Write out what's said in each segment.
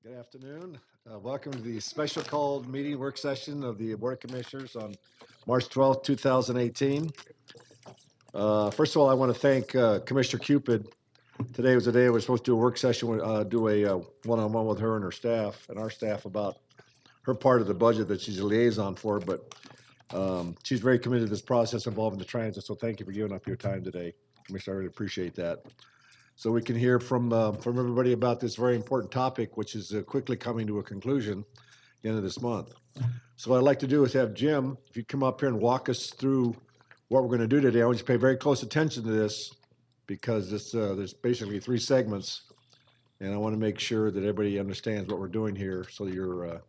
Good afternoon. Welcome to the special called meeting work session of the Board of Commissioners on March 12th, 2018. First of all, I want to thank Commissioner Cupid. Today was the day we're supposed to do a work session, do a one-on-one with her and her staff and our staff about her part of the budget that she's a liaison for, but she's very committed to this process involving the transit, so thank you for giving up your time today. Commissioner, I really appreciate that. So we can hear from everybody about this very important topic, which is quickly coming to a conclusion at the end of this month. So what I'd like to do is have Jim, if you come up here and walk us through what we're going to do today. I want you to pay very close attention to this because there's basically three segments, and I want to make sure that everybody understands what we're doing here so that you're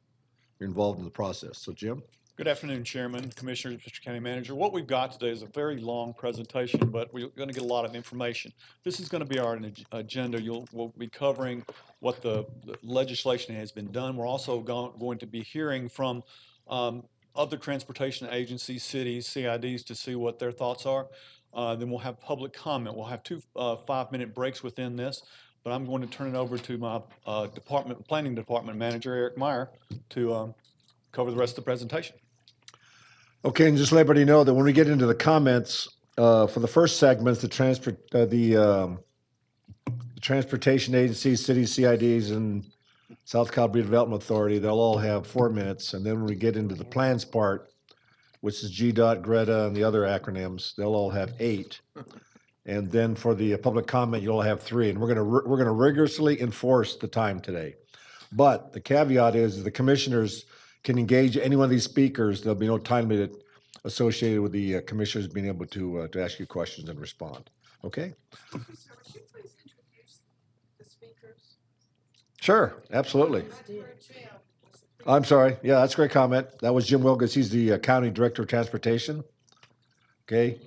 involved in the process. So Jim? Good afternoon, Chairman, Commissioners, Mr. County Manager. What we've got today is a very long presentation, but we're going to get a lot of information. This is going to be our agenda. We'll be covering what the legislation has been done. We're also going to be hearing from other transportation agencies, cities, CIDs to see what their thoughts are. Then we'll have public comment. We'll have two 5-minute breaks within this, but I'm going to turn it over to my planning department manager, Eric Meyer, to cover the rest of the presentation. Okay, and just let everybody know that when we get into the comments for the first segments, the transportation agencies, cities, CIDs, and Southcom Redevelopment Authority, they'll all have 4 minutes. And then when we get into the plans part, which is GDOT, GRETA, and the other acronyms, they'll all have 8. And then for the public comment, you'll all have 3. And we're gonna rigorously enforce the time today. But the caveat is the commissioners can engage any one of these speakers. There'll be no time limit associated with the commissioners being able to ask you questions and respond. Okay? Sir, would you please introduce the speakers? Sure, absolutely. I'm sorry. Yeah, that's a great comment. That was Jim Wilkins. He's the County Director of Transportation. Okay.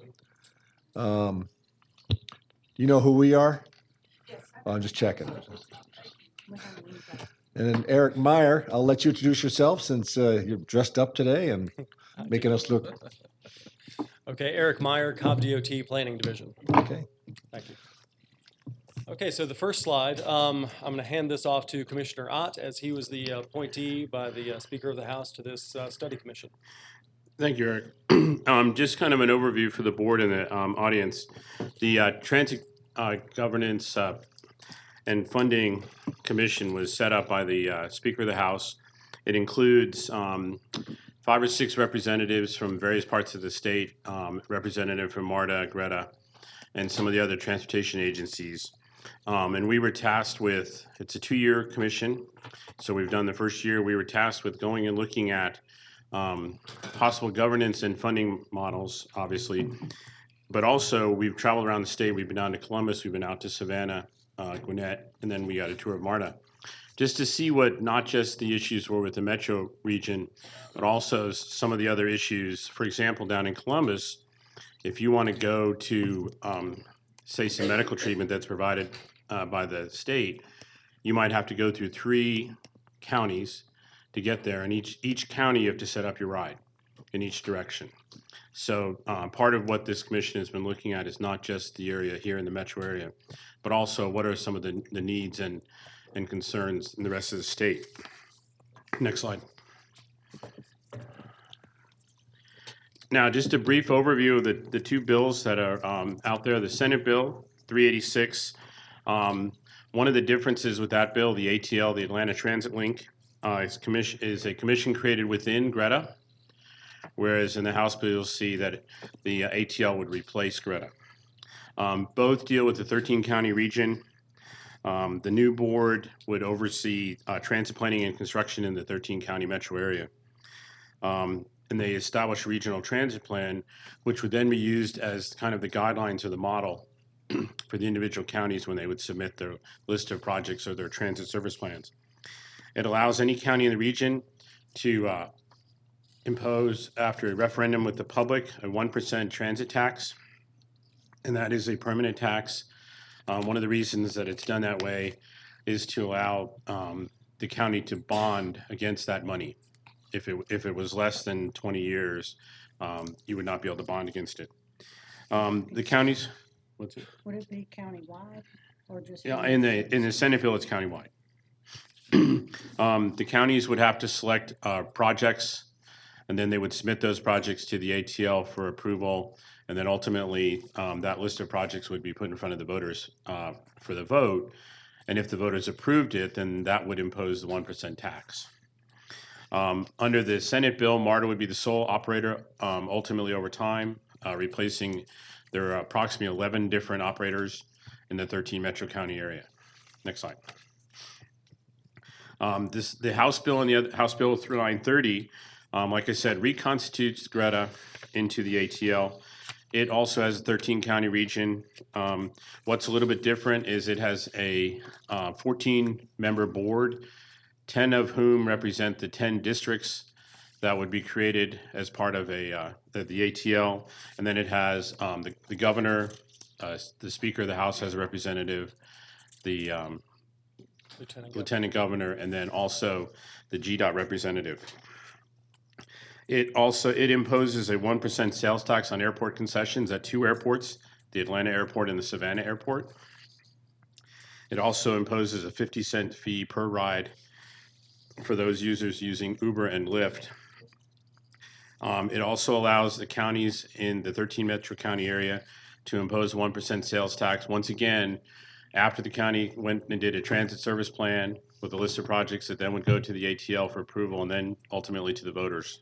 You know who we are? Yes. I'm just checking. And then Eric Meyer, I'll let you introduce yourself since you're dressed up today and making us look. Okay, Eric Meyer, Cobb DOT Planning Division. Okay. Thank you. Okay, so the first slide, I'm going to hand this off to Commissioner Ott, as he was the appointee by the Speaker of the House to this study commission. Thank you, Eric. Just kind of an overview for the board and the audience. The Transit Governance and Funding Commission was set up by the Speaker of the House. It includes 5 or 6 representatives from various parts of the state, representative from MARTA, GRETA, and some of the other transportation agencies. And we were tasked with, it's a 2-year commission, so we've done the first year. We were tasked with going and looking at possible governance and funding models, obviously, but also we've traveled around the state. We've been down to Columbus, we've been out to Savannah, Gwinnett, and then we got a tour of MARTA, just to see what not just the issues were with the metro region, but also some of the other issues. For example, down in Columbus, if you want to go to, say, some medical treatment that's provided by the state, you might have to go through 3 counties to get there, and each county you have to set up your ride in each direction. So part of what this commission has been looking at is not just the area here in the metro area, but also what are some of the needs and concerns in the rest of the state. Next slide. Now, just a brief overview of the 2 bills that are out there. The Senate Bill 386. One of the differences with that bill, the ATL, the Atlanta Transit Link, is a commission created within GRETA, whereas in the House bill you'll see that the ATL would replace GRETA. Both deal with the 13-county region. The new board would oversee transit planning and construction in the 13-county metro area. And they establish a regional transit plan, which would then be used as kind of the guidelines or the model for the individual counties when they would submit their list of projects or their transit service plans. It allows any county in the region to impose, after a referendum with the public, a 1% transit tax, and that is a permanent tax. One of the reasons that it's done that way is to allow the county to bond against that money. If it was less than 20 years, you would not be able to bond against it. The counties, what's it? Would it be countywide or just? Yeah, in the Senate bill, it's countywide. The counties would have to select projects, and then they would submit those projects to the ATL for approval. And then ultimately, that list of projects would be put in front of the voters for the vote. And if the voters approved it, then that would impose the 1% tax. Under the Senate bill, MARTA would be the sole operator ultimately over time, replacing, there are approximately 11 different operators in the 13 metro county area. Next slide. The House bill and the other, House Bill 3930, like I said, reconstitutes Greta into the ATL. It also has a 13 county region. What's a little bit different is it has a 14-member board, 10 of whom represent the 10 districts that would be created as part of the ATL. And then it has the governor, the Speaker of the House has a representative, the Lieutenant Governor, and then also the GDOT representative. It imposes a 1% sales tax on airport concessions at 2 airports, the Atlanta Airport and the Savannah Airport. It also imposes a 50-cent fee per ride for those users using Uber and Lyft. It also allows the counties in the 13 metro county area to impose 1% sales tax. Once again, after the county went and did a transit service plan with a list of projects that then would go to the ATL for approval and then ultimately to the voters.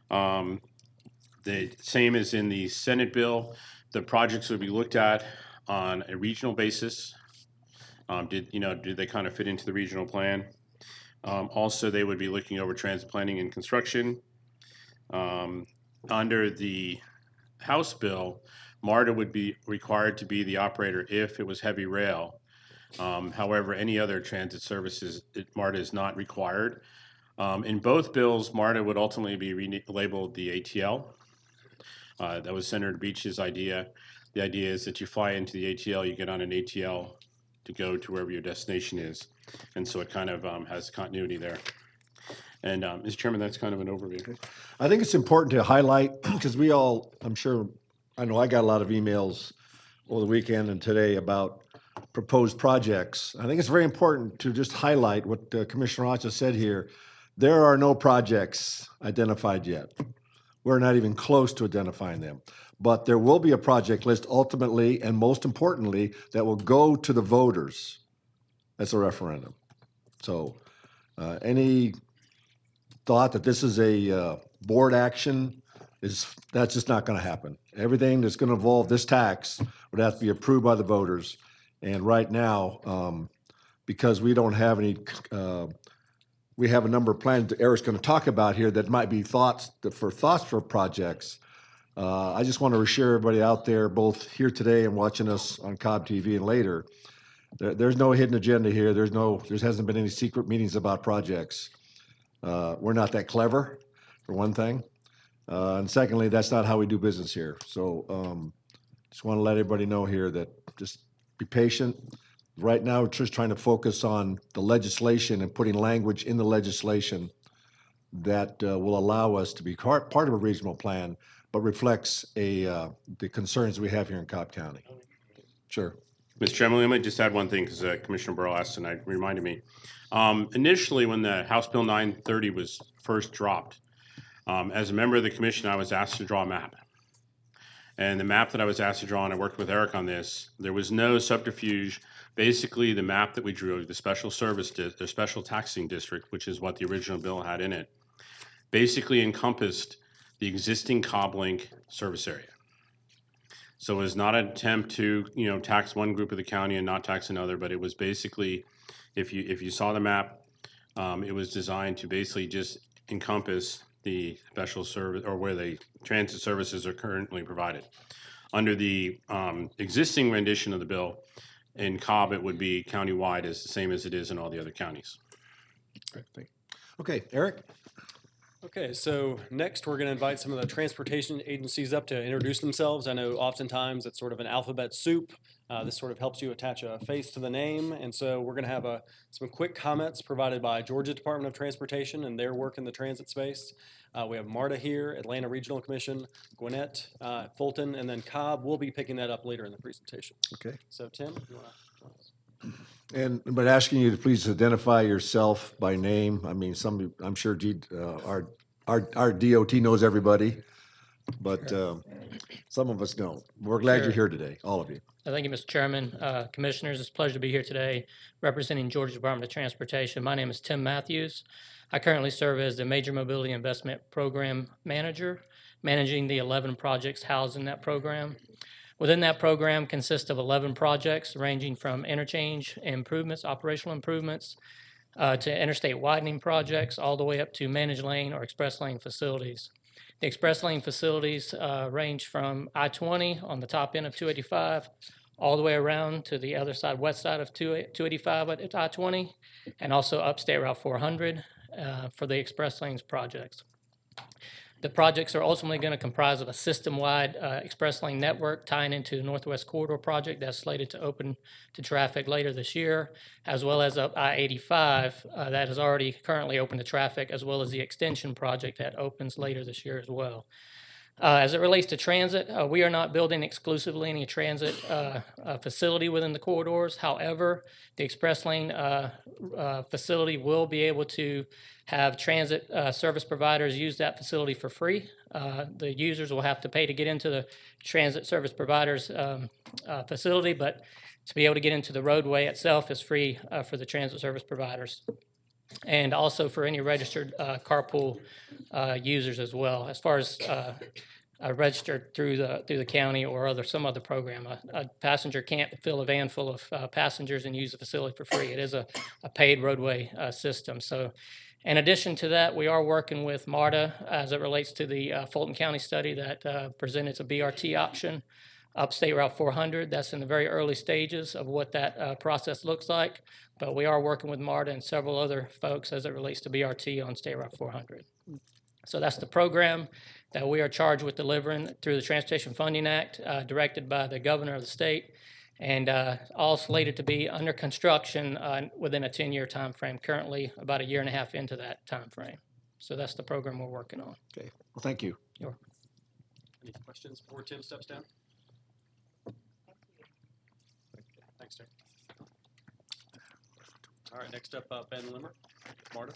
The same as in the Senate bill, the projects would be looked at on a regional basis. Did they kind of fit into the regional plan? Also, they would be looking over transit planning and construction. Under the House bill, MARTA would be required to be the operator if it was heavy rail. However, any other transit services, MARTA is not required. In both bills, MARTA would ultimately be labeled the ATL. That was Senator Beach's idea. The idea is that you fly into the ATL, you get on an ATL to go to wherever your destination is. And so it kind of has continuity there. And Mr. Chairman, that's kind of an overview. I think it's important to highlight, because we all, I know I got a lot of emails over the weekend and today about proposed projects. I think it's very important to just highlight what Commissioner Rocha said here. There are no projects identified yet. We're not even close to identifying them. But there will be a project list ultimately, and most importantly, that will go to the voters as a referendum. So any thought that this is a board action, that's just not going to happen. Everything that's going to involve this tax would have to be approved by the voters. And right now, because we don't have any, we have a number of plans that Eric's going to talk about here that might be thoughts for projects. I just want to assure everybody out there, both here today and watching us on Cobb TV and later, there's no hidden agenda here. There hasn't been any secret meetings about projects. We're not that clever, for one thing. And secondly, that's not how we do business here. So just want to let everybody know here that just be patient. Right now, we're just trying to focus on the legislation and putting language in the legislation that will allow us to be part of a regional plan, but reflects the concerns we have here in Cobb County. Sure. Mr. Chairman, let me just add one thing because Commissioner Burrow asked and it reminded me. Initially, when the House Bill 930 was first dropped, as a member of the commission, I was asked to draw a map. And the map that I was asked to draw, and I worked with Eric on this, there was no subterfuge. Basically, the map that we drew, the special taxing district, which is what the original bill had in it, basically encompassed the existing Cobb Link service area. So it was not an attempt to, tax one group of the county and not tax another, but it was basically, if you saw the map, it was designed to basically just encompass the special service or where the transit services are currently provided. Under the existing rendition of the bill in Cobb, it would be countywide as the same as it is in all the other counties. Great, thank you. Okay, Eric? Okay, so next we're going to invite some of the transportation agencies up to introduce themselves. I know oftentimes it's sort of an alphabet soup. This sort of helps you attach a face to the name. And so we're going to have some quick comments provided by Georgia Department of Transportation and their work in the transit space. We have MARTA here, Atlanta Regional Commission, Gwinnett, Fulton, and then Cobb. We'll be picking that up later in the presentation. Okay. So Tim, you want to? But asking you to please identify yourself by name. I mean, I'm sure our DOT knows everybody, but some of us don't. We're glad you're Sure. here today, all of you. Thank you, Mr. Chairman. Commissioners, it's a pleasure to be here today representing Georgia Department of Transportation. My name is Tim Matthews. I currently serve as the Major Mobility Investment Program Manager, managing the 11 projects housed in that program. Within that program consists of 11 projects ranging from interchange improvements, operational improvements, to interstate widening projects, all the way up to managed lane or express lane facilities. The express lane facilities range from I-20 on the top end of 285 all the way around to the other side, west side of 285 at I-20, and also up State Route 400 for the express lanes projects. The projects are ultimately going to comprise of a system-wide express lane network tying into the Northwest Corridor project that's slated to open to traffic later this year, as well as up I-85 that is already currently open to traffic, as well as the extension project that opens later this year as well. As it relates to transit, we are not building exclusively any transit facility within the corridors. However, the express lane facility will be able to have transit service providers use that facility for free. The users will have to pay to get into the transit service provider's facility, but to be able to get into the roadway itself is free for the transit service providers, and also for any registered carpool users as well. As far as registered through the county or some other program, a passenger can't fill a van full of passengers and use the facility for free. It is a paid roadway system. So, in addition to that, we are working with MARTA as it relates to the Fulton County study that presented its a BRT option up State Route 400. That's in the very early stages of what that process looks like, but we are working with MARTA and several other folks as it relates to BRT on State Route 400. So that's the program that we are charged with delivering through the Transportation Funding Act, directed by the governor of the state, and all slated to be under construction within a 10-year time frame, currently about a year and a half into that time frame. So that's the program we're working on. Okay, well, thank you. Any questions before Tim steps down? Thanks, Tim. All right, next up, Ben Limmer, MARTA.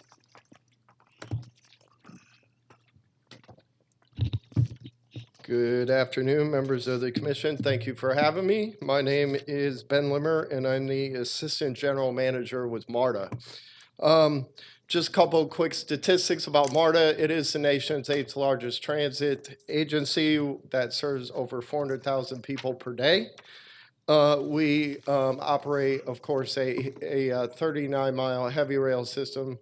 Good afternoon, members of the commission. Thank you for having me. My name is Ben Limmer, and I'm the Assistant General Manager with MARTA. Just a couple of quick statistics about MARTA. It is the nation's 8th largest transit agency that serves over 400,000 people per day. We operate, of course, a 39-mile heavy rail system,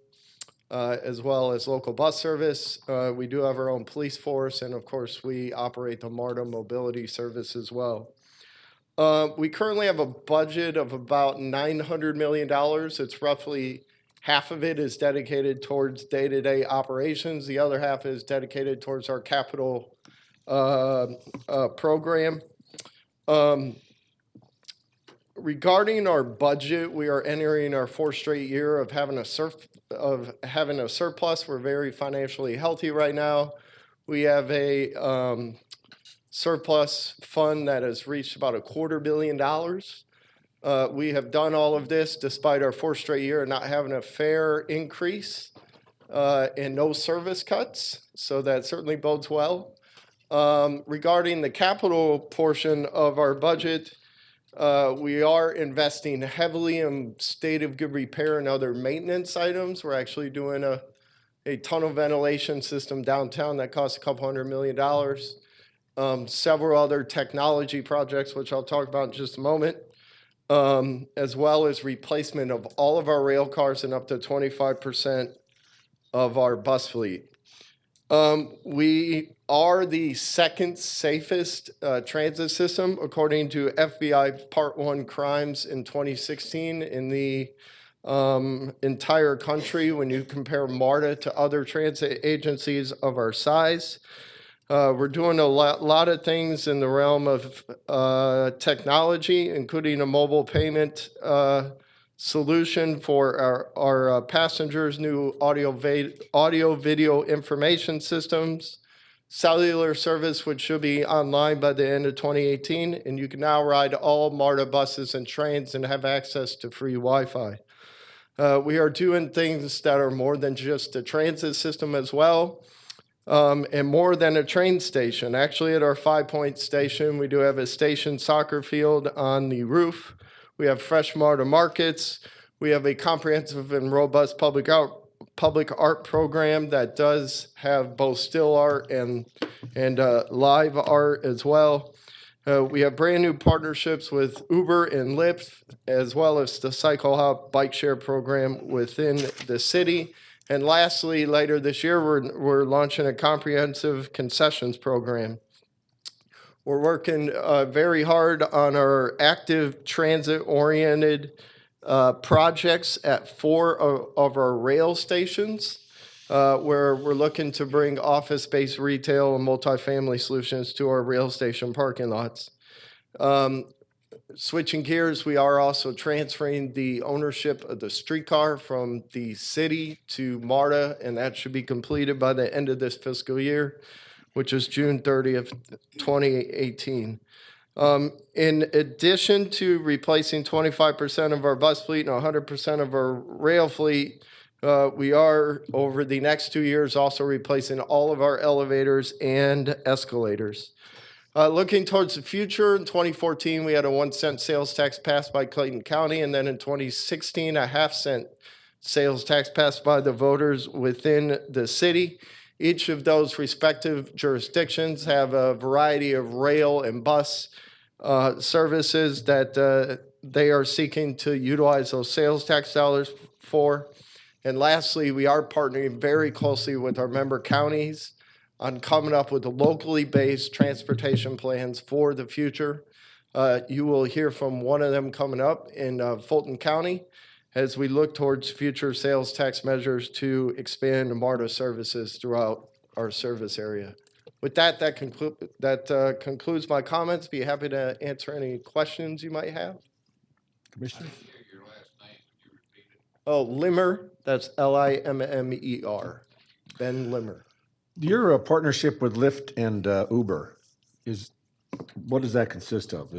as well as local bus service. We do have our own police force, and of course, we operate the MARTA mobility service as well. We currently have a budget of about $900 million. It's roughly half of it is dedicated towards day-to-day operations. The other half is dedicated towards our capital program. Regarding our budget, we are entering our 4th straight year of having a surplus. We're very financially healthy right now. We have a surplus fund that has reached about $250 million. We have done all of this despite our 4th straight year of not having a fare increase and no service cuts, so that certainly bodes well. Regarding the capital portion of our budget, we are investing heavily in state of good repair and other maintenance items. We're actually doing a tunnel ventilation system downtown that costs $200 million. Several other technology projects, which I'll talk about in just a moment, as well as replacement of all of our rail cars and up to 25% of our bus fleet. We are the second safest transit system, according to FBI Part 1 crimes in 2016 in the entire country when you compare MARTA to other transit agencies of our size. We're doing a lot of things in the realm of technology, including a mobile payment solution for our passengers, new audio video information systems, cellular service, which should be online by the end of 2018, and you can now ride all MARTA buses and trains and have access to free Wi-Fi. We are doing things that are more than just a transit system as well, and more than a train station. Actually, at our 5 Point station, we do have a station soccer field on the roof. We have fresh MARTA markets. We have a comprehensive and robust public art program that does have both still art and live art as well. We have brand new partnerships with Uber and Lyft, as well as the Cycle Hop bike share program within the city. And lastly, later this year, we're launching a comprehensive concessions program. We're working very hard on our active transit-oriented projects at 4 of our rail stations, where we're looking to bring office-based retail and multifamily solutions to our rail station parking lots. Switching gears, we are also transferring the ownership of the streetcar from the city to MARTA, and that should be completed by the end of this fiscal year, which is June 30th, 2018. In addition to replacing 25% of our bus fleet and 100% of our rail fleet, we are, over the next 2 years, also replacing all of our elevators and escalators. Looking towards the future, in 2014, we had a 1 cent sales tax passed by Clayton County, and then in 2016, a half-cent sales tax passed by the voters within the city. Each of those respective jurisdictions have a variety of rail and bus services that they are seeking to utilize those sales tax dollars for. And lastly, we are partnering very closely with our member counties on coming up with locally based transportation plans for the future. You will hear from one of them coming up in Fulton County as we look towards future sales tax measures to expand MARTA services throughout our service area. With that, concludes my comments. Be happy to answer any questions you might have. Commissioner? Oh, Limmer, that's Limmer, Ben Limmer. Your partnership with Lyft and Uber, what does that consist of?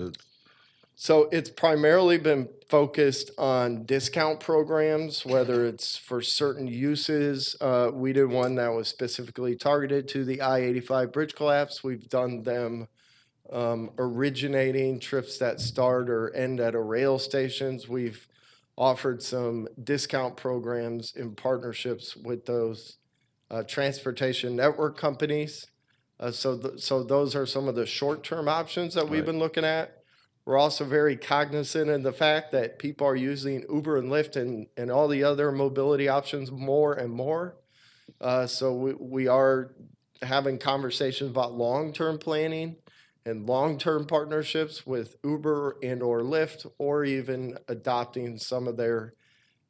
So it's primarily been focused on discount programs, whether it's for certain uses. We did one that was specifically targeted to the I-85 bridge collapse. We've done them originating trips that start or end at a rail stations. We've offered some discount programs in partnerships with those transportation network companies. So those are some of the short-term options that we've been looking at. We're also very cognizant of the fact that people are using Uber and Lyft and all the other mobility options more and more. So we are having conversations about long-term planning and long-term partnerships with Uber and or Lyft, or even adopting some of their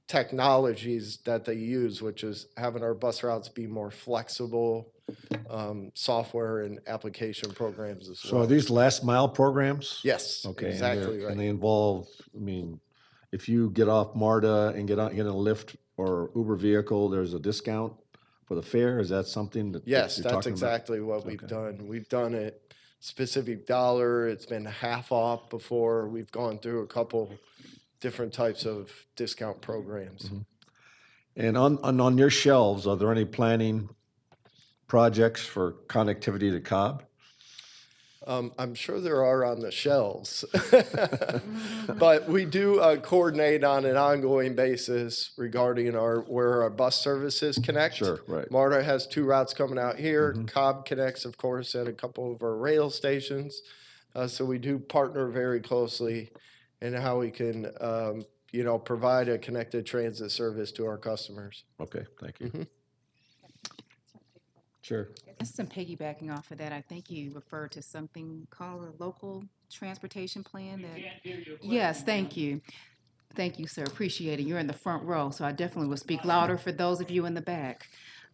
technologies that they use, which is having our bus routes be more flexible, software and application programs as well. So are these last mile programs? Yes, Okay, exactly right. And they involve, if you get off MARTA and get in a Lyft or Uber vehicle, there's a discount for the fare? Is that something that Yes, you're that's talking exactly what we've Okay. done. We've done it specific dollar. It's been half off before. We've gone through a couple different types of discount programs. Mm-hmm. And on your shelves, are there any planning projects for connectivity to Cobb? I'm sure there are on the shelves, but we do coordinate on an ongoing basis regarding where our bus services connect. Sure, right. MARTA has 2 routes coming out here. Cobb connects, of course, at a couple of our rail stations. So we do partner very closely in how we can, provide a connected transit service to our customers. Okay, thank you. Sure. Just some piggybacking off of that, I think you referred to something called a local transportation plan that. Yes, thank you. Thank you, sir. Appreciate it. You're in the front row, so I definitely will speak louder for those of you in the back.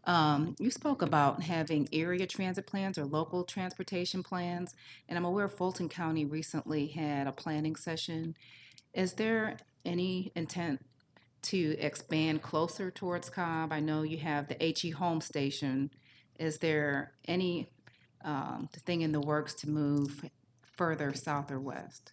You spoke about having area transit plans or local transportation plans, and I'm aware Fulton County recently had a planning session. Is there any intent to expand closer towards Cobb? I know you have the HE Home Station. Is there any the thing in the works to move further south or west?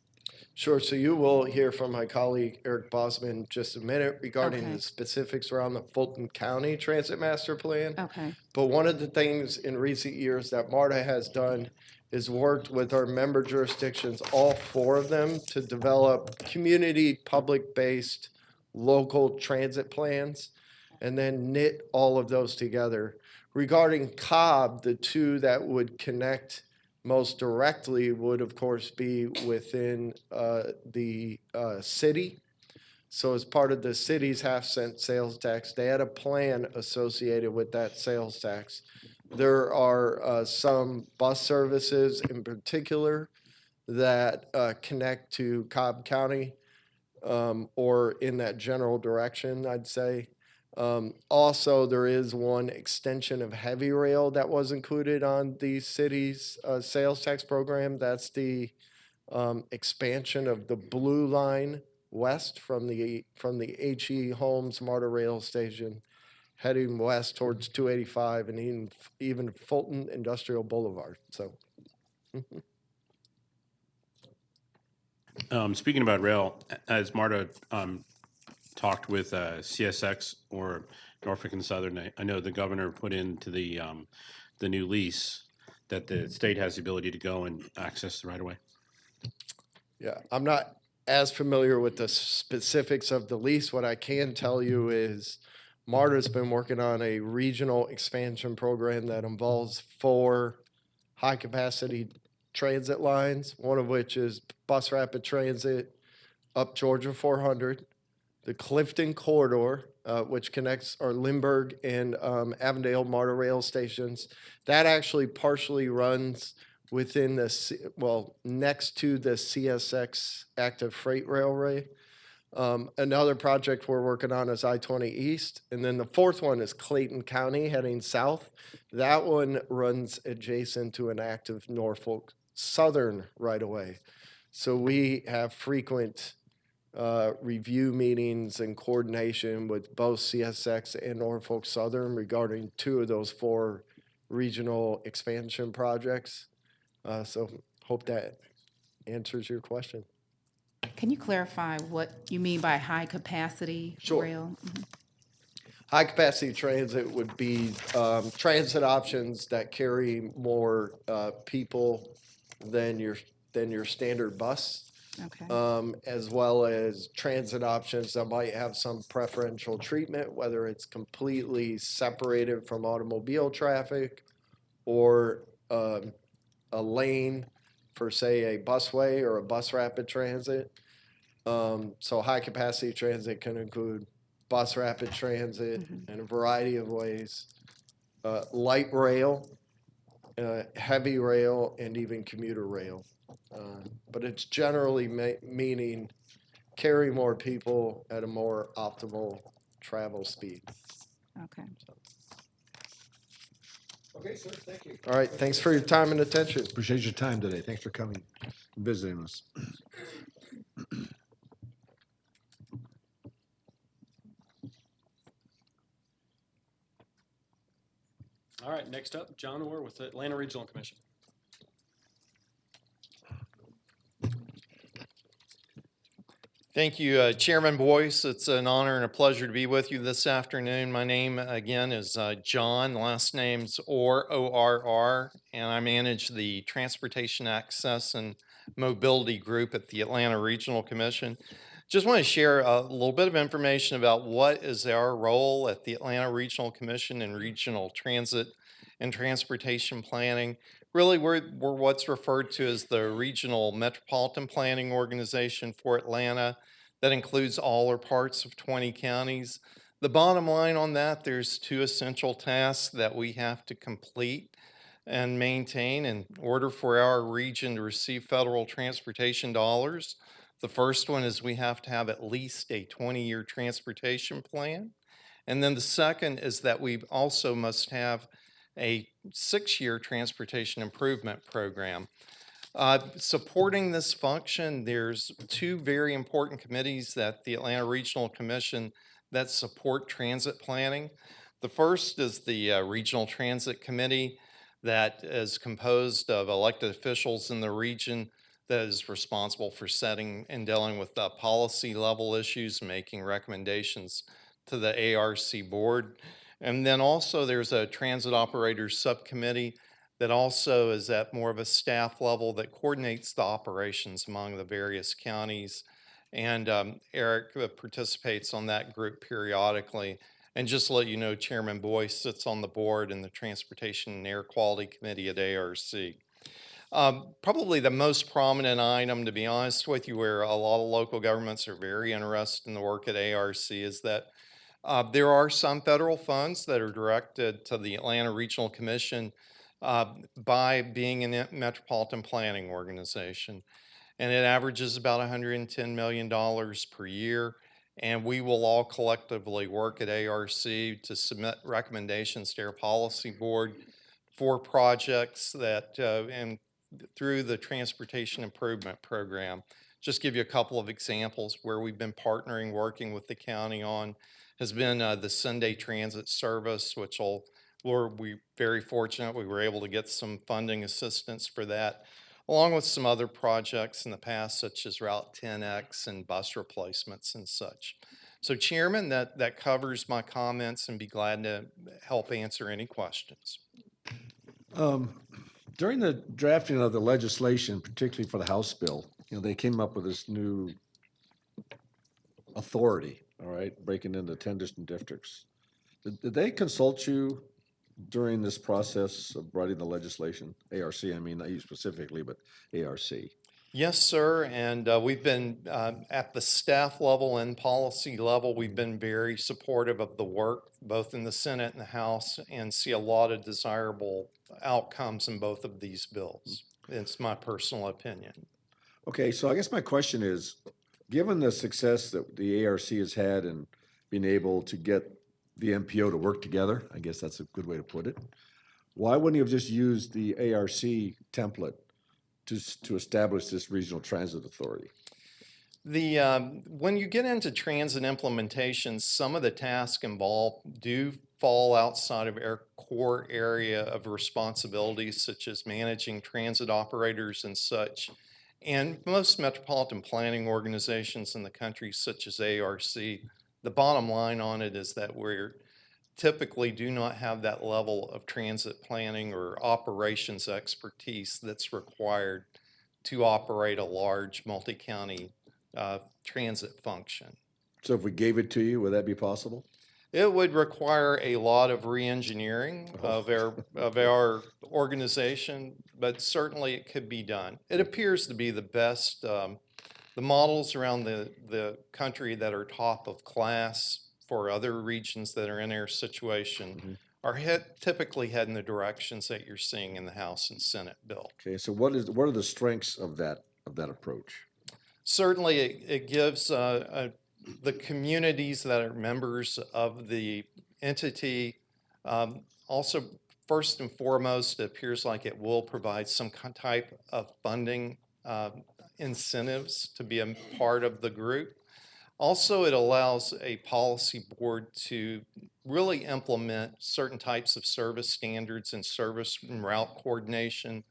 Sure. So you will hear from my colleague Eric Bosman in just a minute regarding Okay. the specifics around the Fulton County Transit Master Plan. Okay, But one of the things in recent years that MARTA has done is worked with our member jurisdictions, all 4 of them, to develop community, public-based, local transit plans, and then knit all of those together. Regarding Cobb, the 2 that would connect most directly would, of course, be within the city. So as part of the city's half-cent sales tax, they had a plan associated with that sales tax. There are some bus services in particular that connect to Cobb County or in that general direction, I'd say. Also, there is one extension of heavy rail that was included on the city's sales tax program. That's the expansion of the Blue Line west from the H.E. Holmes MARTA rail station, heading west towards 285 and even Fulton Industrial Boulevard. So, Speaking about rail, as Marta talked with CSX or Norfolk and Southern, I know the governor put into the new lease that the state has the ability to go and access the right of way. yeah, I'm not as familiar with the specifics of the lease. What I can tell you is MARTA's been working on a regional expansion program that involves 4 high-capacity transit lines, one of which is Bus Rapid Transit up Georgia 400, the Clifton Corridor, which connects our Lindbergh and Avondale MARTA rail stations. That actually partially runs within next to the CSX active freight railway. Another project we're working on is I-20 East. And then the 4th one is Clayton County heading south. That one runs adjacent to an active Norfolk Southern right-of-way. So we have frequent review meetings and coordination with both CSX and Norfolk Southern regarding 2 of those 4 regional expansion projects. So hope that answers your question. can you clarify what you mean by high-capacity Sure. rail? High-capacity transit would be transit options that carry more people than your standard bus, Okay, as well as transit options that might have some preferential treatment, whether it's completely separated from automobile traffic or a lane for, say, a busway or a bus rapid transit. So high-capacity transit can include bus rapid transit in a variety of ways, light rail, heavy rail, and even commuter rail. But it's generally meaning carry more people at a more optimal travel speed. okay. Okay, sir, thank you. All right, thanks for your time and attention. Appreciate your time today. Thanks for coming and visiting us. All right, next up, John Orr with the Atlanta Regional Commission. Thank you, Chairman Boyce. It's an honor and a pleasure to be with you this afternoon. My name, again, is John. Last name's Orr, O-R-R, and I manage the Transportation Access and Mobility Group at the Atlanta Regional Commission. Just want to share a little bit of information about what is our role at the Atlanta Regional Commission in regional transit and transportation planning. Really, we're what's referred to as the Regional Metropolitan Planning Organization for Atlanta. That includes all or parts of 20 counties. The bottom line on that, there's 2 essential tasks that we have to complete and maintain in order for our region to receive federal transportation dollars. The first one is we have to have at least a 20-year transportation plan. And then the second is that we also must have a 6-year transportation improvement program. Supporting this function, there's 2 very important committees at the Atlanta Regional Commission that support transit planning. The first is the Regional Transit Committee. that is composed of elected officials in the region that is responsible for setting and dealing with policy level issues, making recommendations to the ARC board. And then also there's a transit operators subcommittee that also is at more of a staff level that coordinates the operations among the various counties. And Eric participates on that group periodically. And just to let you know, Chairman Boyce sits on the board in the Transportation and Air Quality Committee at ARC. Probably the most prominent item, to be honest with you, where a lot of local governments are very interested in the work at ARC is that there are some federal funds that are directed to the Atlanta Regional Commission by being a metropolitan planning organization. And it averages about $110 million per year. And we will all collectively work at ARC to submit recommendations to our policy board for projects that, and through the Transportation Improvement Program. Just give you a couple of examples where we've been partnering, working with the county on, has been the Sunday Transit Service, which we're very fortunate we were able to get some funding assistance for that, along with some other projects in the past, such as Route 10X and bus replacements and such. So Chairman, that covers my comments, and be glad to help answer any questions. During the drafting of the legislation, particularly for the House bill, they came up with this new authority, all right, breaking into 10 different districts. Did they consult you during this process of writing the legislation? ARC, I mean, not you specifically, but ARC. Yes, sir, and we've been, at the staff level and policy level, we've been very supportive of the work, both in the Senate and the House, and see a lot of desirable outcomes in both of these bills. It's my personal opinion. Okay, so I guess my question is, given the success that the ARC has had in being able to get the MPO to work together, I guess that's a good way to put it, why wouldn't you have just used the ARC template to establish this regional transit authority? When you get into transit implementation, some of the tasks involved do fall outside of our core area of responsibilities, such as managing transit operators and such. And most metropolitan planning organizations in the country, such as ARC, the bottom line on it is that we're typically do not have that level of transit planning or operations expertise that's required to operate a large multi-county transit function. So if we gave it to you, would that be possible? It would require a lot of re-engineering of our organization, but certainly it could be done. It appears to be the best. The models around the country that are top of class for other regions that are in our situation are typically head in the directions that you're seeing in the House and Senate bill. Okay, so what are the strengths of that approach? Certainly, it gives the communities that are members of the entity, also first and foremost, it appears like it will provide some type of funding incentives to be a part of the group. Also, it allows a policy board to really implement certain types of service standards and service and route coordination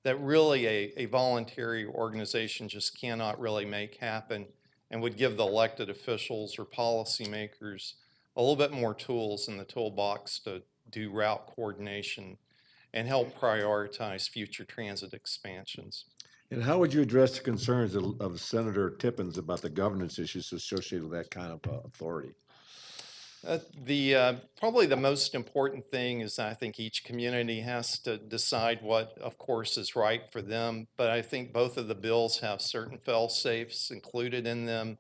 that really a voluntary organization just cannot really make happen, and would give the elected officials or policymakers a little bit more tools in the toolbox to do route coordination and help prioritize future transit expansions. And how would you address the concerns of Senator Tippins about the governance issues associated with that kind of authority? Probably the most important thing is I think each community has to decide what, of course, is right for them. But I think both of the bills have certain fail-safes included in them,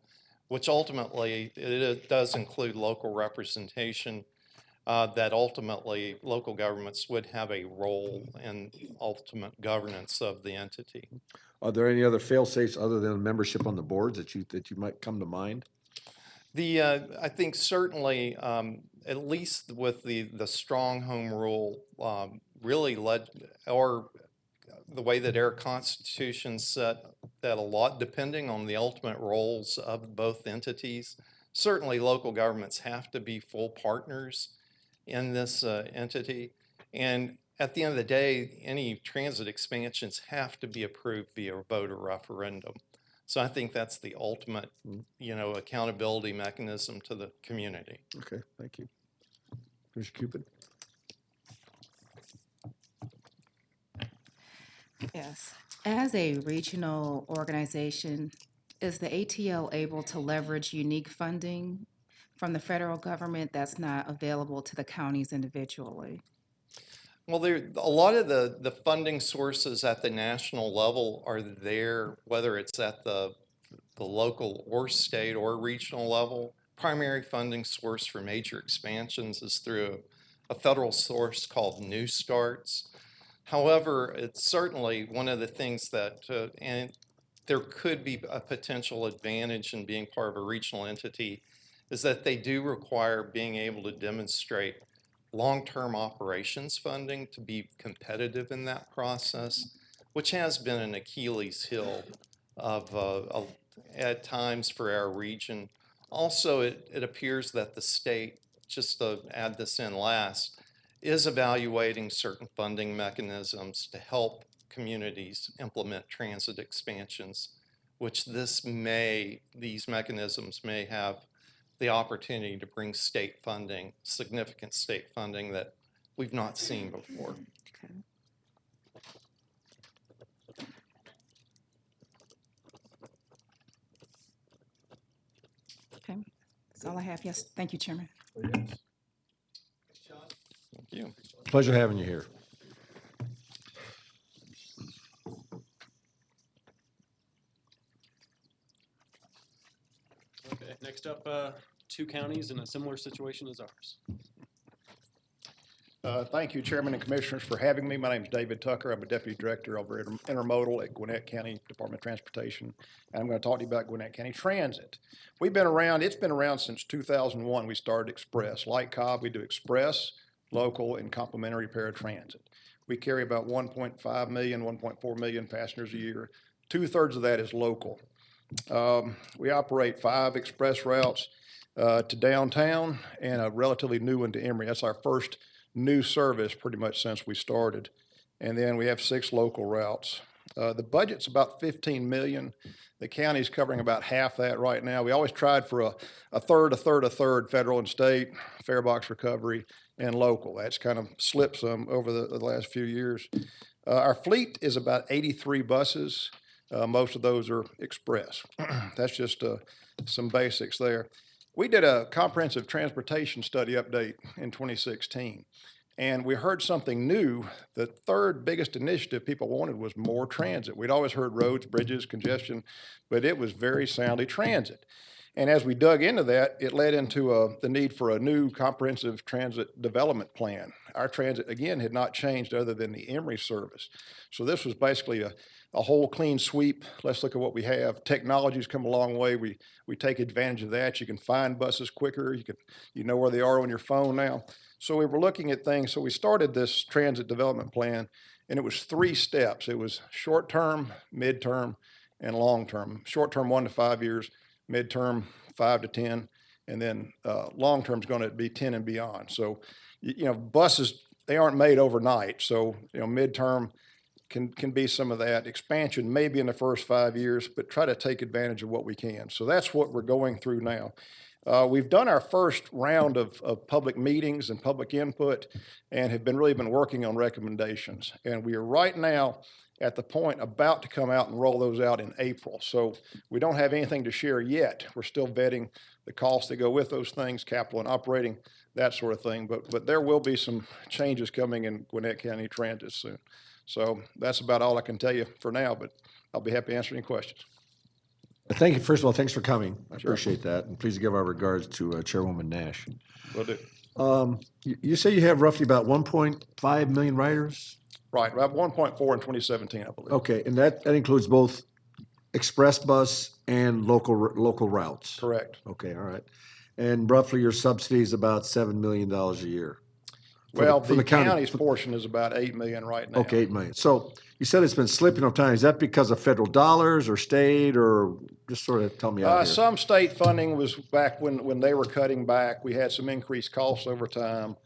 which ultimately it does include local representation. That ultimately local governments would have a role in ultimate governance of the entity. Are there any other fail-safes other than membership on the boards that you might come to mind? I think certainly, at least with the strong home rule, really led, or the way that our Constitution set that a lot, depending on the ultimate roles of both entities. Certainly, local governments have to be full partners in this entity. And at the end of the day, any transit expansions have to be approved via voter referendum. So I think that's the ultimate, accountability mechanism to the community. Okay, thank you. Commissioner Cupid? Yes. As a regional organization, is the ATL able to leverage unique funding from the federal government that's not available to the counties individually? Well, a lot of the funding sources at the national level are there, whether it's at the local or state or regional level. Primary funding source for major expansions is through a federal source called New Starts. However, it's certainly one of the things that, and there could be a potential advantage in being part of a regional entity, is that they do require being able to demonstrate long-term operations funding to be competitive in that process, which has been an Achilles heel of at times for our region. Also, it appears that the state, just to add this in last, is evaluating certain funding mechanisms to help communities implement transit expansions, which these mechanisms may have the opportunity to bring state funding, significant state funding that we've not seen before. Okay. Okay, that's all I have. Yes, thank you, Chairman. Thank you. Pleasure having you here. Okay, next up, 2 counties in a similar situation as ours. Thank you, Chairman and Commissioners, for having me. My name is David Tucker. I'm a Deputy Director over at Intermodal at Gwinnett County Department of Transportation. And I'm going to talk to you about Gwinnett County Transit. We've been around, it's been around since 2001. We started Express. Like Cobb, we do Express, local, and complimentary paratransit. We carry about 1.5 million, 1.4 million passengers a year. 2/3 of that is local. We operate 5 express routes to downtown and a relatively new one to Emory. That's our first new service pretty much since we started. And then we have 6 local routes. The budget's about $15 million. The county's covering about half that right now. We always tried for a third, federal and state, fare box recovery, and local. That's kind of slipped some over the last few years. Our fleet is about 83 buses. Most of those are express. That's just some basics there. We did a comprehensive transportation study update in 2016, and we heard something new. The third biggest initiative people wanted was more transit. We'd always heard roads, bridges, congestion, but it was very soundly transit. And as we dug into that, it led into the need for a new comprehensive transit development plan. Our transit, again, had not changed other than the Emory service. So this was basically a whole clean sweep. Let's look at what we have. Technology's come a long way. We take advantage of that. You can find buses quicker. You know where they are on your phone now. So we were looking at things. So we started this transit development plan, and it was 3 steps. It was short-term, mid-term, and long-term. Short-term, 1 to 5 years. Midterm, 5 to 10, and then long-term is going to be 10 and beyond. So, buses, they aren't made overnight. So, midterm can be some of that. Expansion maybe in the first 5 years, but try to take advantage of what we can. So that's what we're going through now. We've done our first round of public meetings and public input and have really been working on recommendations. And we are right now at the point about to come out and roll those out in April. So we don't have anything to share yet. We're still vetting the costs that go with those things, capital and operating, that sort of thing. But there will be some changes coming in Gwinnett County Transit soon. So that's about all I can tell you for now, but I'll be happy to answer any questions. Thank you. First of all, thanks for coming. I Sure. appreciate that. And please give our regards to Chairwoman Nash. Will do. You say you have roughly about 1.5 million riders? Right, we have 1.4 in 2017, I believe. Okay, and that includes both express bus and local routes? Correct. Okay, all right. And roughly your subsidy is about $7 million a year? Well, for the county. county's portion is about 8 million right now. Okay, 8 million. So you said it's been slipping over time. Is that because of federal dollars or state, or just sort of tell me out here? Some state funding was back when they were cutting back. We had some increased costs over time.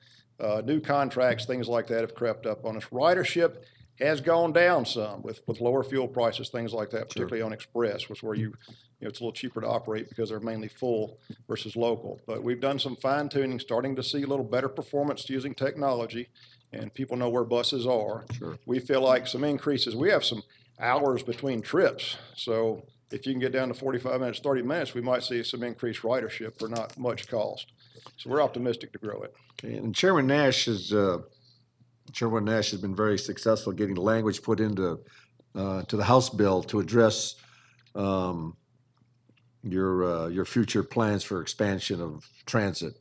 New contracts, things like that have crept up on us. Ridership has gone down some with lower fuel prices, things like that, particularly on Express, was where it's a little cheaper to operate because they're mainly full versus local. But we've done some fine tuning, starting to see a little better performance using technology, and people know where buses are. Sure. We feel like some increases. We have some hours between trips, so if you can get down to 45 minutes, 30 minutes, we might see some increased ridership for not much cost. So we're optimistic to grow it. Okay, and Chairman Nash has been very successful getting language put into to the House bill to address your future plans for expansion of transit.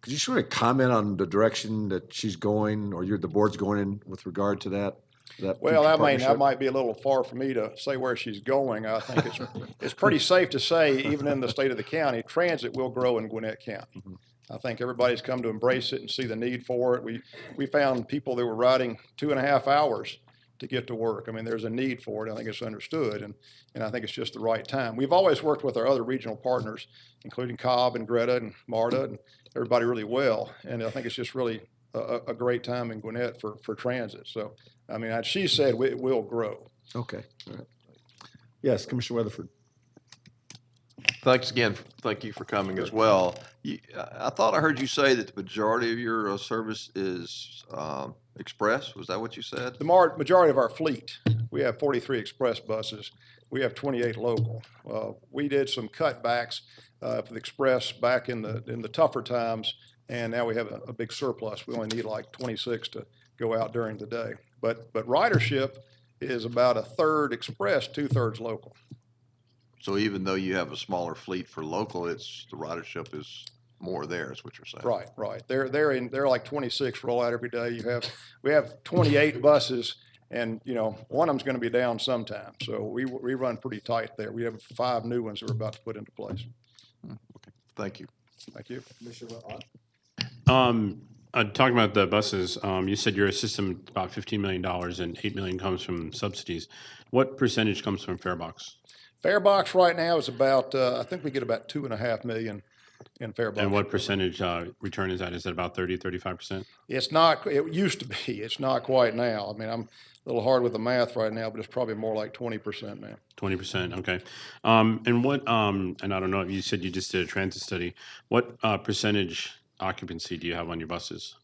Could you sort of comment on the direction that she's going, or the board's going in with regard to that? Well, future that partnership? might be a little far for me to say where she's going. I think it's pretty safe to say, even in the state of the county, transit will grow in Gwinnett County. I think everybody's come to embrace it and see the need for it. We found people that were riding 2.5 hours to get to work. I mean, there's a need for it. I think it's understood, and I think it's just the right time. We've always worked with our other regional partners, including Cobb and Greta and MARTA and everybody really well, and I think it's just really a great time in Gwinnett for transit. So, I mean, she said it will grow. Okay, all right. Yes, Commissioner Weatherford. Thanks again. Thank you for coming as well. I thought I heard you say that the majority of your service is express. Was that what you said? The majority of our fleet, we have 43 express buses. We have 28 local. We did some cutbacks for the express back in the tougher times, and now we have a big surplus. We only need like 26 to go out during the day. But ridership is about 1/3 express, 2/3 local. So even though you have a smaller fleet for local, the ridership is more there, is what you're saying. Right. They're like 26 roll out every day. We have 28 buses, and one of them's going to be down sometime. So we run pretty tight there. We have 5 new ones that we're about to put into place. Okay. Thank you. Thank you. Talking about the buses, you said your system about $15 million and $8 million comes from subsidies. What percentage comes from Farebox? Farebox right now is about, I think we get about $2.5 million in Farebox. And what percentage return is that? Is that about 30-35%? It's not. It used to be. It's not quite now. I mean, I'm a little hard with the math right now, but it's probably more like 20% now. 20%, okay. And what, and I don't know, you said you just did a transit study. What percentage occupancy do you have on your buses?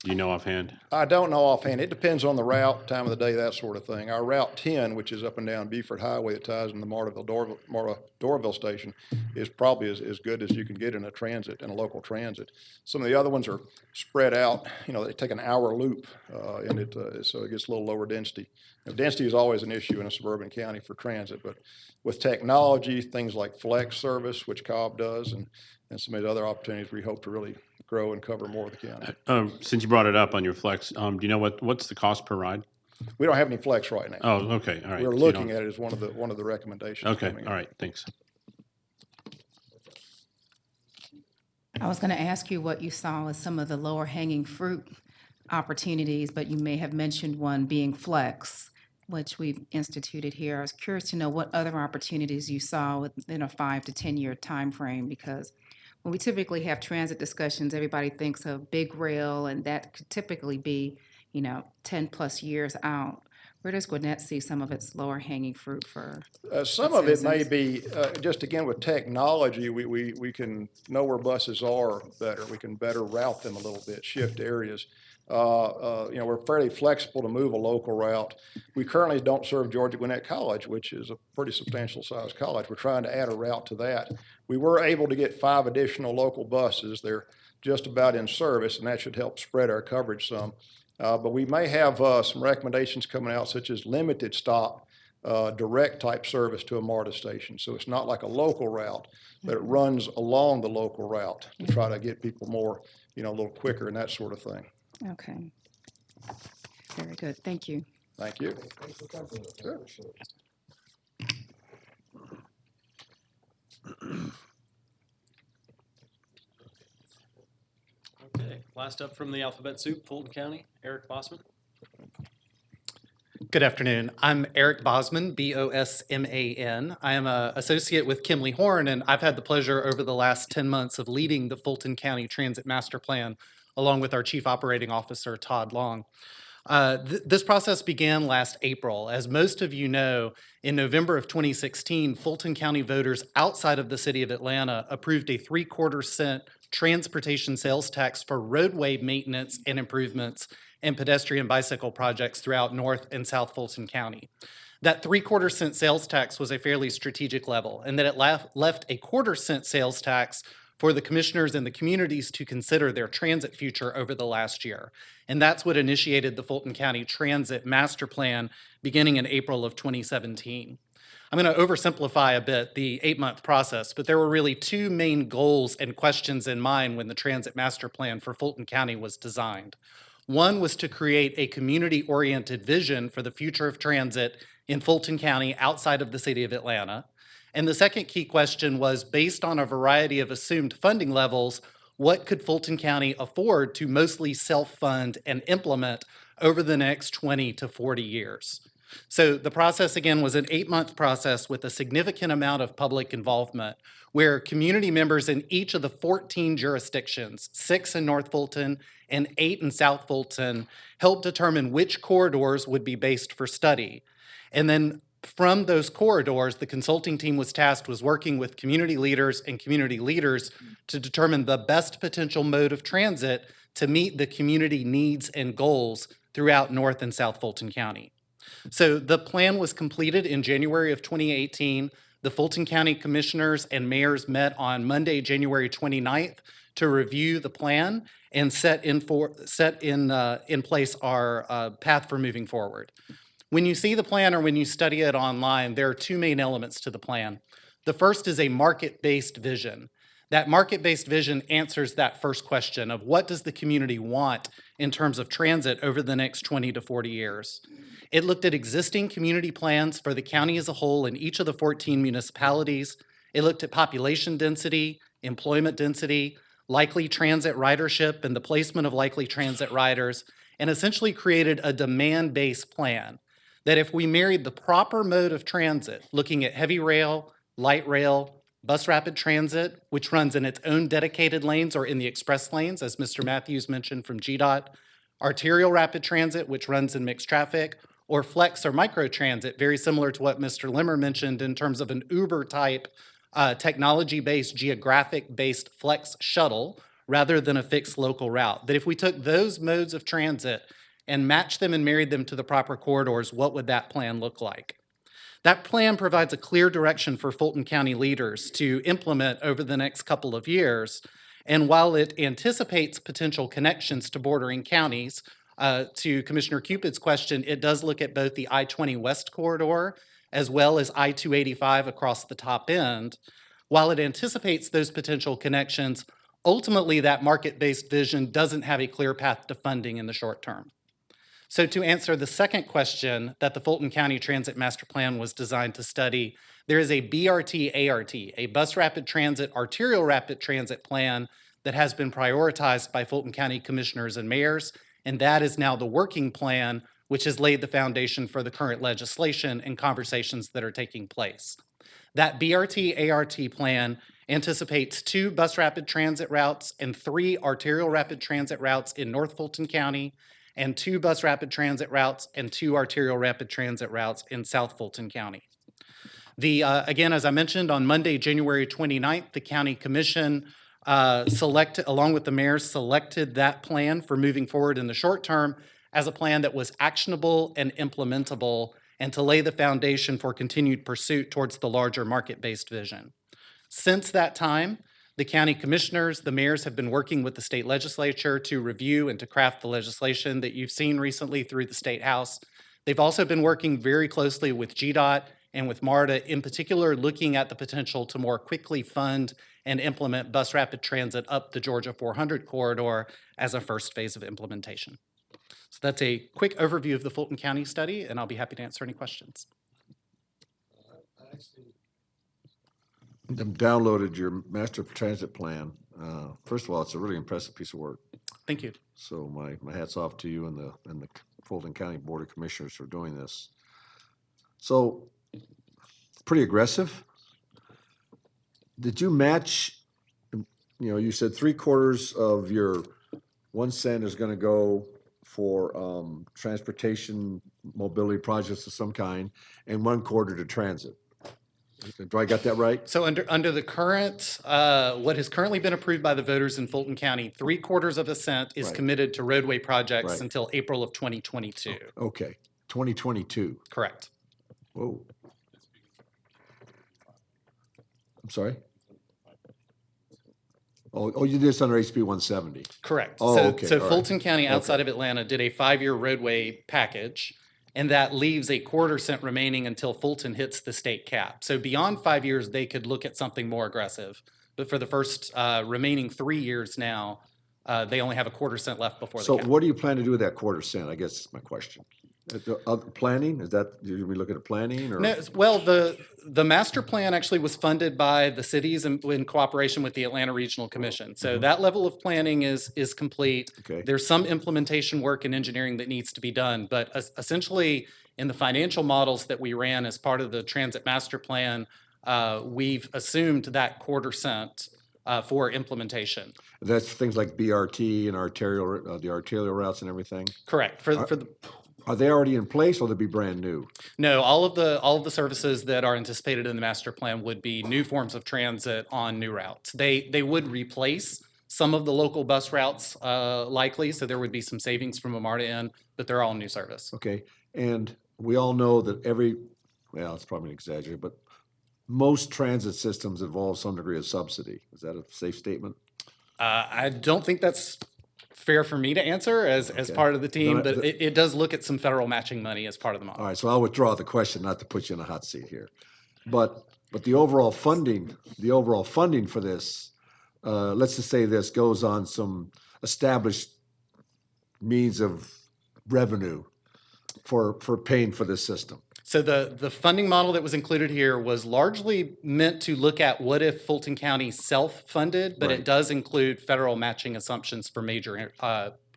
Do you know offhand? I don't know offhand. It depends on the route, time of the day, that sort of thing. Our Route 10, which is up and down Beaufort Highway that ties into Doraville Station, is probably as good as you can get in a local transit. Some of the other ones are spread out. They take an hour loop, and so it gets a little lower density. Density is always an issue in a suburban county for transit, but with technology, things like flex service, which Cobb does, and some of the other opportunities, we hope to really grow and cover more of the county. Since you brought it up on your flex, do you know what's the cost per ride? We don't have any flex right now. Oh, okay, all right. We're So looking at it as one of the recommendations. Okay, coming all up. right, thanks. I was going to ask you what you saw as some of the lower hanging fruit opportunities, but you may have mentioned one being flex, which we've instituted here. I was curious to know what other opportunities you saw within a 5 to 10 year time frame, because when we typically have transit discussions, everybody thinks of big rail, and that could typically be 10 plus years out. Where does Gwinnett see some of its lower hanging fruit for? Some of it may be, just again with technology, we can know where buses are better. We can better route them a little bit, shift areas. We're fairly flexible to move a local route. We currently don't serve Georgia Gwinnett College, which is a pretty substantial size college. We're trying to add a route to that. We were able to get 5 additional local buses. They're just about in service, and that should help spread our coverage some. But we may have some recommendations coming out, such as limited stop, direct type service to a MARTA station. So it's not like a local route, but it runs along the local route to try to get people more, a little quicker and that sort of thing. Okay. Very good. Thank you. Thank you. Sure. Okay, last up from the alphabet soup, Fulton County, Eric Bossman. Good afternoon. I'm Eric Bosman, B-O-S-M-A-N. I am an associate with Kimley Horn, and I've had the pleasure over the last 10 months of leading the Fulton County Transit Master Plan along with our Chief Operating Officer, Todd Long. This process began last April. As most of you know, in November of 2016, Fulton County voters outside of the city of Atlanta approved a 3/4-cent transportation sales tax for roadway maintenance and improvements and pedestrian bicycle projects throughout North and South Fulton County. That 3/4-cent sales tax was a fairly strategic level, and that it left a 1/4-cent sales tax for the commissioners and the communities to consider their transit future over the last year. And that's what initiated the Fulton County Transit Master Plan beginning in April of 2017. I'm going to oversimplify a bit the 8-month process, but there were really two main goals and questions in mind when the Transit Master Plan for Fulton County was designed. One was to create a community-oriented vision for the future of transit in Fulton County outside of the city of Atlanta. And the second key question was, based on a variety of assumed funding levels, what could Fulton County afford to mostly self-fund and implement over the next 20 to 40 years? So the process, again, was an 8-month process with a significant amount of public involvement, where community members in each of the 14 jurisdictions, 6 in North Fulton and 8 in South Fulton, helped determine which corridors would be based for study. And then from those corridors, the consulting team was tasked with working with community leaders and community leaders to determine the best potential mode of transit to meet the community needs and goals throughout North and South Fulton County. So the plan was completed in January of 2018. The Fulton County Commissioners and Mayors met on Monday, January 29th to review the plan and set in place our path for moving forward. When you see the plan or when you study it online, there are two main elements to the plan. The first is a market-based vision. That market-based vision answers that first question of what does the community want in terms of transit over the next 20 to 40 years. It looked at existing community plans for the county as a whole in each of the 14 municipalities. It looked at population density, employment density, likely transit ridership and the placement of likely transit riders, and essentially created a demand-based plan that if we married the proper mode of transit, looking at heavy rail, light rail, bus rapid transit, which runs in its own dedicated lanes or in the express lanes, as Mr. Matthews mentioned from GDOT, arterial rapid transit, which runs in mixed traffic, or flex or micro transit, very similar to what Mr. Limmer mentioned in terms of an Uber-type technology-based, geographic-based flex shuttle rather than a fixed local route. That if we took those modes of transit and matched them and married them to the proper corridors, what would that plan look like? That plan provides a clear direction for Fulton County leaders to implement over the next couple of years. And while it anticipates potential connections to bordering counties, to Commissioner Cupid's question, it does look at both the I-20 West corridor as well as I-285 across the top end. While it anticipates those potential connections, ultimately that market-based vision doesn't have a clear path to funding in the short term. So to answer the second question that the Fulton County Transit Master Plan was designed to study, there is a BRT-ART, a bus rapid transit, arterial rapid transit plan that has been prioritized by Fulton County commissioners and mayors, and that is now the working plan, which has laid the foundation for the current legislation and conversations that are taking place. That BRT-ART plan anticipates 2 bus rapid transit routes and 3 arterial rapid transit routes in North Fulton County, and 2 bus rapid transit routes and 2 arterial rapid transit routes in South Fulton County. Again, as I mentioned, on Monday, January 29th, the County Commission along with the mayor, selected that plan for moving forward in the short term as a plan that was actionable and implementable, and to lay the foundation for continued pursuit towards the larger market-based vision. Since that time, the county commissioners, the mayors have been working with the state legislature to review and to craft the legislation that you've seen recently through the State House. They've also been working very closely with GDOT and with MARTA, in particular, looking at the potential to more quickly fund and implement bus rapid transit up the Georgia 400 corridor as a first phase of implementation. So that's a quick overview of the Fulton County study, and I'll be happy to answer any questions. I've downloaded your master transit plan. First of all, it's a really impressive piece of work. Thank you. So my hat's off to you and the Fulton County Board of Commissioners for doing this. So pretty aggressive. Did you match, you said 3/4 of your 1 cent is gonna go for, transportation mobility projects of some kind, and 1/4 to transit. Do I got that right? So under the current, what has currently been approved by the voters in Fulton County, 3/4 of a cent is Right. committed to roadway projects Right. until April of 2022. Okay, 2022. Correct. Whoa. I'm sorry? Oh, you did this under HB 170. Correct. Oh, So, okay, so all right. Fulton County outside of Atlanta did a 5-year roadway package, and that leaves a 1/4 cent remaining until Fulton hits the state cap. So beyond 5 years, they could look at something more aggressive. But for the first remaining 3 years now, they only have a 1/4 cent left before So the cap. what do you plan to do with that 1/4 cent? I guess is my question. Planning, is that, did we look at planning or? No, well, the master plan actually was funded by the cities in cooperation with the Atlanta Regional Commission. So that level of planning is complete. Okay. There's some implementation work and engineering that needs to be done, but essentially in the financial models that we ran as part of the transit master plan, we've assumed that 1/4 cent for implementation. That's things like BRT and arterial, the arterial routes and everything? Correct. For the Are they already in place or they'll be brand new? No, all of the services that are anticipated in the master plan would be new forms of transit on new routes. They would replace some of the local bus routes likely, so there would be some savings from a MARTA end, but they're all new service. Okay, and we all know that well, it's probably an exaggeration, but most transit systems involve some degree of subsidy. Is that a safe statement? I don't think that's fair for me to answer as Okay. part of the team, No, but it does look at some federal matching money as part of the model. All right, so I'll withdraw the question, not to put you in a hot seat here. But the overall funding for this, let's just say this goes on some established means of revenue for paying for this system. So the funding model that was included here was largely meant to look at what if Fulton County self-funded, but Right. it does include federal matching assumptions for major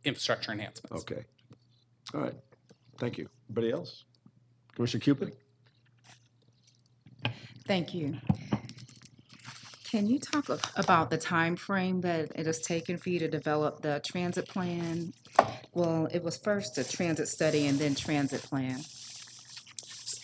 infrastructure enhancements. Okay. All right. Thank you. Anybody else? Commissioner Cupid? Thank you. Can you talk about the time frame that it has taken for you to develop the transit plan? Well, it was first a transit study and then transit plan.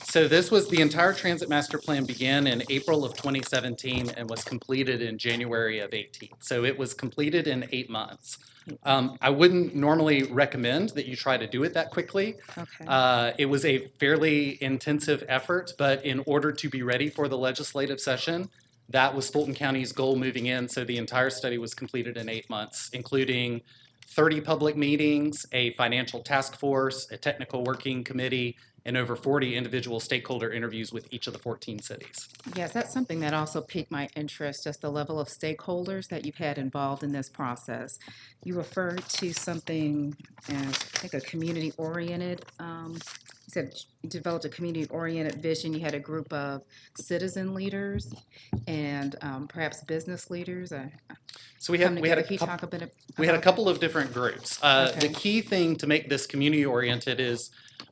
So this was the entire transit master plan began in April of 2017 and was completed in January of 18. So it was completed in 8 months. I wouldn't normally recommend that you try to do it that quickly. Okay. It was a fairly intensive effort, but in order to be ready for the legislative session, that was Fulton County's goal moving in. So the entire study was completed in 8 months, including 30 public meetings, a financial task force, a technical working committee, and over 40 individual stakeholder interviews with each of the 14 cities. Yes, that's something that also piqued my interest, just the level of stakeholders that you've had involved in this process. You referred to something as, I think, a community-oriented, you said you developed a community-oriented vision. You had a group of citizen leaders and perhaps business leaders. So we Come had together. a Can you couple, talk a bit we had a about couple of different groups. The Okay. key thing to make this community-oriented is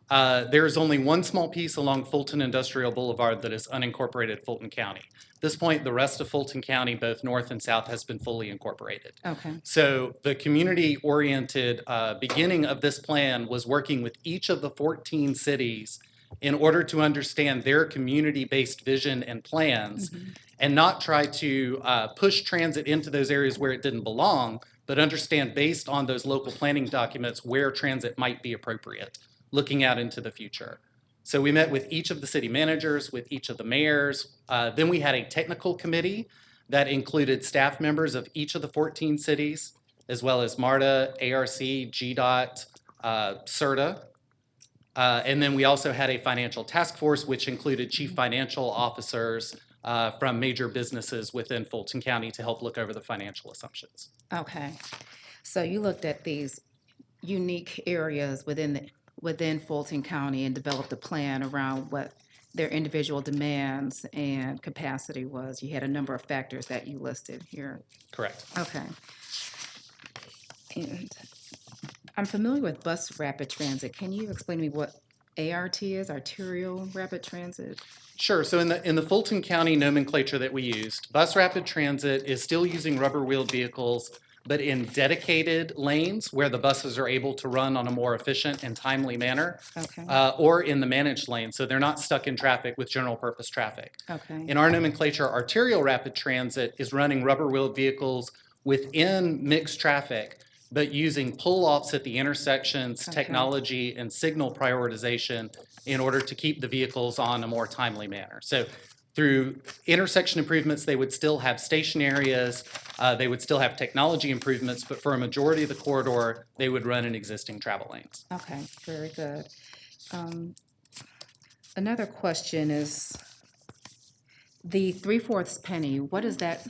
there is only one small piece along Fulton Industrial Boulevard that is unincorporated Fulton County. At this point, the rest of Fulton County, both north and south, has been fully incorporated. Okay. So the community-oriented beginning of this plan was working with each of the 14 cities in order to understand their community-based vision and plans and not try to push transit into those areas where it didn't belong, but understand based on those local planning documents where transit might be appropriate, looking out into the future. So we met with each of the city managers, with each of the mayors. Then we had a technical committee that included staff members of each of the 14 cities, as well as MARTA, ARC, GDOT, CERTA. And then we also had a financial task force, which included chief financial officers from major businesses within Fulton County to help look over the financial assumptions. Okay. So you looked at these unique areas within Fulton County and developed a plan around what their individual demands and capacity was. You had a number of factors that you listed here. Correct. Okay. And I'm familiar with bus rapid transit. Can you explain to me what ART is, arterial rapid transit? Sure. So in the Fulton County nomenclature that we used, bus rapid transit is still using rubber-wheeled vehicles but in dedicated lanes where the buses are able to run on a more efficient and timely manner, Okay, or in the managed lane, so they're not stuck in traffic with general purpose traffic. okay, In our nomenclature, arterial rapid transit is running rubber-wheeled vehicles within mixed traffic, but using pull-offs at the intersections, Okay. technology, and signal prioritization in order to keep the vehicles on a more timely manner. So through intersection improvements, they would still have station areas, they would still have technology improvements, but for a majority of the corridor, they would run in existing travel lanes. okay, very good. Another question is, the 3/4 penny, what is that,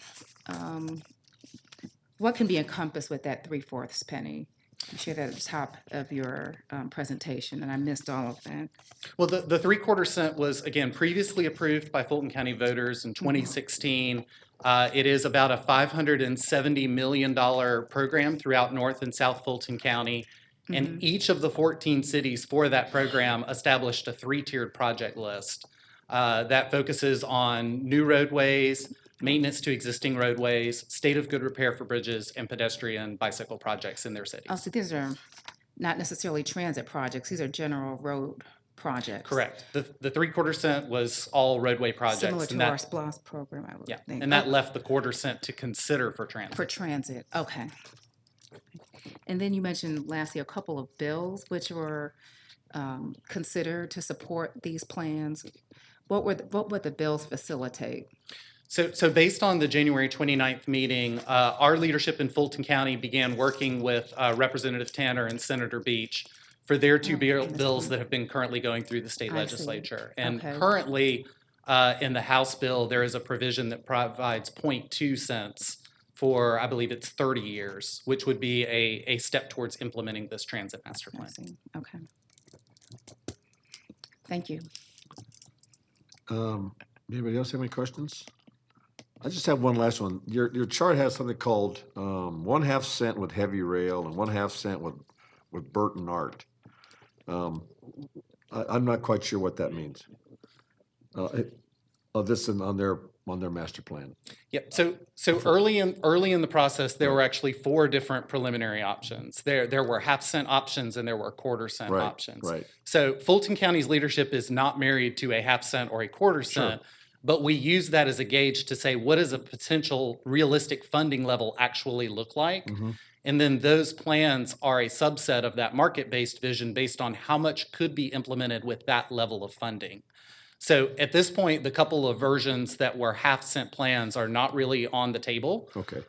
what can be encompassed with that 3/4 penny? You shared that at the top of your presentation, and I missed all of that. Well, the 3/4 cent was, again, previously approved by Fulton County voters in 2016. It is about a $570 million program throughout North and South Fulton County. And each of the 14 cities for that program established a 3-tiered project list that focuses on new roadways, maintenance to existing roadways, state of good repair for bridges, and pedestrian bicycle projects in their cities. Oh, so these are not necessarily transit projects, these are general road projects. Correct. The 3/4 cent was all roadway projects. Similar and to that- our SPLOST program, I would Yeah, think. and that Okay. left the 1/4 cent to consider for transit. For transit, okay. And then you mentioned lastly, a couple of bills which were considered to support these plans. What would the bills facilitate? So based on the January 29th meeting, our leadership in Fulton County began working with Representative Tanner and Senator Beach for their two bills that have been currently going through the state I see. legislature. And Okay. currently, in the House bill, there is a provision that provides 0.2 cents for, I believe it's 30 years, which would be a step towards implementing this transit master I plan. see, okay. Thank you. Anybody else have any questions? I just have one last one. Your chart has something called 1/2 cent with heavy rail and 1/2 cent with Burton Art. I'm not quite sure what that means. This is on their master plan. Yep. So early in the process, there were actually 4 different preliminary options. There were 1/2 cent options and there were 1/4 cent Right, options. right. So Fulton County's leadership is not married to a 1/2 cent or a 1/4 cent, but we use that as a gauge to say what does a potential realistic funding level actually look like. And then those plans are a subset of that market-based vision based on how much could be implemented with that level of funding. So at this point, the couple of versions that were 1/2 cent plans are not really on the table. Okay.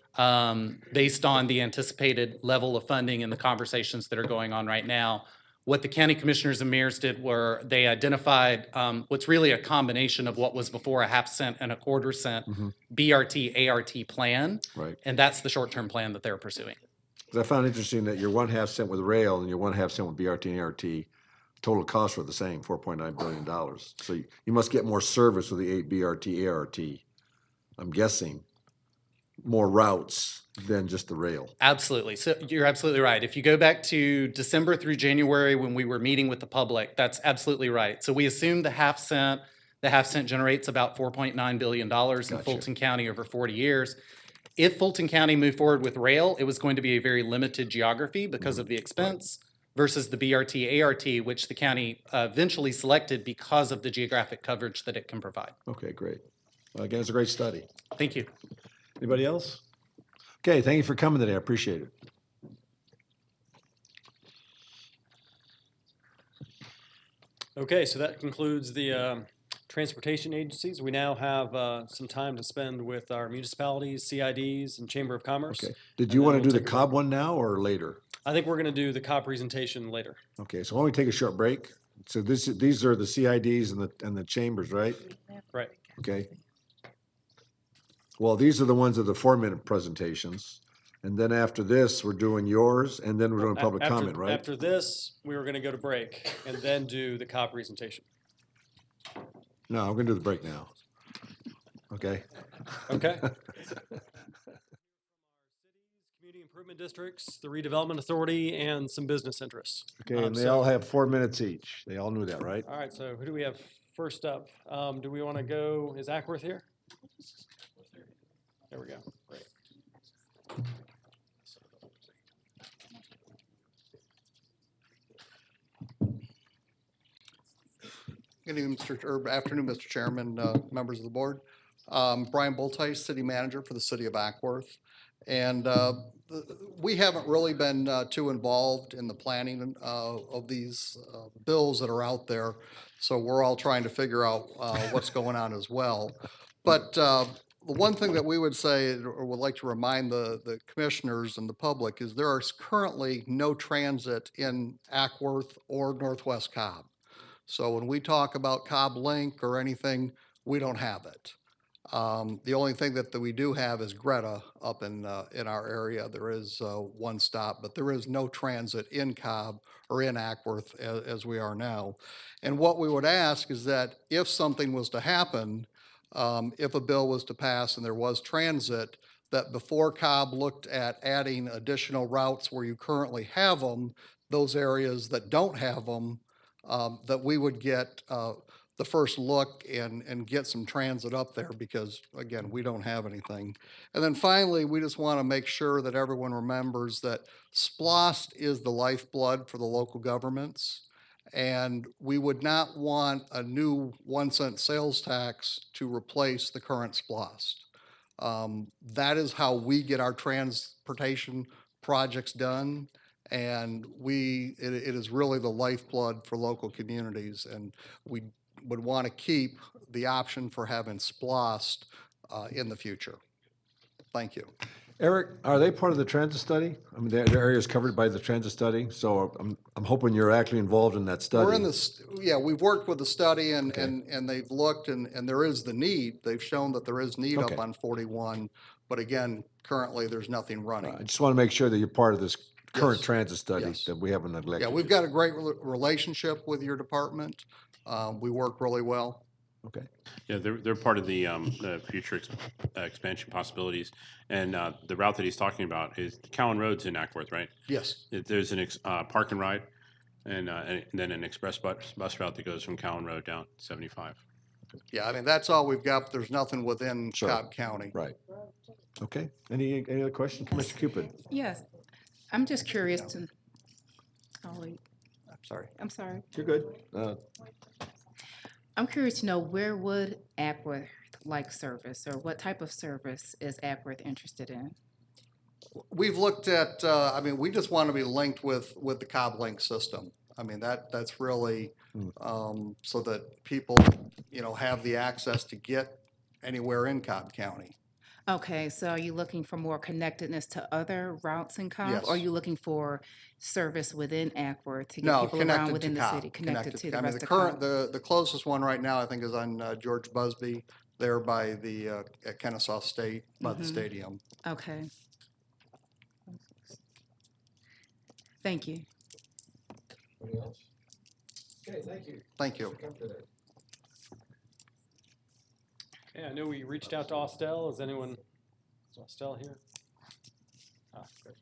Based on the anticipated level of funding and the conversations that are going on right now. What the county commissioners and mayors did were they identified what's really a combination of what was before a 1/2 cent and a 1/4 cent BRT, ART plan. Right. And that's the short-term plan that they're pursuing. 'Cause I found interesting that your 1/2 cent with rail and your 1/2 cent with BRT and ART, total costs were the same, $4.9 billion. So you must get more service with the 8 BRT, ART. I'm guessing more routes than just the rail. Absolutely. So you're absolutely right. If you go back to December through January when we were meeting with the public, that's absolutely right. So we assumed the 1/2 cent. The 1/2 cent generates about $4.9 billion in Fulton County over 40 years. If Fulton County moved forward with rail, it was going to be a very limited geography because of the expense versus the BRT, ART, which the county eventually selected because of the geographic coverage that it can provide. Okay, great. Again, it's a great study. Thank you. Anybody else? Okay, thank you for coming today. I appreciate it. Okay, so that concludes the transportation agencies. We now have some time to spend with our municipalities, CIDs, and Chamber of Commerce. Okay. Did And you then want to we'll do the take a Cobb one now or later? I think we're going to do the COB presentation later. Okay, so why don't we take a short break? So these are the CIDs and the chambers, right? Right. Okay. Well, these are the ones of the 4-minute presentations. And then after this, we're doing yours, and then we're doing public After- comment, right? After this, we were going to go to break and then do the COB presentation. No, I'm gonna do the break now. Okay? Okay. Community improvement districts, the redevelopment authority, and some business interests. Okay, and they So- all have 4 minutes each. They all knew that, right? All right, so who do we have first up? Do we want to go, is Ackworth here? There we go, great. Good evening, afternoon, Mr. Chairman, members of the board. Brian Bultice, City Manager for the City of Ackworth. And we haven't really been too involved in the planning of these bills that are out there. So we're all trying to figure out what's going on as well. But the one thing that we would say, or would like to remind the commissioners and the public, is there is currently no transit in Ackworth or Northwest Cobb. So when we talk about Cobb Link or anything, we don't have it. The only thing that we do have is Greta up in our area. There is one stop, but there is no transit in Cobb or in Ackworth as we are now. And what we would ask is that if something was to happen, if a bill was to pass and there was transit, that before Cobb looked at adding additional routes where you currently have them, those areas that don't have them, that we would get the first look and get some transit up there because, again, we don't have anything. And then finally, we just want to make sure that everyone remembers that SPLOST is the lifeblood for the local governments. And we would not want a new 1-cent sales tax to replace the current SPLOST. That is how we get our transportation projects done. And it is really the lifeblood for local communities. And we would want to keep the option for having SPLOST in the future. Thank you. Eric, are they part of the transit study? I mean, their area is covered by the transit study, so I'm hoping you're actually involved in that study. We're in this, yeah, we've worked with the study and they've looked and there is the need. They've shown that there is need Okay. up on 41, but again, currently there's nothing running. I just want to make sure that you're part of this current Yes. transit study Yes. that we haven't neglected. Yeah, we've got a great relationship with your department. We work really well. Okay. Yeah, they're part of the future expansion possibilities. And the route that he's talking about is Cowan Road's in Ackworth, right? Yes. There's an park and ride, and then an express bus route that goes from Cowan Road down 75. Yeah, I mean, that's all we've got, but there's nothing within Sure. Cobb County. Right. Okay. Any other questions, Commissioner Cupid? Yes, I'm just curious to, I'm sorry. I'm sorry. You're good. I'm curious to know where would Ackworth like service or what type of service is Ackworth interested in? We've looked at, I mean, we just want to be linked with the Cobb Link system. I mean, that's really so that people, have the access to get anywhere in Cobb County. Okay, so are you looking for more connectedness to other routes in Cobb? Yes. Or are you looking for service within Ackworth to get No, people around connected within to the Cobb. city? Connected to the I mean, rest the of current, Cobb? the closest one right now, I think, is on George Busby, there by the at Kennesaw State, by the stadium. Okay. Thank you. Okay, thank you. Thank you. Okay, I know we reached out to Austell. Is Austell here? Ah, good.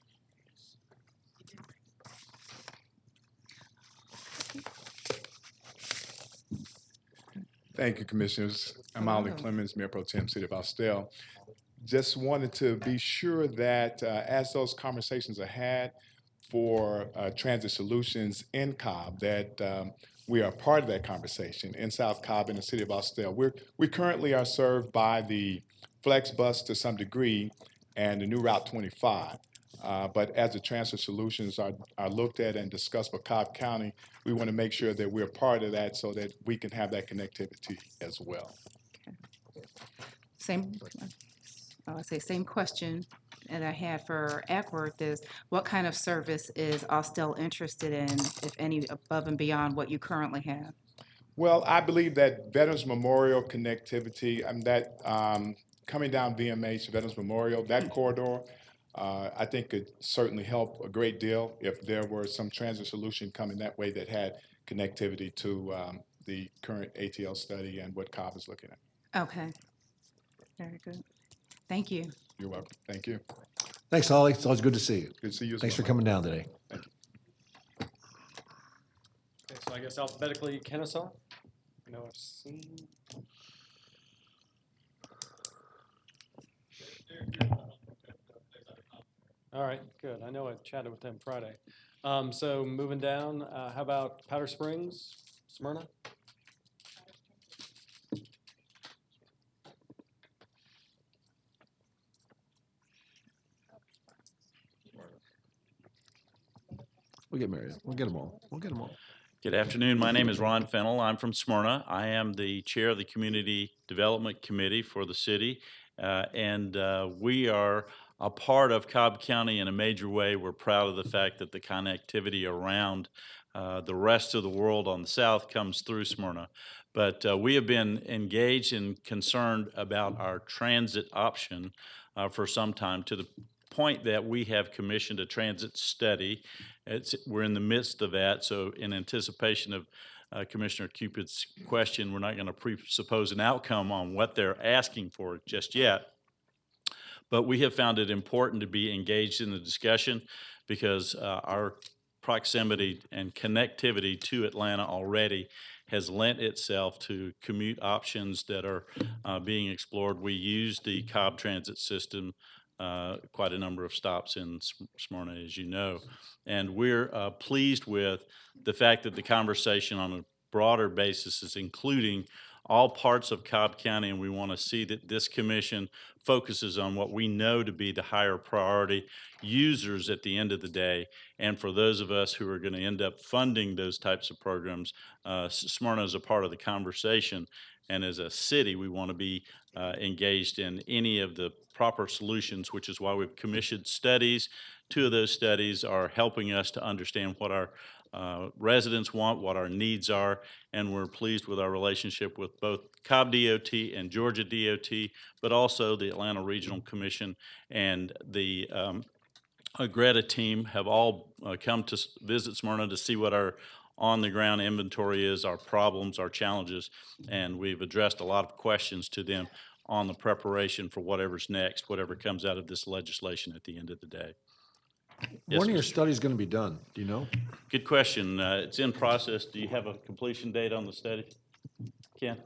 Thank you, Commissioners. I'm Ollie Clemens, Mayor Pro Tem, City of Austell. Just wanted to be sure that as those conversations are had for transit solutions in Cobb, that we are part of that conversation in South Cobb in the City of Austell. We currently are served by the Flex Bus to some degree and the new Route 25. But as the transit solutions are looked at and discussed with Cobb County, we want to make sure that we're part of that so that we can have that connectivity as well. Same question that I had for Ackworth is, what kind of service is Austell interested in, if any, above and beyond what you currently have? Well, I believe that Veterans Memorial connectivity, coming down VMH, Veterans Memorial, that corridor, I think could certainly help a great deal if there were some transit solution coming that way that had connectivity to the current ATL study and what Cobb is looking at. Okay. Very good. Thank you. You're welcome. Thank you. Thanks, Holly. It's always good to see you. Good to see you as Thanks for well. coming down today. Thank you. Okay, so I guess alphabetically Kennesaw. No, I've seen. All right, good. I know I chatted with them Friday. So moving down, how about Powder Springs, Smyrna? We'll get married. We'll get them all. We'll get them all. Good afternoon. My name is Ron Fennell. I'm from Smyrna. I am the chair of the Community Development Committee for the city. We are a part of Cobb County in a major way. We're proud of the fact that the connectivity around the rest of the world on the south comes through Smyrna. But we have been engaged and concerned about our transit option for some time, to the point that we have commissioned a transit study. We're in the midst of that, so in anticipation of Commissioner Cupid's question, we're not going to presuppose an outcome on what they're asking for just yet. But we have found it important to be engaged in the discussion because our proximity and connectivity to Atlanta already has lent itself to commute options that are being explored. We use the Cobb transit system, quite a number of stops in Smyrna, as you know. And we're pleased with the fact that the conversation on a broader basis is including all parts of Cobb County, and we want to see that this commission focuses on what we know to be the higher priority users at the end of the day. And for those of us who are going to end up funding those types of programs, Smyrna is a part of the conversation. And as a city, we want to be engaged in any of the proper solutions, which is why we've commissioned studies. 2 of those studies are helping us to understand what our residents want, what our needs are, and we're pleased with our relationship with both Cobb DOT and Georgia DOT, but also the Atlanta Regional Commission and the Greta team have all come to visit Smyrna to see what our on-the-ground inventory is, our problems, our challenges, and we've addressed a lot of questions to them on the preparation for whatever's next, whatever comes out of this legislation at the end of the day. Yes, When are your Mr. studies going to be done? Do you know? Good question. It's in process. Do you have a completion date on the study, Ken?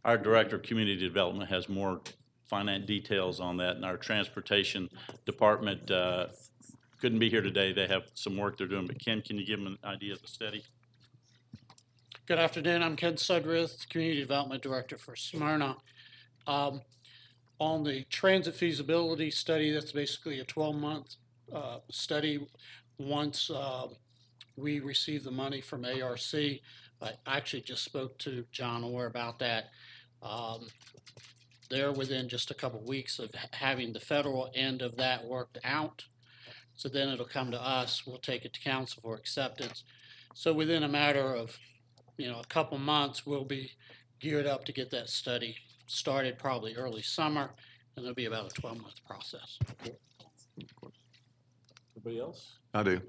Our Director of Community Development has more finite details on that, and our Transportation Department couldn't be here today. They have some work they're doing, but Ken, can you give them an idea of the study? Good afternoon. I'm Ken Sudrith, Community Development Director for Smyrna. On the transit feasibility study, that's basically a 12-month study. Once we receive the money from ARC, I actually just spoke to John Orr about that. They're within just a couple weeks of having the federal end of that worked out. So then it'll come to us. We'll take it to council for acceptance. So within a matter of a couple months, we'll be geared up to get that study started probably early summer, and it'll be about a 12-month process. Anybody else? I do.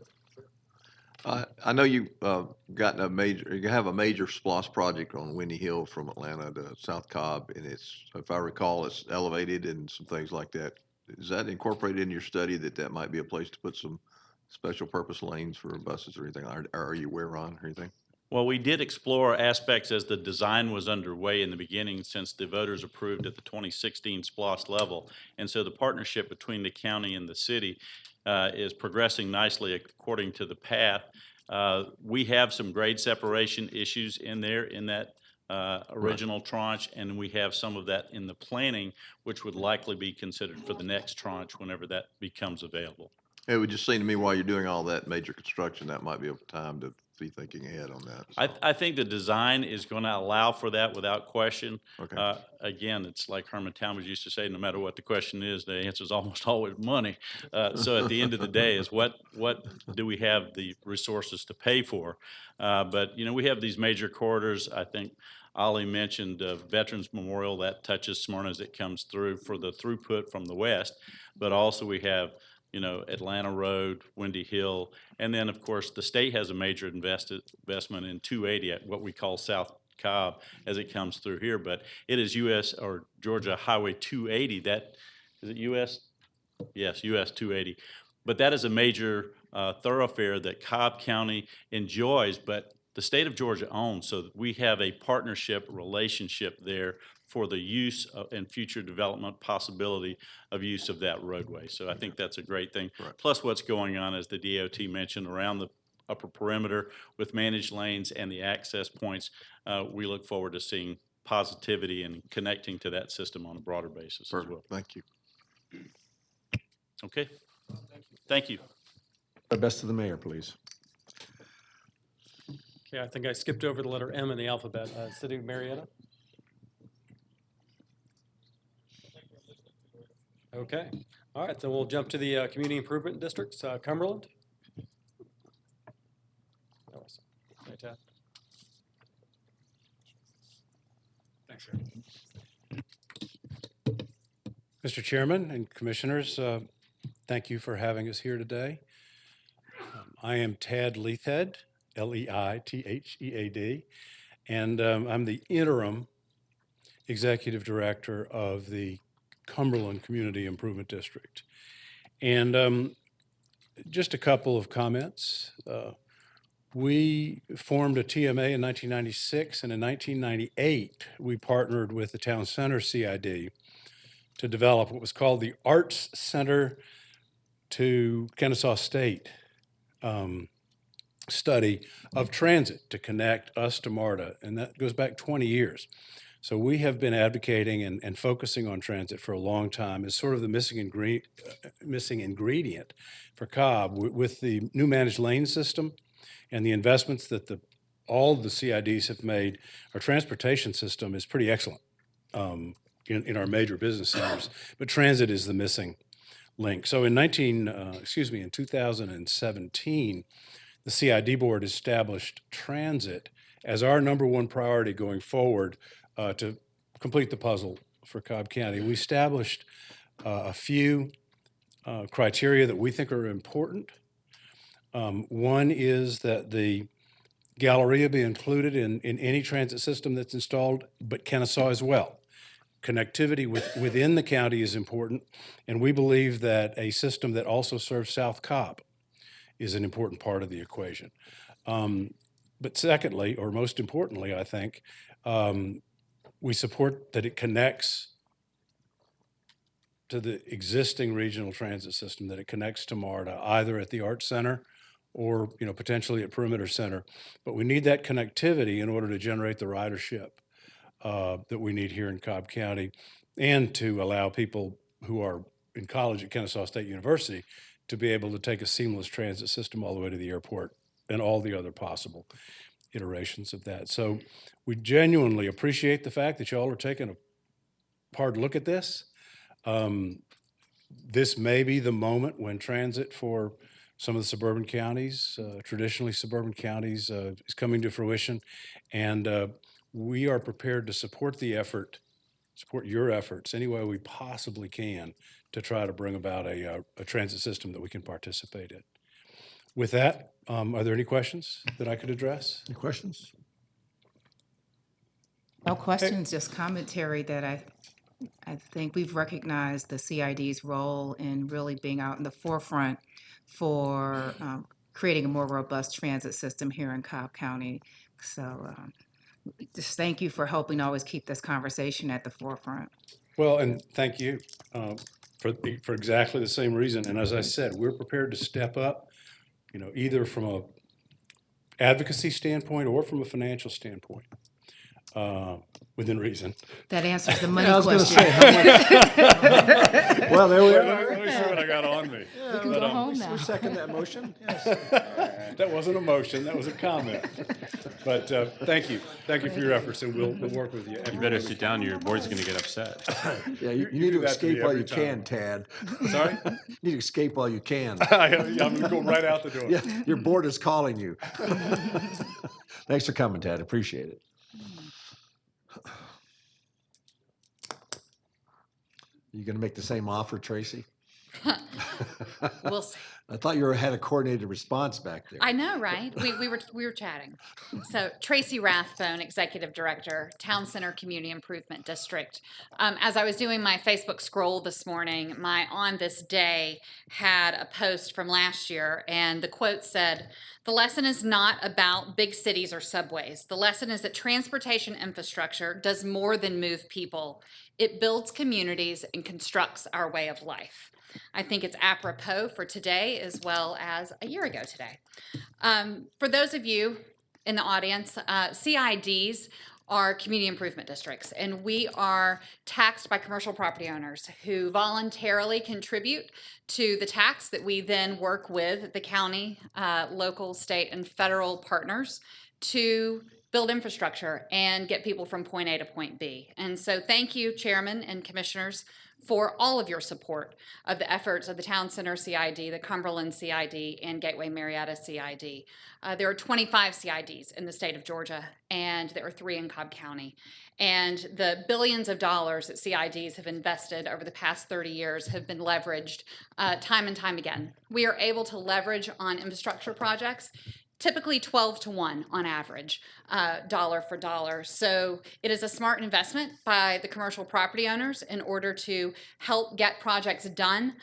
I know you you have a major SPLOST project on Windy Hill from Atlanta to South Cobb, and it's, if I recall, it's elevated and some things like that. Is that incorporated in your study that might be a place to put some special purpose lanes for buses or anything? Are you aware, Ron, or anything? Well, we did explore aspects as the design was underway in the beginning, since the voters approved at the 2016 SPLOST level. And so the partnership between the county and the city is progressing nicely according to the path. We have some grade separation issues in there in that original tranche, and we have some of that in the planning, which would likely be considered for the next tranche whenever that becomes available. It would just seem to me while you're doing all that major construction, that might be a time to be thinking ahead on that. So. I think the design is going to allow for that without question. Okay. Again, it's like Herman Talmadge used to say, no matter what the question is, the answer is almost always money. So at the end of the day is what do we have the resources to pay for? But, we have these major corridors. I think Ollie mentioned Veterans Memorial. That touches Smyrna as it comes through for the throughput from the west. But also we have Atlanta Road, Windy Hill, and then, of course, the state has a major investment in 280, at what we call South Cobb, as it comes through here. But it is U.S. or Georgia Highway 280. That is it U.S.? Yes, U.S. 280. But that is a major thoroughfare that Cobb County enjoys, but the state of Georgia owns. So we have a partnership relationship there for the use and future development possibility of use of that roadway. So I think that's a great thing. Right. Plus what's going on, as the DOT mentioned, around the upper perimeter with managed lanes and the access points, we look forward to seeing positivity and connecting to that system on a broader basis. Perfect. As well. Thank you. Okay. Thank you. Best of the mayor, please. Okay, I think I skipped over the letter M in the alphabet. City of Marietta? Okay, all right, then we'll jump to the community improvement districts, Cumberland. Okay, Tad. Thanks, sir. Mr. Chairman and Commissioners, thank you for having us here today. I am Tad Leithhead, Leithhead, and I'm the interim executive director of the Cumberland Community Improvement District. And just a couple of comments. We formed a TMA in 1996, and in 1998, we partnered with the Town Center CID to develop what was called the Arts Center to Kennesaw State study of transit to connect us to MARTA, and that goes back 20 years. So we have been advocating and focusing on transit for a long time as sort of the missing ingredient for Cobb. With the new managed lane system and the investments that all the CIDs have made, our transportation system is pretty excellent in our major business centers, but transit is the missing link. So in 2017, the CID board established transit as our #1 priority going forward to complete the puzzle for Cobb County. We established a few criteria that we think are important. One is that the Galleria be included in any transit system that's installed, but Kennesaw as well. Connectivity within the county is important, and we believe that a system that also serves South Cobb is an important part of the equation. But secondly, or most importantly, I think, we support that it connects to the existing regional transit system, that it connects to MARTA, either at the Arts Center or potentially at Perimeter Center. But we need that connectivity in order to generate the ridership that we need here in Cobb County, and to allow people who are in college at Kennesaw State University to be able to take a seamless transit system all the way to the airport and all the other possible iterations of that. So we genuinely appreciate the fact that y'all are taking a hard look at this. This may be the moment when transit for some of the suburban counties, traditionally suburban counties, is coming to fruition. And we are prepared to support the effort, support your efforts any way we possibly can to try to bring about a transit system that we can participate in. With that, are there any questions that I could address? Any questions? No questions, just commentary that I think we've recognized the CID's role in really being out in the forefront for creating a more robust transit system here in Cobb County. So just thank you for helping always keep this conversation at the forefront. Well, and thank you for exactly the same reason. And as I said, we're prepared to step up, either from a advocacy standpoint or from a financial standpoint, within reason. That answers the money I was going to question. say, how much? Well, there we are. Let me see what I got on me. We can go home now. We second that motion. Yes. That wasn't a motion, that was a comment. But thank you for your efforts, and we'll work with you. You better sit down, your board's gonna get upset. Yeah, you need do to that to me escape while every you can, Tad. Sorry? You need to escape while you can. I'm gonna go right out the door. Yeah, your board is calling you. Thanks for coming, Tad. Appreciate it. You gonna make the same offer, Tracy? We'll see. I thought you had a coordinated response back there. I know, right? We were chatting. So Tracy Rathbone, Executive Director, Town Center Community Improvement District. As I was doing my Facebook scroll this morning, my On This Day had a post from last year, and the quote said, "The lesson is not about big cities or subways. The lesson is that transportation infrastructure does more than move people. It builds communities and constructs our way of life." I think it's apropos for today as well as a year ago today. For those of you in the audience, CIDs are community improvement districts, and we are taxed by commercial property owners who voluntarily contribute to the tax that we then work with the county, local, state, and federal partners to build infrastructure and get people from point A to point B. And so thank you, Chairman and Commissioners, for all of your support of the efforts of the Town Center CID, the Cumberland CID, and Gateway Marietta CID. There are 25 CIDs in the state of Georgia, and there are 3 in Cobb County. And the billions of dollars that CIDs have invested over the past 30 years have been leveraged time and time again. We are able to leverage on infrastructure projects typically 12 to 1 on average, dollar for dollar. So it is a smart investment by the commercial property owners in order to help get projects done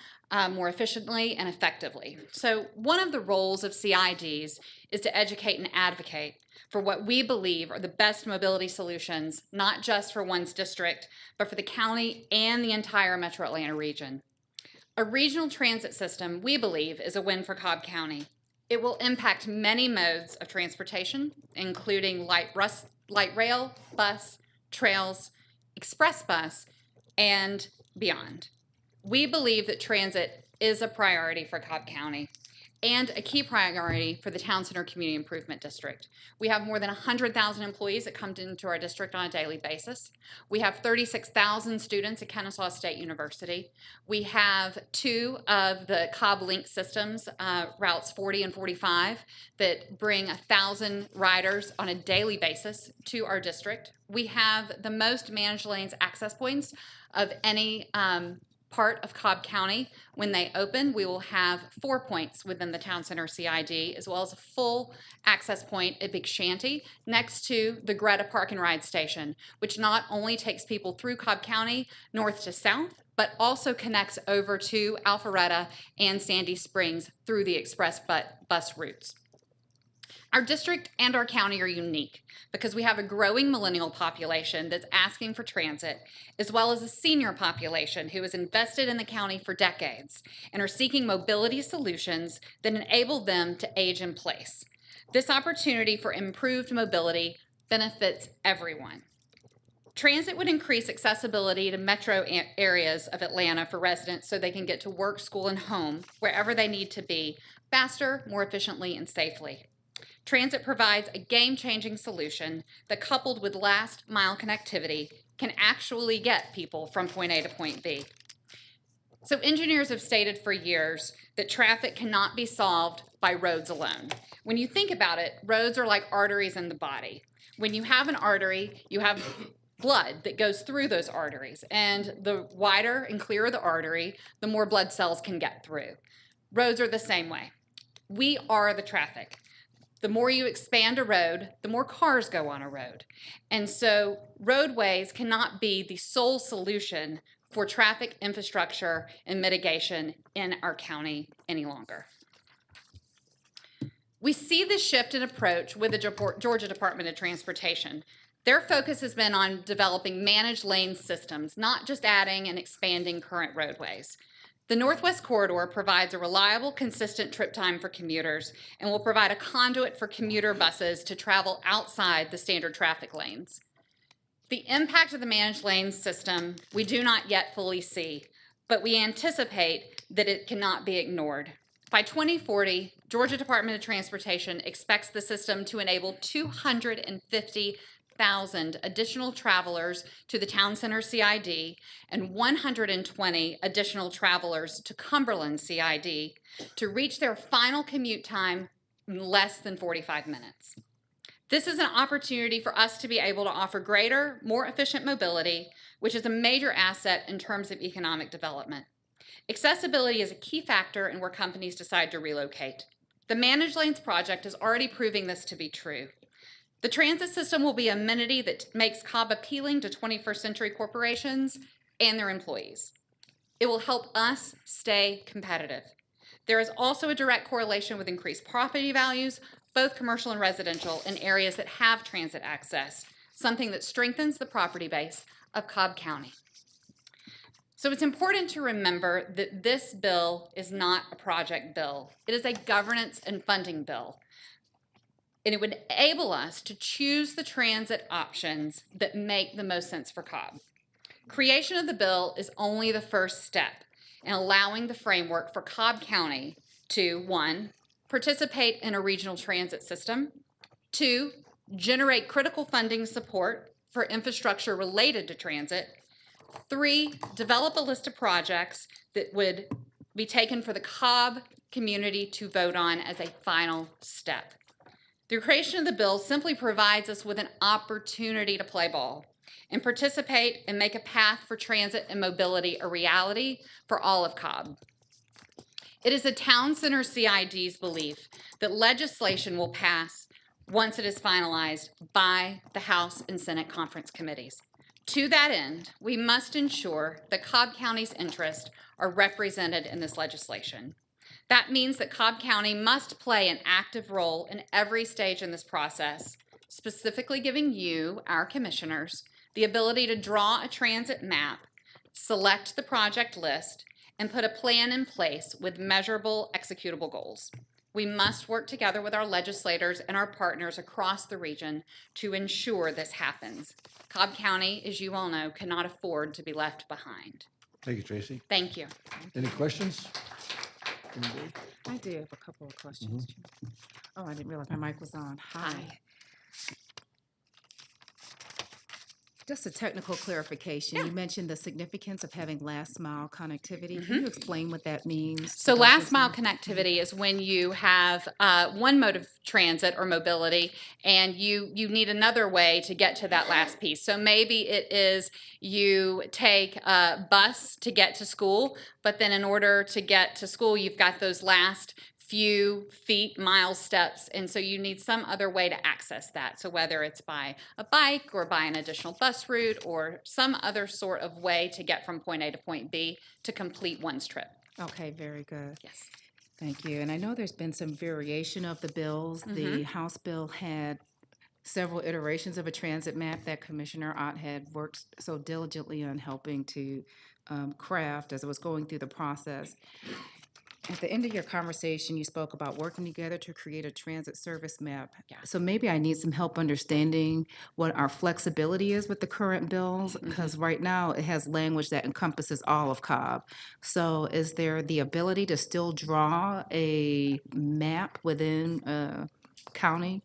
more efficiently and effectively. So one of the roles of CIDs is to educate and advocate for what we believe are the best mobility solutions, not just for one's district, but for the county and the entire Metro Atlanta region. A regional transit system, we believe, is a win for Cobb County. It will impact many modes of transportation, including light rail, bus, trails, express bus, and beyond. We believe that transit is a priority for Cobb County and a key priority for the Town Center Community Improvement District. We have more than 100,000 employees that come into our district on a daily basis. We have 36,000 students at Kennesaw State University. We have 2 of the Cobb Link systems, routes 40 and 45, that bring 1,000 riders on a daily basis to our district. We have the most managed lanes access points of any part of Cobb County. When they open, we will have 4 points within the Town Center CID, as well as a full access point at Big Shanty next to the Greta Park and Ride Station, which not only takes people through Cobb County north to south, but also connects over to Alpharetta and Sandy Springs through the express bus routes. Our district and our county are unique because we have a growing millennial population that's asking for transit, as well as a senior population who has invested in the county for decades and are seeking mobility solutions that enable them to age in place. This opportunity for improved mobility benefits everyone. Transit would increase accessibility to metro areas of Atlanta for residents so they can get to work, school, and home wherever they need to be faster, more efficiently, and safely. Transit provides a game-changing solution that, coupled with last-mile connectivity, can actually get people from point A to point B. So engineers have stated for years that traffic cannot be solved by roads alone. When you think about it, roads are like arteries in the body. When you have an artery, you have blood that goes through those arteries, and the wider and clearer the artery, the more blood cells can get through. Roads are the same way. We are the traffic. The more you expand a road, the more cars go on a road. And so roadways cannot be the sole solution for traffic infrastructure and mitigation in our county any longer. We see this shift in approach with the Georgia Department of Transportation. Their focus has been on developing managed lane systems, not just adding and expanding current roadways. The Northwest Corridor provides a reliable, consistent trip time for commuters and will provide a conduit for commuter buses to travel outside the standard traffic lanes. The impact of the managed lanes system we do not yet fully see, but we anticipate that it cannot be ignored. By 2040, Georgia Department of Transportation expects the system to enable 250,000 additional travelers to the Town Center CID and 120 additional travelers to Cumberland CID to reach their final commute time in less than 45 minutes. This is an opportunity for us to be able to offer greater, more efficient mobility, which is a major asset in terms of economic development. Accessibility is a key factor in where companies decide to relocate. The Managed Lanes project is already proving this to be true. The transit system will be an amenity that makes Cobb appealing to 21st century corporations and their employees. It will help us stay competitive. There is also a direct correlation with increased property values, both commercial and residential, in areas that have transit access, something that strengthens the property base of Cobb County. So it's important to remember that this bill is not a project bill. It is a governance and funding bill. And it would enable us to choose the transit options that make the most sense for Cobb. Creation of the bill is only the first step in allowing the framework for Cobb County to, 1, participate in a regional transit system, 2, generate critical funding support for infrastructure related to transit, 3, develop a list of projects that would be taken for the Cobb community to vote on as a final step. The creation of the bill simply provides us with an opportunity to play ball and participate and make a path for transit and mobility a reality for all of Cobb. It is the Town Center CID's belief that legislation will pass once it is finalized by the House and Senate conference committees. To that end, we must ensure that Cobb County's interests are represented in this legislation. That means that Cobb County must play an active role in every stage in this process, specifically giving you, our commissioners, the ability to draw a transit map, select the project list, and put a plan in place with measurable, executable goals. We must work together with our legislators and our partners across the region to ensure this happens. Cobb County, as you all know, cannot afford to be left behind. Thank you, Tracy. Thank you. Any questions? I do have a couple of questions. Oh, I didn't realize my mic was on. Hi. Just a technical clarification. You mentioned the significance of having last mile connectivity. Can you explain what that means? So last mile connectivity is when you have one mode of transit or mobility and you need another way to get to that last piece. So maybe it is you take a bus to get to school, but then in order to get to school, you've got those last few feet, miles, steps, and so you need some other way to access that. So whether it's by a bike or by an additional bus route or some other sort of way to get from point A to point B to complete one's trip. Okay, very good. Yes. Thank you. And I know there's been some variation of the bills. The House bill had several iterations of a transit map that Commissioner Ott had worked so diligently on helping to craft as it was going through the process. At the end of your conversation, you spoke about working together to create a transit service map. So maybe I need some help understanding what our flexibility is with the current bills, because right now it has language that encompasses all of Cobb. So is there the ability to still draw a map within a county?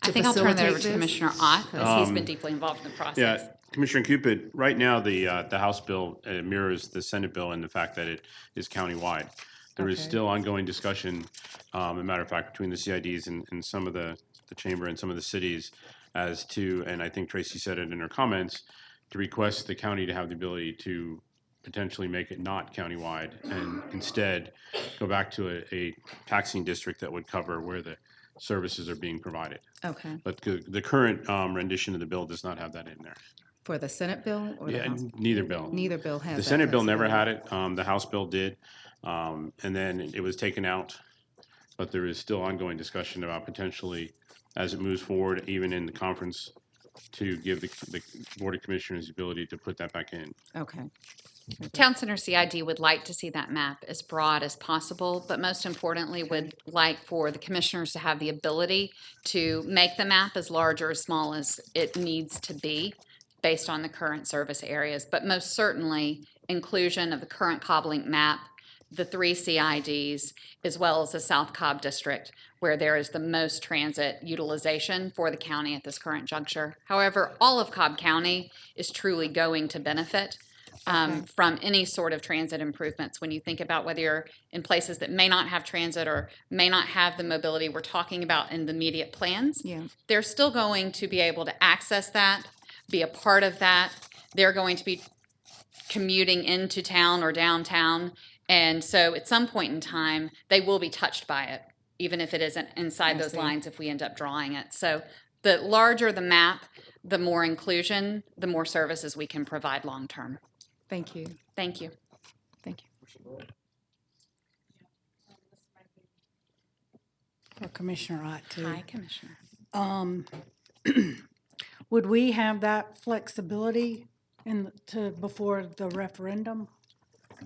I think I'll turn that over to this? Commissioner Ott because he's been deeply involved in the process. Yeah, Commissioner Cupid, right now, the House bill mirrors the Senate bill in the fact that it is countywide. There is still ongoing discussion, a matter of fact, between the CIDs and some of the chamber and some of the cities as to, and I think Tracy said it in her comments, to request the county to have the ability to potentially make it not countywide and instead go back to a taxing district that would cover where the services are being provided. Okay. But the current rendition of the bill does not have that in there. For the Senate bill or the Yeah, House? neither bill. Neither bill has The that Senate bill never had flexibility. it. The House bill did. And then it was taken out. But there is still ongoing discussion about potentially, as it moves forward, even in the conference, to give the Board of Commissioners the ability to put that back in. Okay. Town Center CID would like to see that map as broad as possible, but most importantly would like for the commissioners to have the ability to make the map as large or as small as it needs to be based on the current service areas. But most certainly, inclusion of the current Cobb Link map, the 3 CIDs, as well as the South Cobb District, where there is the most transit utilization for the county at this current juncture. However, all of Cobb County is truly going to benefit from any sort of transit improvements. When you think about whether you're in places that may not have transit or may not have the mobility we're talking about in the immediate plans, they're still going to be able to access that, be a part of that. They're going to be commuting into town or downtown. And so at some point in time, they will be touched by it, even if it isn't inside those lines if we end up drawing it. So the larger the map, the more inclusion, the more services we can provide long-term. Thank you. Thank you. Thank you. For Commissioner Ott, too. Hi, Commissioner. Would we have that flexibility before the referendum?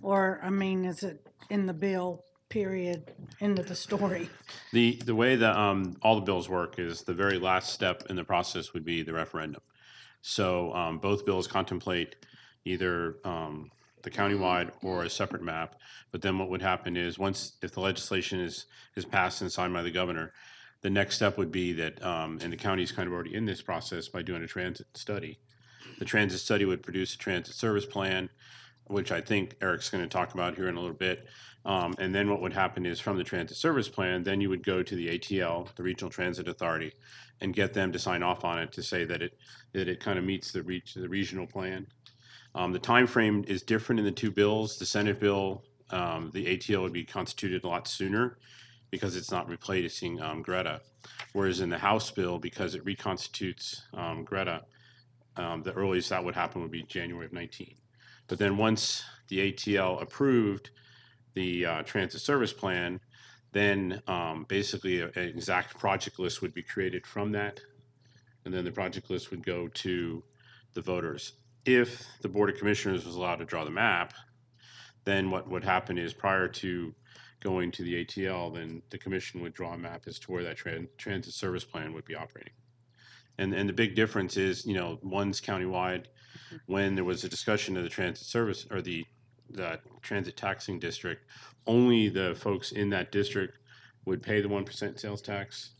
Or, I mean, is it in the bill period, end of the story. The way that all the bills work is the very last step in the process would be the referendum. So both bills contemplate either the countywide or a separate map. But then what would happen is if the legislation is passed and signed by the governor, the next step would be that, and the county's kind of already in this process by doing a transit study. The transit study would produce a transit service plan, which I think Eric's going to talk about here in a little bit. And then what would happen is from the transit service plan, then you would go to the ATL, the Regional Transit Authority, and get them to sign off on it to say that it kind of meets the regional plan. The time frame is different in the two bills. The Senate bill, the ATL would be constituted a lot sooner because it's not replacing Greta. Whereas in the House bill, because it reconstitutes Greta, the earliest that would happen would be January of 19. But then once the ATL approved the transit service plan, then basically an exact project list would be created from that. And then the project list would go to the voters. If the Board of Commissioners was allowed to draw the map, then what would happen is prior to going to the ATL, then the commission would draw a map as to where that transit service plan would be operating. And the big difference is, one's countywide. When there was a discussion of the transit service or the transit taxing district, only the folks in that district would pay the 1% sales tax.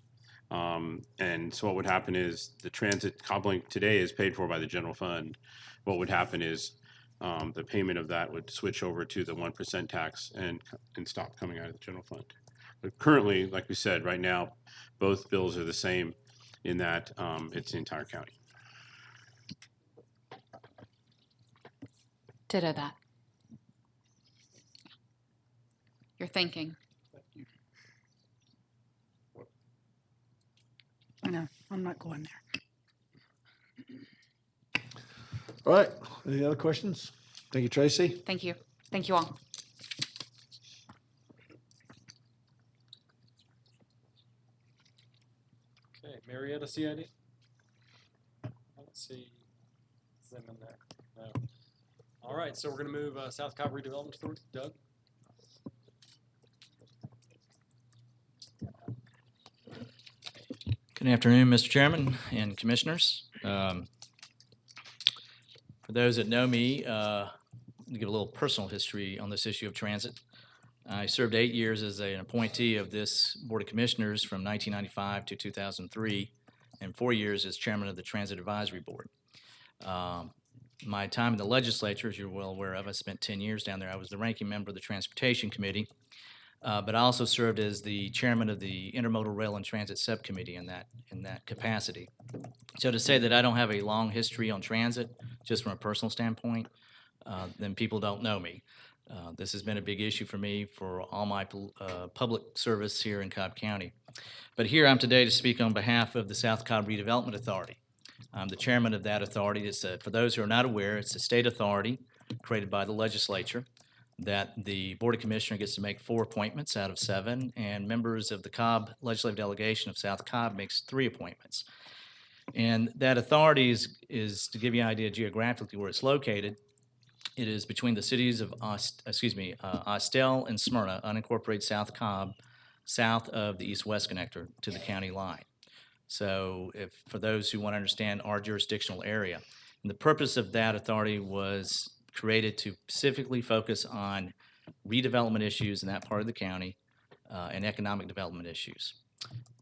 And so what would happen is the transit Cobb Link today is paid for by the general fund. What would happen is the payment of that would switch over to the 1% tax and stop coming out of the general fund. But currently, like we said, right now, both bills are the same in that it's the entire county. Ditto that. You're thinking. No, I'm not going there. All right, any other questions? Thank you, Tracy. Thank you. Thank you all. Okay, Marietta CID? I don't see them in there. No. All right, so we're going to move South Cobb Redevelopment Authority. Doug? Good afternoon, Mr. Chairman and Commissioners. For those that know me, to give a little personal history on this issue of transit. I served 8 years as an appointee of this Board of Commissioners from 1995 to 2003, and 4 years as chairman of the Transit Advisory Board. My time in the legislature, as you're well aware of, I spent 10 years down there. I was the ranking member of the Transportation Committee, but I also served as the chairman of the Intermodal Rail and Transit Subcommittee in that capacity. So to say that I don't have a long history on transit, just from a personal standpoint, then people don't know me. This has been a big issue for me for all my public service here in Cobb County. But here I'm today to speak on behalf of the South Cobb Redevelopment Authority. I'm the chairman of that authority. It's for those who are not aware, it's a state authority created by the legislature that the Board of Commissioners gets to make 4 appointments out of 7, and members of the Cobb Legislative Delegation of South Cobb makes 3 appointments. And that authority is to give you an idea geographically where it's located. It is between the cities of Austell and Smyrna, unincorporated South Cobb, south of the east-west connector to the county line. So for those who want to understand our jurisdictional area, and the purpose of that authority was created to specifically focus on redevelopment issues in that part of the county and economic development issues.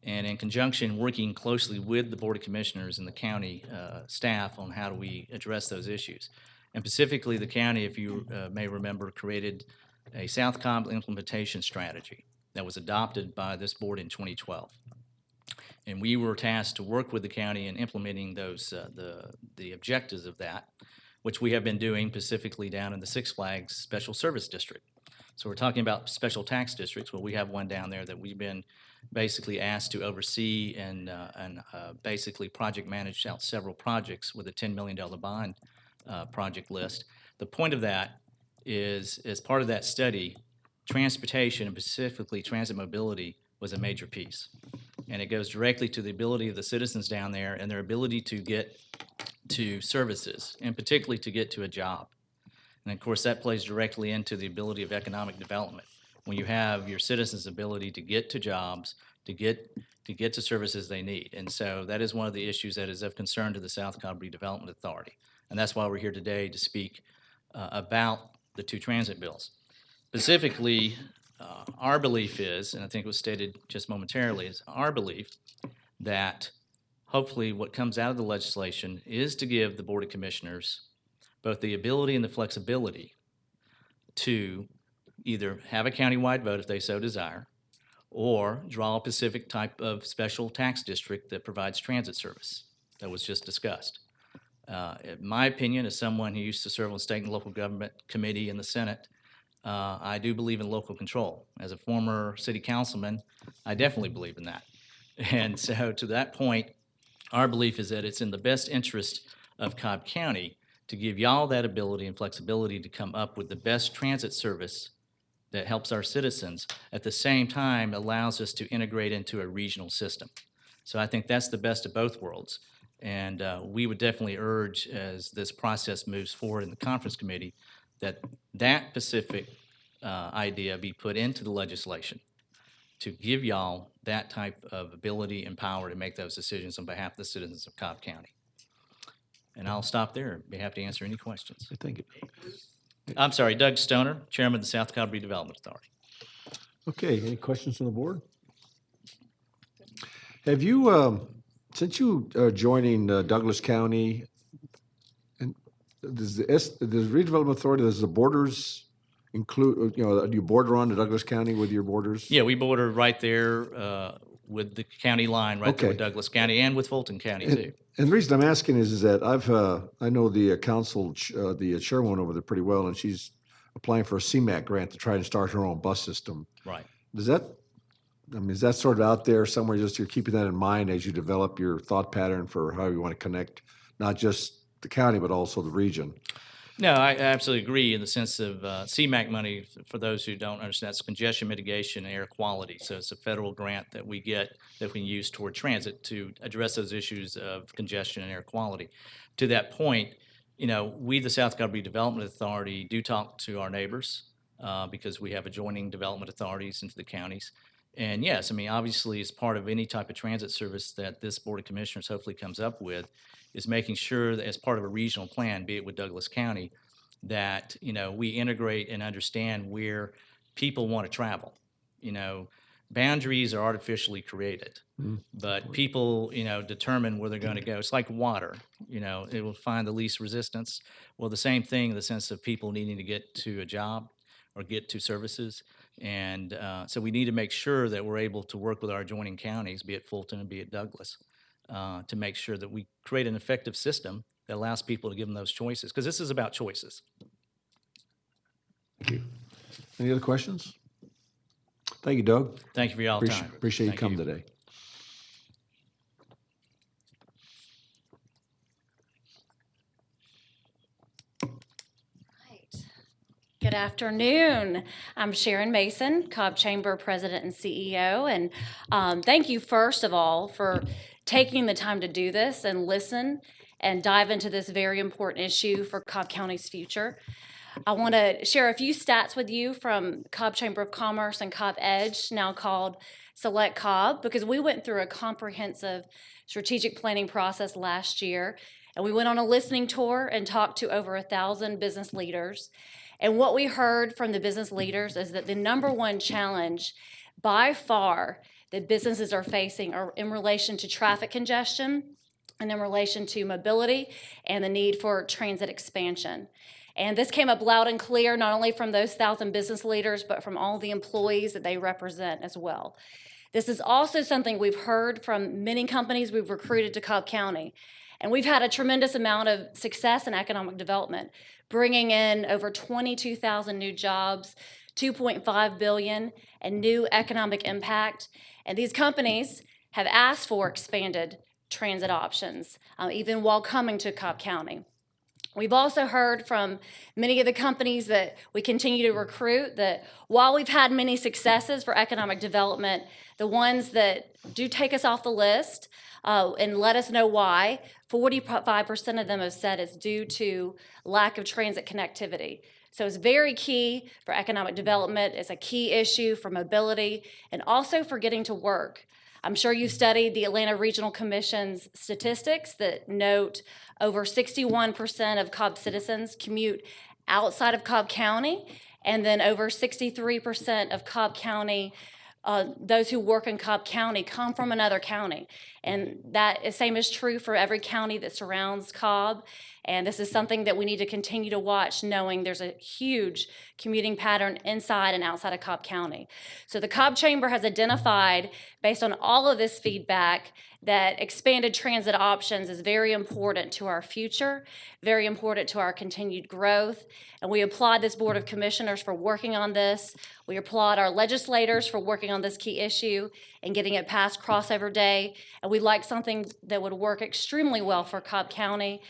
And in conjunction, working closely with the Board of Commissioners and the county staff on how do we address those issues. And specifically, the county, if you may remember, created a South Cobb implementation strategy that was adopted by this board in 2012. And we were tasked to work with the county in implementing those the objectives of that, which we have been doing specifically down in the Six Flags Special Service District. So we're talking about special tax districts. Well, we have one down there that we've been basically asked to oversee and basically project manage out several projects with a $10 million bond project list. The point of that is, as part of that study, transportation and specifically transit mobility was a major piece. And it goes directly to the ability of the citizens down there and their ability to get to services, and particularly to get to a job. And of course, that plays directly into the ability of economic development. when you have your citizens' ability to get to jobs, to get to services they need. And so that is one of the issues that is of concern to the Southcom Redevelopment Authority. And that's why we're here today to speak about the two transit bills. Specifically, our belief is, and I think it was stated just momentarily, is our belief that hopefully what comes out of the legislation is to give the Board of Commissioners both the ability and the flexibility to either have a countywide vote if they so desire, or draw a specific type of special tax district that provides transit service that was just discussed. In my opinion, as someone who used to serve on state and local government committee in the Senate, I do believe in local control. As a former city councilman, I definitely believe in that. And so to that point, our belief is that it's in the best interest of Cobb County to give y'all that ability and flexibility to come up with the best transit service that helps our citizens, at the same time allows us to integrate into a regional system. So I think that's the best of both worlds. And we would definitely urge, as this process moves forward in the conference committee, that that specific idea be put into the legislation to give y'all that type of ability and power to make those decisions on behalf of the citizens of Cobb County. And I'll stop there. Be happy to answer any questions. Thank you. I'm sorry, Doug Stoner, Chairman of the South Cobb Redevelopment Authority. Okay, any questions from the board? Have you, since you are joining Douglas County, and does the Redevelopment Authority, does the borders include, do you border on to Douglas County with your borders? Yeah, we border right there with the county line, right there with Okay. Douglas County and with Fulton County too. And the reason I'm asking is that I know the council, the chairwoman over there pretty well, and she's applying for a CMAQ grant to try and start her own bus system. Right. Does that, is that sort of out there somewhere, just you're keeping that in mind as you develop your thought pattern for how you want to connect, not just the county, but also the region? No, I absolutely agree in the sense of CMAQ money, for those who don't understand, that's congestion mitigation and air quality. So it's a federal grant that we get that we can use toward transit to address those issues of congestion and air quality. To that point, we, the South Cobb Redevelopment Authority, do talk to our neighbors because we have adjoining development authorities into the counties. And yes, obviously, as part of any type of transit service that this Board of Commissioners hopefully comes up with, is making sure that as part of a regional plan, be it with Douglas County, that, we integrate and understand where people want to travel. Boundaries are artificially created, but people, determine where they're going to go. It's like water, it will find the least resistance. Well, the same thing in the sense of people needing to get to a job or get to services. And so we need to make sure that we're able to work with our adjoining counties, be it Fulton and be it Douglas, to make sure that we create an effective system that allows people to give them those choices, because this is about choices. Thank you. Any other questions? Thank you, Doug. Thank you for y'all time. Appreciate you Thank coming today. Good afternoon. I'm Sharon Mason, Cobb Chamber President and CEO, and thank you first of all for taking the time to do this and listen and dive into this very important issue for Cobb County's future. I want to share a few stats with you from Cobb Chamber of Commerce and Cobb Edge, now called Select Cobb, because we went through a comprehensive strategic planning process last year, and we went on a listening tour and talked to over 1,000 business leaders. And what we heard from the business leaders is that the number one challenge by far that businesses are facing are in relation to traffic congestion and in relation to mobility and the need for transit expansion. And this came up loud and clear, not only from those 1,000 business leaders, but from all the employees that they represent as well. This is also something we've heard from many companies we've recruited to Cobb County. And we've had a tremendous amount of success in economic development, bringing in over 22,000 new jobs, $2.5 billion, and new economic impact. And these companies have asked for expanded transit options, even while coming to Cobb County. We've also heard from many of the companies that we continue to recruit that while we've had many successes for economic development, the ones that do take us off the list and let us know why, 45% of them have said it's due to lack of transit connectivity. So it's very key for economic development. It's a key issue for mobility and also for getting to work. I'm sure you studied the Atlanta Regional Commission's statistics that note over 61% of Cobb citizens commute outside of Cobb County, and then over 63% of Cobb County, those who work in Cobb County come from another county. And that is same is true for every county that surrounds Cobb. And this is something that we need to continue to watch, knowing there's a huge commuting pattern inside and outside of Cobb County. So the Cobb Chamber has identified, based on all of this feedback, that expanded transit options is very important to our future, very important to our continued growth. And we applaud this Board of Commissioners for working on this. We applaud our legislators for working on this key issue and getting it past crossover day. And we'd like something that would work extremely well for Cobb County,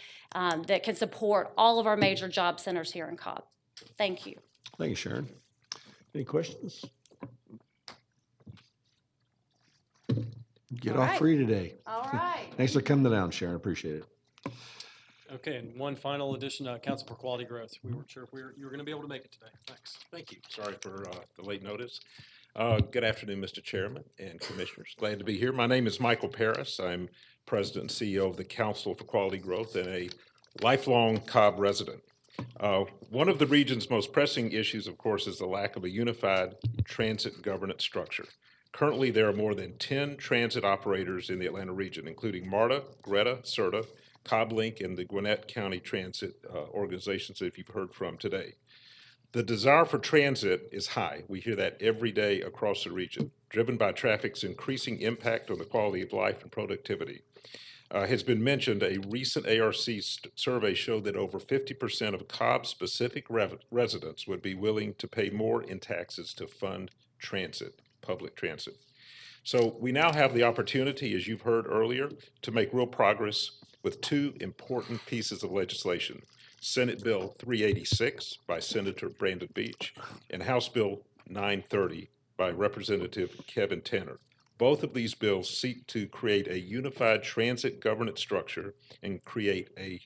that can support all of our major job centers here in Cobb. Thank you. Thank you, Sharon. Any questions? Get All off right. free today. All right. Thanks for coming down, Sharon. Appreciate it. Okay, and one final addition, Council for Quality Growth. We weren't sure if you were going to be able to make it today. Thanks. Thank you. Sorry for the late notice. Good afternoon, Mr. Chairman and Commissioners. Glad to be here. My name is Michael Paris. I'm President and CEO of the Council for Quality Growth and a lifelong Cobb resident. One of the region's most pressing issues, of course, is the lack of a unified transit governance structure. Currently, there are more than 10 transit operators in the Atlanta region, including MARTA, Greta, CERTA, Cobb Link, and the Gwinnett County Transit organizations that you've heard from today. The desire for transit is high. We hear that every day across the region, driven by traffic's increasing impact on the quality of life and productivity. Has been mentioned, a recent ARC survey showed that over 50% of Cobb-specific residents would be willing to pay more in taxes to fund transit, public transit. So we now have the opportunity, as you've heard earlier, to make real progress with two important pieces of legislation: Senate Bill 386 by Senator Brandon Beach and House Bill 930 by Representative Kevin Tanner. Both of these bills seek to create a unified transit governance structure and create a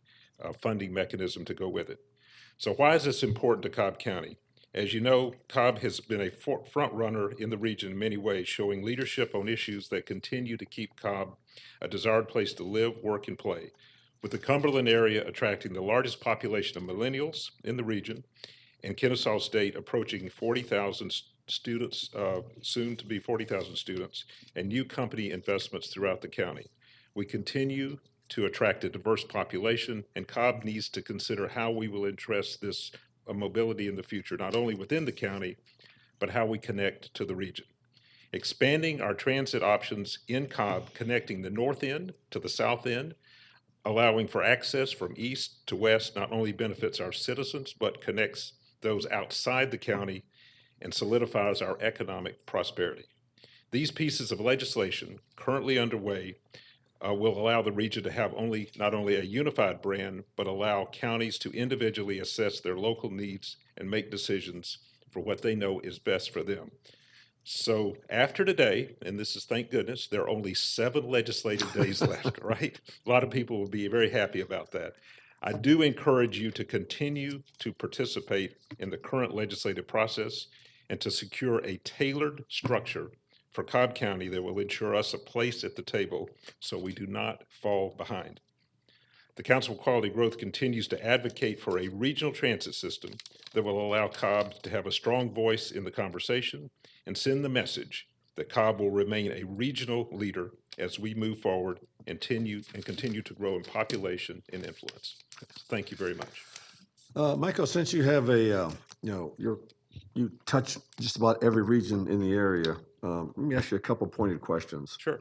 funding mechanism to go with it. So why is this important to Cobb County? As you know, Cobb has been a front runner in the region in many ways, showing leadership on issues that continue to keep Cobb a desired place to live, work, and play. With the Cumberland area attracting the largest population of millennials in the region, and Kennesaw State approaching 40,000 students, soon to be 40,000 students, and new company investments throughout the county. We continue to attract a diverse population, and Cobb needs to consider how we will address this mobility in the future, not only within the county, but how we connect to the region. Expanding our transit options in Cobb, connecting the north end to the south end, allowing for access from east to west, not only benefits our citizens, but connects those outside the county and solidifies our economic prosperity. These pieces of legislation currently underway will allow the region to have not only a unified brand, but allow counties to individually assess their local needs and make decisions for what they know is best for them. So after today, and this is thank goodness, there are only 7 legislative days left, right? A lot of people will be very happy about that. I do encourage you to continue to participate in the current legislative process and to secure a tailored structure for Cobb County that will ensure us a place at the table so we do not fall behind. The Council for Quality Growth continues to advocate for a regional transit system that will allow Cobb to have a strong voice in the conversation and send the message that Cobb will remain a regional leader as we move forward and continue to grow in population and influence. Thank you very much. Michael, since you have you touch just about every region in the area, let me ask you a couple pointed questions. Sure.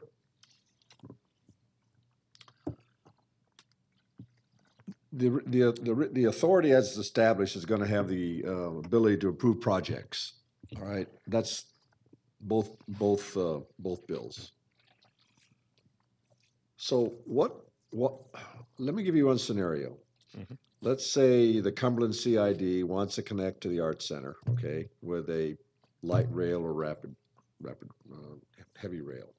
The authority as established is going to have the ability to approve projects. All right, that's both bills. So what? Let me give you one scenario. Mm-hmm. Let's say the Cumberland CID wants to connect to the Arts Center, okay, with a light rail or rapid heavy rail.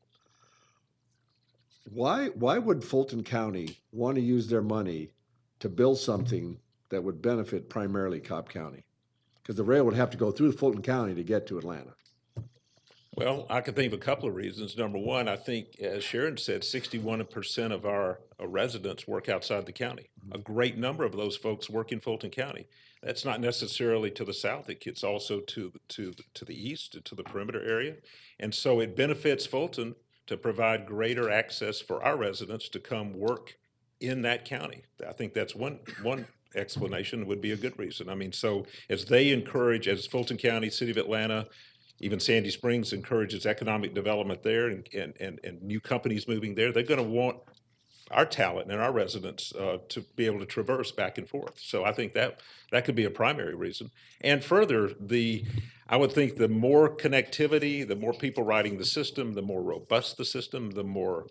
Why would Fulton County want to use their money to build something that would benefit primarily Cobb County? Because the rail would have to go through Fulton County to get to Atlanta. Well, I could think of a couple of reasons. Number one, I think, as Sharon said, 61% of our residents work outside the county. A great number of those folks work in Fulton County. That's not necessarily to the south. It gets also to the east, to the perimeter area. And so it benefits Fulton to provide greater access for our residents to come work in that county. I think that's one explanation would be a good reason. I mean, so as they encourage, as Fulton County, City of Atlanta, even Sandy Springs encourages economic development there and new companies moving there, they're going to want our talent and our residents to be able to traverse back and forth. So I think that could be a primary reason. And further, I would think the more connectivity, the more people riding the system, the more robust the system, the more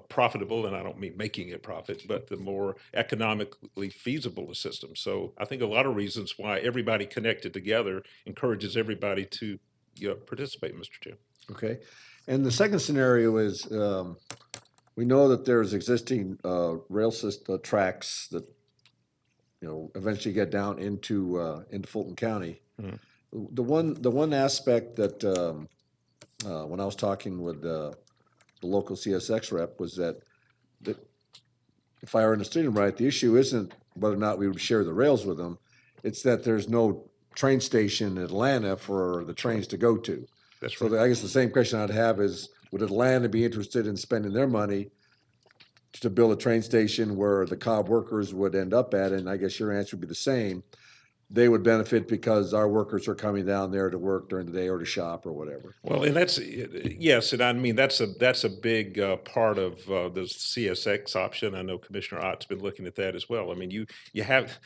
profitable, and I don't mean making it profit, but the more economically feasible the system. So I think a lot of reasons why everybody connected together encourages everybody to participate, Mr. Chair. Okay. And the second scenario is, we know that there's existing rail system tracks that, eventually get down into Fulton County. Mhm. The one aspect that, when I was talking with the local CSX rep was that if I understood him right, the issue isn't whether or not we would share the rails with them, it's that there's no train station in Atlanta for the trains to go to. That's So right. I guess the same question I'd have is, would Atlanta be interested in spending their money to build a train station where the Cobb workers would end up at? And I guess your answer would be the same. They would benefit because our workers are coming down there to work during the day or to shop or whatever. Well, and yes, and I mean, that's a big part of the CSX option. I know Commissioner Ott's been looking at that as well. I mean, you have,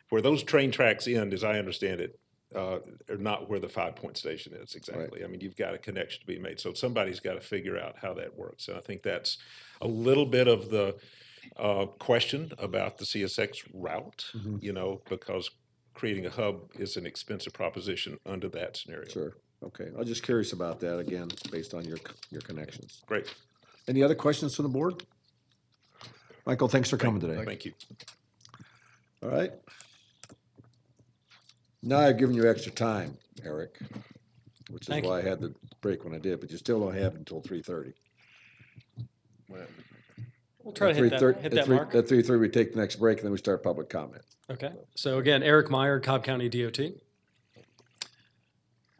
where those train tracks end, as I understand it, are not where the 5 Point Station is exactly. I mean, you've got a connection to be made. So somebody's got to figure out how that works. And I think that's a little bit of the question about the CSX route, because creating a hub is an expensive proposition under that scenario. Sure. Okay. I was just curious about that, again, based on your connections. Great. Any other questions from the board? Michael, thanks for coming today. Thank you. All right. Now I've given you extra time, Eric, which is Thank why I had the break when I did, but you still don't have until 3:30. We'll try to hit that mark. At 3:30, we take the next break, and then we start public comment. Okay, so again, Eric Meyer, Cobb County DOT.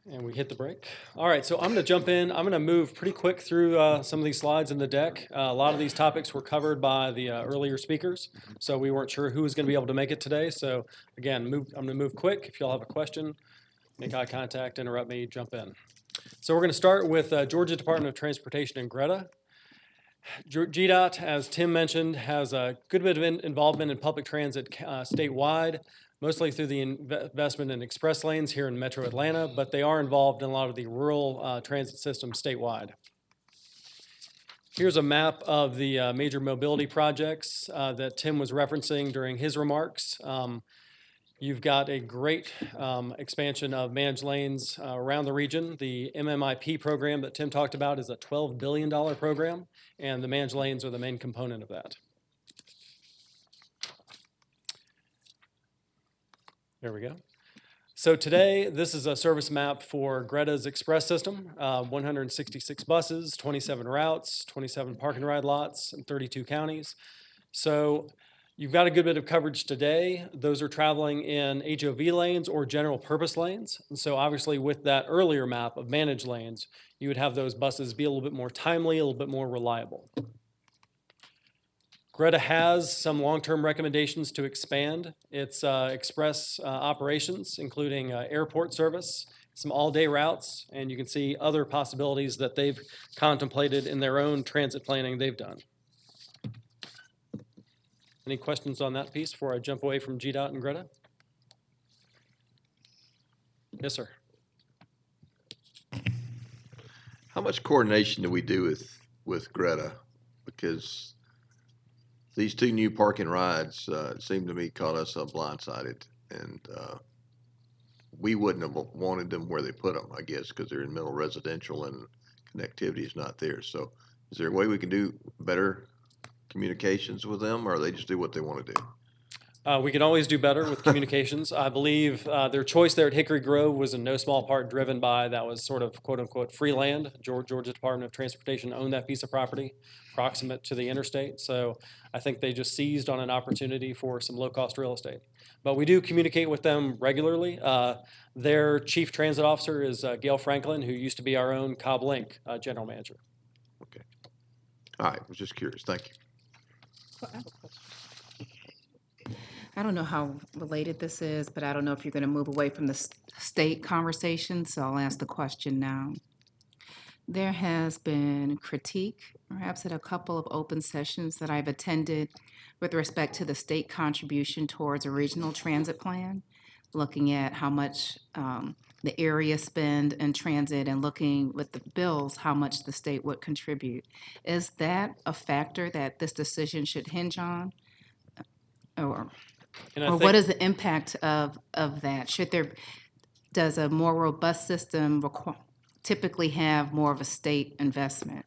And we hit the break. All right, so I'm gonna jump in. I'm gonna move pretty quick through some of these slides in the deck. A lot of these topics were covered by the earlier speakers, so we weren't sure who was gonna be able to make it today. So again, I'm gonna move quick. If y'all have a question, make eye contact, interrupt me, jump in. So we're gonna start with Georgia Department of Transportation and Greta. GDOT, as Tim mentioned, has a good bit of involvement in public transit statewide, mostly through the investment in express lanes here in Metro Atlanta, but they are involved in a lot of the rural transit systems statewide. Here's a map of the major mobility projects that Tim was referencing during his remarks. You've got a great expansion of managed lanes around the region. The MMIP program that Tim talked about is a $12 billion program, and the managed lanes are the main component of that. There we go. So today, this is a service map for Greta's Express system, 166 buses, 27 routes, 27 park and ride lots, and 32 counties. So you've got a good bit of coverage today. Those are traveling in HOV lanes or general purpose lanes. And so obviously with that earlier map of managed lanes, you would have those buses be a little bit more timely, a little bit more reliable. Greta has some long-term recommendations to expand its express operations, including airport service, some all-day routes, and you can see other possibilities that they've contemplated in their own transit planning they've done. Any questions on that piece before I jump away from GDOT and Greta? Yes, sir. How much coordination do we do with Greta? Because these two new park and rides seem to me caught us blindsided, and we wouldn't have wanted them where they put them, I guess, because they're in middle residential and connectivity is not there. So is there a way we can do better communications with them, or they just do what they want to do? We can always do better with communications. I believe their choice there at Hickory Grove was in no small part driven by that was sort of quote-unquote free land. Georgia Department of Transportation owned that piece of property proximate to the interstate. So I think they just seized on an opportunity for some low-cost real estate. But we do communicate with them regularly. Their chief transit officer is Gail Franklin, who used to be our own Cobb Link general manager. Okay. All right, was just curious. Thank you. I don't know how related this is, but I don't know if you're going to move away from the state conversation, so I'll ask the question now. There has been critique, perhaps at a couple of open sessions that I've attended with respect to the state contribution towards a regional transit plan, looking at how much the area spend in transit and looking with the bills, how much the state would contribute. Is that a factor that this decision should hinge on? Or what is the impact of that? Does a more robust system typically have more of a state investment?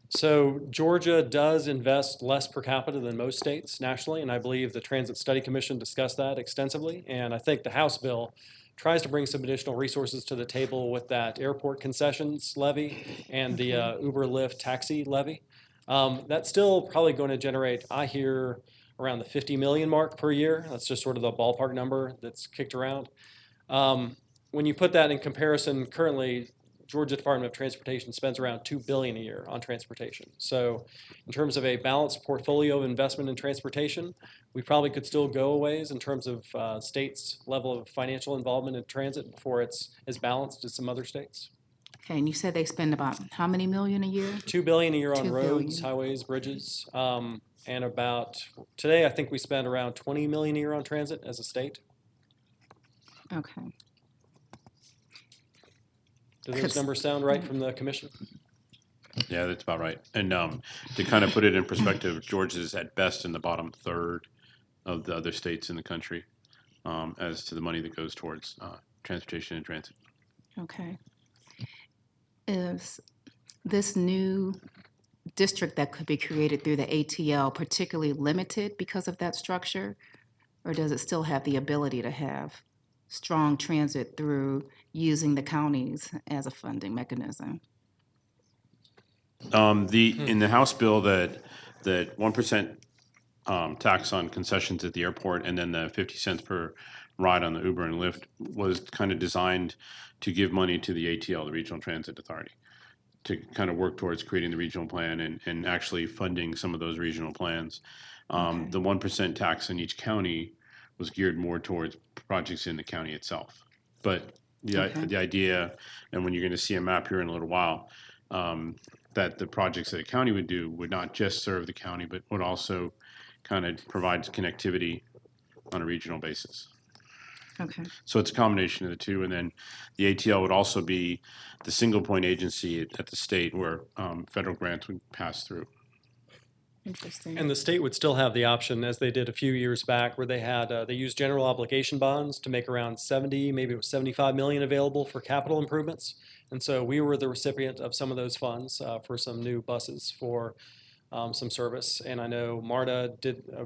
So Georgia does invest less per capita than most states nationally, and I believe the Transit Study Commission discussed that extensively. And I think the House bill tries to bring some additional resources to the table with that airport concessions levy and the Uber Lyft taxi levy. That's still probably going to generate, I hear, around the 50 million mark per year. That's just sort of the ballpark number that's kicked around. When you put that in comparison, currently, Georgia Department of Transportation spends around $2 billion a year on transportation. So in terms of a balanced portfolio of investment in transportation, we probably could still go a ways in terms of states' level of financial involvement in transit before it's as balanced as some other states. Okay, and you said they spend about how many million a year? $2 billion a year on $2 roads, billion. highways, bridges, and about, today I think we spend around $20 million a year on transit as a state. Okay. Do those numbers sound right from the commission? Yeah, that's about right. And to kind of put it in perspective, Georgia is at best in the bottom third of the other states in the country as to the money that goes towards transportation and transit. Okay. Is this new district that could be created through the ATL particularly limited because of that structure? Or does it still have the ability to have strong transit through using the counties as a funding mechanism? In the House bill, that 1% tax on concessions at the airport and then the 50 cents per ride on the Uber and Lyft was kind of designed to give money to the ATL, the Regional Transit Authority, to kind of work towards creating the regional plan and actually funding some of those regional plans. The 1% tax in each county was geared more towards projects in the county itself. But the idea, and when you're going to see a map here in a little while, that the projects that a county would do would not just serve the county, but would also kind of provide connectivity on a regional basis. Okay. So it's a combination of the two. And then the ATL would also be the single point agency at the state where federal grants would pass through. Interesting. And the state would still have the option, as they did a few years back, where they had they used general obligation bonds to make around 70, maybe it was 75 million available for capital improvements. And so we were the recipient of some of those funds for some new buses for some service. And I know MARTA did a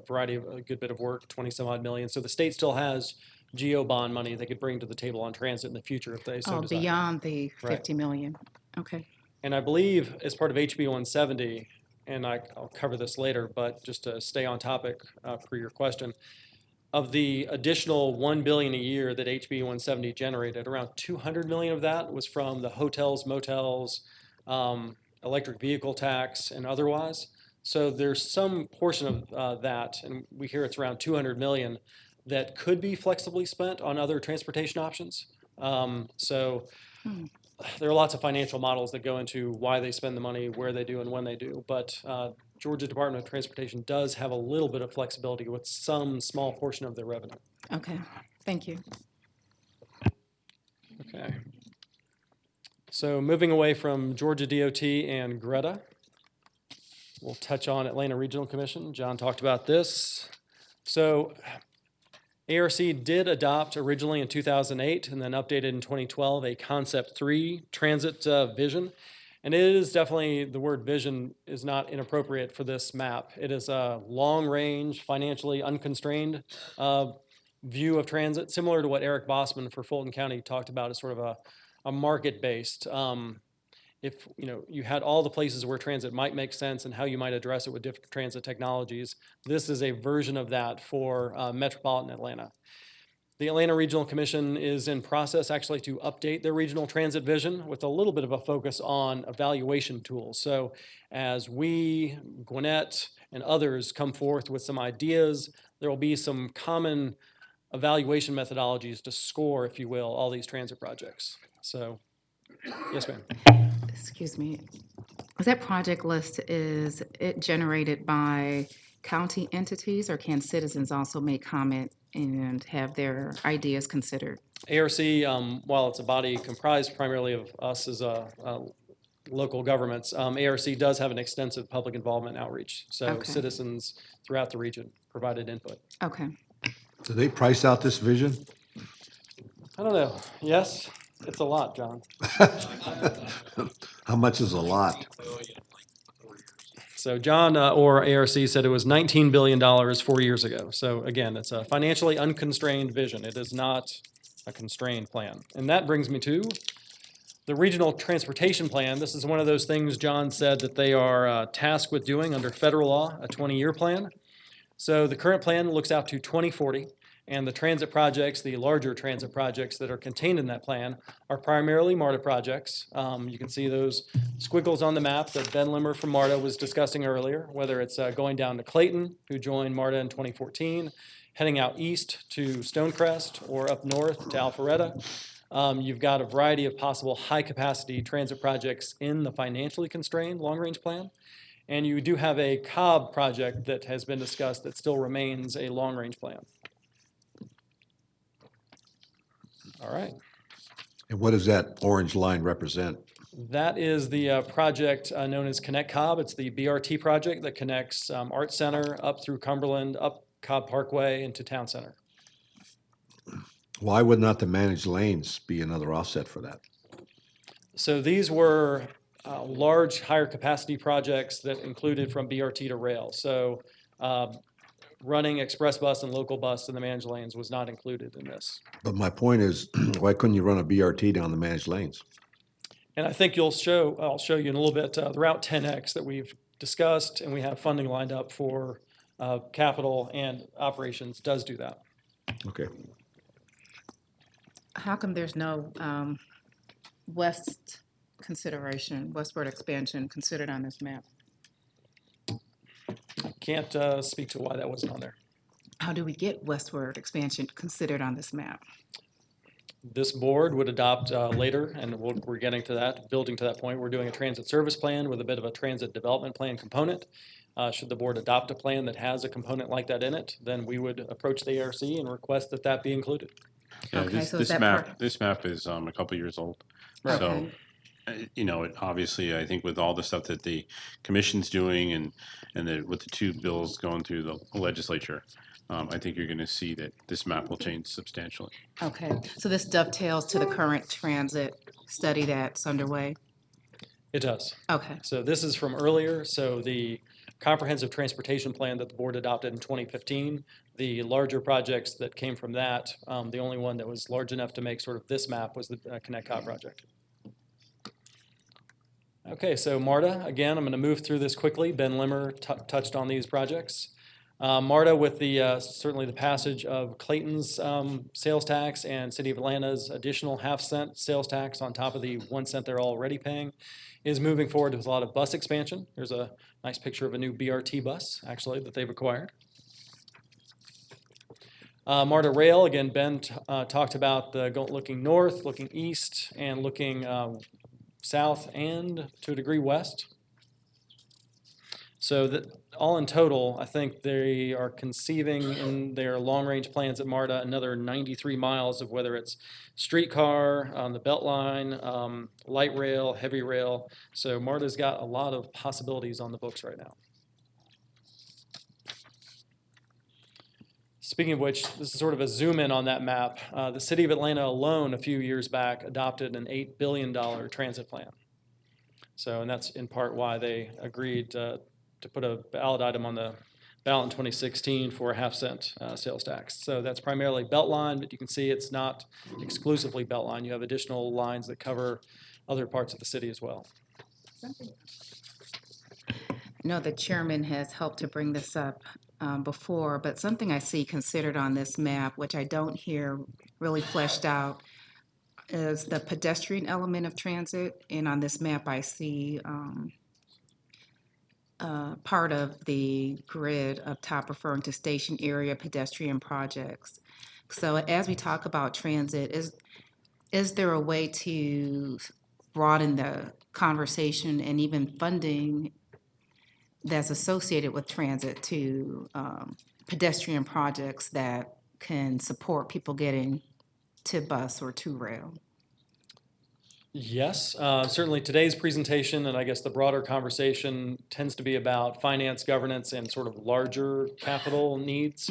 good bit of work, 20 some odd million. So the state still has GO bond money they could bring to the table on transit in the future if they so desire. Beyond the 50 million. Okay. And I believe as part of HB 170, and I'll cover this later, but just to stay on topic per your question, of the additional $1 billion a year that HB 170 generated, around 200 million of that was from the hotels, motels, electric vehicle tax, and otherwise. So there's some portion of that, and we hear it's around 200 million, that could be flexibly spent on other transportation options. There are lots of financial models that go into why they spend the money, where they do, and when they do. But Georgia Department of Transportation does have a little bit of flexibility with some small portion of their revenue. Okay, thank you. Okay. So moving away from Georgia DOT and Greta, we'll touch on Atlanta Regional Commission. John talked about this. So ARC did adopt originally in 2008 and then updated in 2012 a Concept 3 transit vision. And it is definitely, the word vision is not inappropriate for this map. It is a long-range, financially unconstrained view of transit, similar to what Eric Bossman for Fulton County talked about as sort of a market-based. If you had all the places where transit might make sense and how you might address it with different transit technologies, this is a version of that for metropolitan Atlanta. The Atlanta Regional Commission is in process actually to update their regional transit vision with a little bit of a focus on evaluation tools. So as we, Gwinnett, and others come forth with some ideas, there will be some common evaluation methodologies to score, if you will, all these transit projects. So, yes, ma'am. Excuse me. Is that project list, is it generated by county entities, or can citizens also make comment and have their ideas considered? ARC, while it's a body comprised primarily of us as local governments, ARC does have an extensive public involvement outreach. So Okay. citizens throughout the region provided input. Okay. Do they price out this vision? I don't know. Yes, it's a lot, John. How much is a lot? So John or ARC said it was $19 billion 4 years ago. So again, it's a financially unconstrained vision. It is not a constrained plan. And that brings me to the regional transportation plan. This is one of those things John said that they are tasked with doing under federal law, a 20-year plan. So the current plan looks out to 2040. And the transit projects, the larger transit projects that are contained in that plan are primarily MARTA projects. You can see those squiggles on the map that Ben Limmer from MARTA was discussing earlier, whether it's going down to Clayton, who joined MARTA in 2014, heading out east to Stonecrest, or up north to Alpharetta. You've got a variety of possible high-capacity transit projects in the financially constrained long-range plan. And you do have a Cobb project that has been discussed that still remains a long-range plan. All right. And what does that orange line represent? That is the project known as Connect Cobb. It's the BRT project that connects Art Center up through Cumberland, up Cobb Parkway into Town Center. Why would not the managed lanes be another offset for that? So these were large, higher capacity projects that included from BRT to rail. So running express bus and local bus in the managed lanes was not included in this. But my point is, why couldn't you run a BRT down the managed lanes? And I think I'll show you in a little bit the Route 10X that we've discussed, and we have funding lined up for capital and operations does do that. Okay. How come there's no westward expansion considered on this map? Can't speak to why that wasn't on there. How do we get westward expansion considered on this map? This board would adopt later, and we're getting to that, building to that point. We're doing a transit service plan with a bit of a transit development plan component. Should the board adopt a plan that has a component like that in it, then we would approach the ARC and request that that be included. Yeah, Okay, so is this that map, this map is a couple years old. Right. So, Okay. it obviously, I think with all the stuff that the commission's doing and with the two bills going through the legislature, I think you're going to see that this map will change substantially. Okay, so this dovetails to the current transit study that's underway? It does. Okay. So this is from earlier. So the comprehensive transportation plan that the board adopted in 2015, the larger projects that came from that, the only one that was large enough to make sort of this map was the Connect Cobb project. Okay, so MARTA, again, I'm going to move through this quickly. Ben Limmer touched on these projects. MARTA, with the certainly the passage of Clayton's sales tax and City of Atlanta's additional half-cent sales tax on top of the 1 cent they're already paying, is moving forward with a lot of bus expansion. There's a nice picture of a new BRT bus, actually, that they've acquired. MARTA Rail, again, Ben talked about looking north, looking east, and looking south and to a degree west. So that all in total, I think they are conceiving in their long-range plans at MARTA another 93 miles of whether it's streetcar, on the Beltline, light rail, heavy rail. So MARTA's got a lot of possibilities on the books right now. Speaking of which, this is sort of a zoom in on that map. The City of Atlanta alone a few years back adopted an $8 billion transit plan. So, and that's in part why they agreed to put a ballot item on the ballot in 2016 for a half-cent sales tax. So that's primarily Beltline, but you can see it's not exclusively Beltline. You have additional lines that cover other parts of the city as well. I know the chairman has helped to bring this up before, but something I see considered on this map, which I don't hear really fleshed out, is the pedestrian element of transit. And on this map, I see part of the grid up top referring to station area pedestrian projects. So as we talk about transit, is there a way to broaden the conversation and even funding that's associated with transit to pedestrian projects that can support people getting to bus or to rail? Yes, certainly today's presentation and I guess the broader conversation tends to be about finance, governance, and sort of larger capital needs.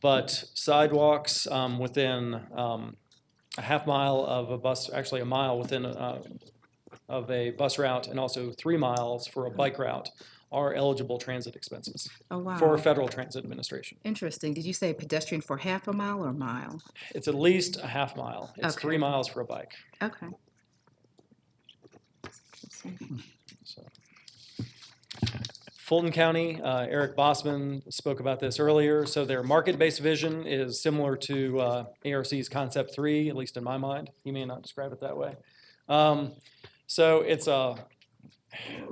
But sidewalks within a half mile of a bus, actually a mile within of a bus route, and also 3 miles for a bike route are eligible transit expenses Oh, wow. for Federal Transit Administration. Interesting. Did you say pedestrian for half a mile or a mile? It's at least a half mile. It's Okay. 3 miles for a bike. Okay. So. Fulton County, Eric Bossman spoke about this earlier. So their market-based vision is similar to ARC's Concept 3, at least in my mind. He may not describe it that way. So it's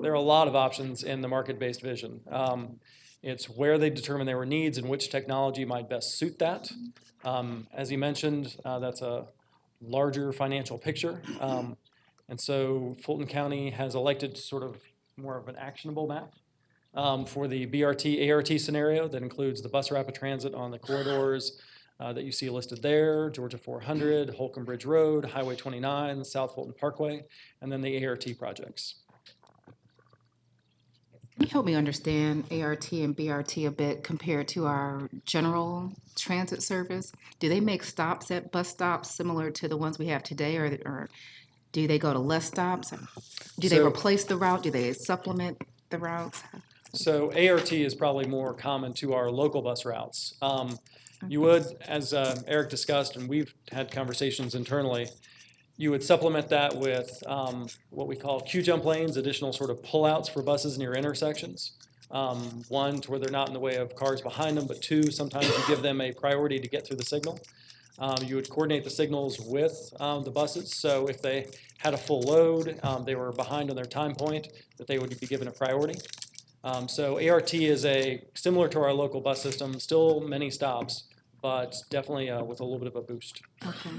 there are a lot of options in the market-based vision. It's where they determine there were needs and which technology might best suit that. As he mentioned, that's a larger financial picture. And so Fulton County has elected sort of more of an actionable map for the BRT, ART scenario that includes the bus rapid transit on the corridors that you see listed there, Georgia 400, Holcomb Bridge Road, Highway 29, South Fulton Parkway, and then the ART projects. Can you help me understand ART and BRT a bit compared to our general transit service? Do they make stops at bus stops similar to the ones we have today, or do they go to less stops? Do they replace the route? Do they supplement the routes? So ART is probably more common to our local bus routes. You would, as Eric discussed, and we've had conversations internally, you would supplement that with what we call Q-jump lanes, additional sort of pullouts for buses near intersections. One, to where they're not in the way of cars behind them, but two, sometimes you give them a priority to get through the signal. You would coordinate the signals with the buses, so if they had a full load, they were behind on their time point, that they would be given a priority. So ART is similar to our local bus system, still many stops, but definitely with a little bit of a boost. Okay.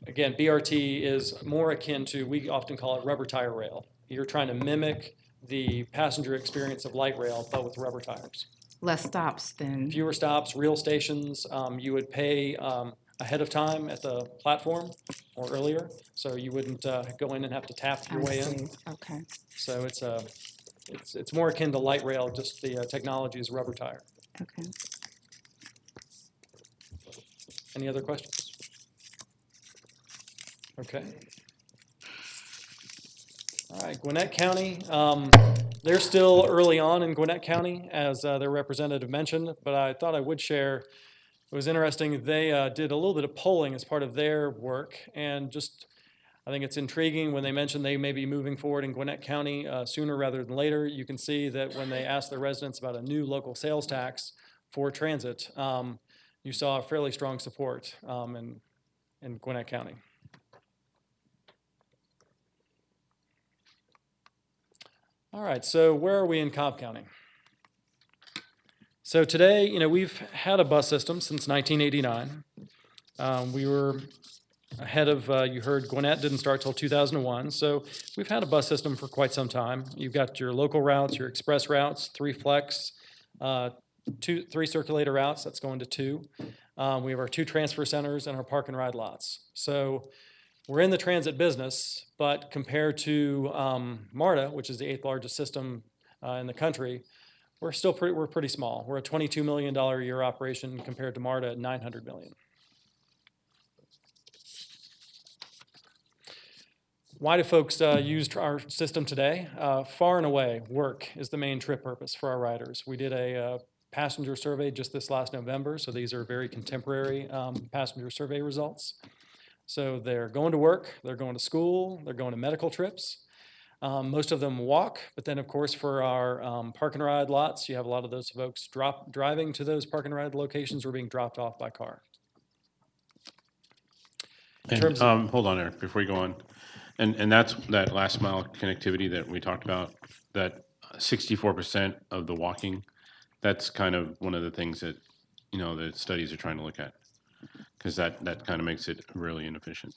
Again, BRT is more akin to, we often call it rubber tire rail. You're trying to mimic the passenger experience of light rail, but with rubber tires. Less stops then. Fewer stops, real stations. You would pay ahead of time at the platform or earlier, so you wouldn't go in and have to tap your way in. Okay. So it's more akin to light rail, just the technology is rubber tire. Okay. Any other questions? Okay. All right, Gwinnett County. They're still early on in Gwinnett County, as their representative mentioned, but I thought I would share. It was interesting. They did a little bit of polling as part of their work, and just I think it's intriguing when they mentioned they may be moving forward in Gwinnett County sooner rather than later. You can see that when they asked their residents about a new local sales tax for transit, you saw fairly strong support in Gwinnett County. All right, so where are we in Cobb County? So today, we've had a bus system since 1989. We were ahead of, you heard Gwinnett didn't start till 2001, so we've had a bus system for quite some time. You've got your local routes, your express routes, 3 flex, 3 circulator routes, that's going to 2. We have our 2 transfer centers and our park and ride lots. So we're in the transit business, but compared to MARTA, which is the 8th largest system in the country, we're pretty small. We're a $22 million a year operation compared to MARTA at $900 million. Why do folks use our system today? Far and away, work is the main trip purpose for our riders. We did a passenger survey just this last November, so these are very contemporary passenger survey results. So they're going to work, they're going to school, they're going to medical trips. Most of them walk, but then of course for our park and ride lots, you have a lot of those folks driving to those park and ride locations or being dropped off by car. In terms of, Hold on, Eric, before you go on. And that's that last mile connectivity that we talked about, that 64% of the walking, that's kind of one of the things that, you know, the studies are trying to look at, because that kind of makes it really inefficient.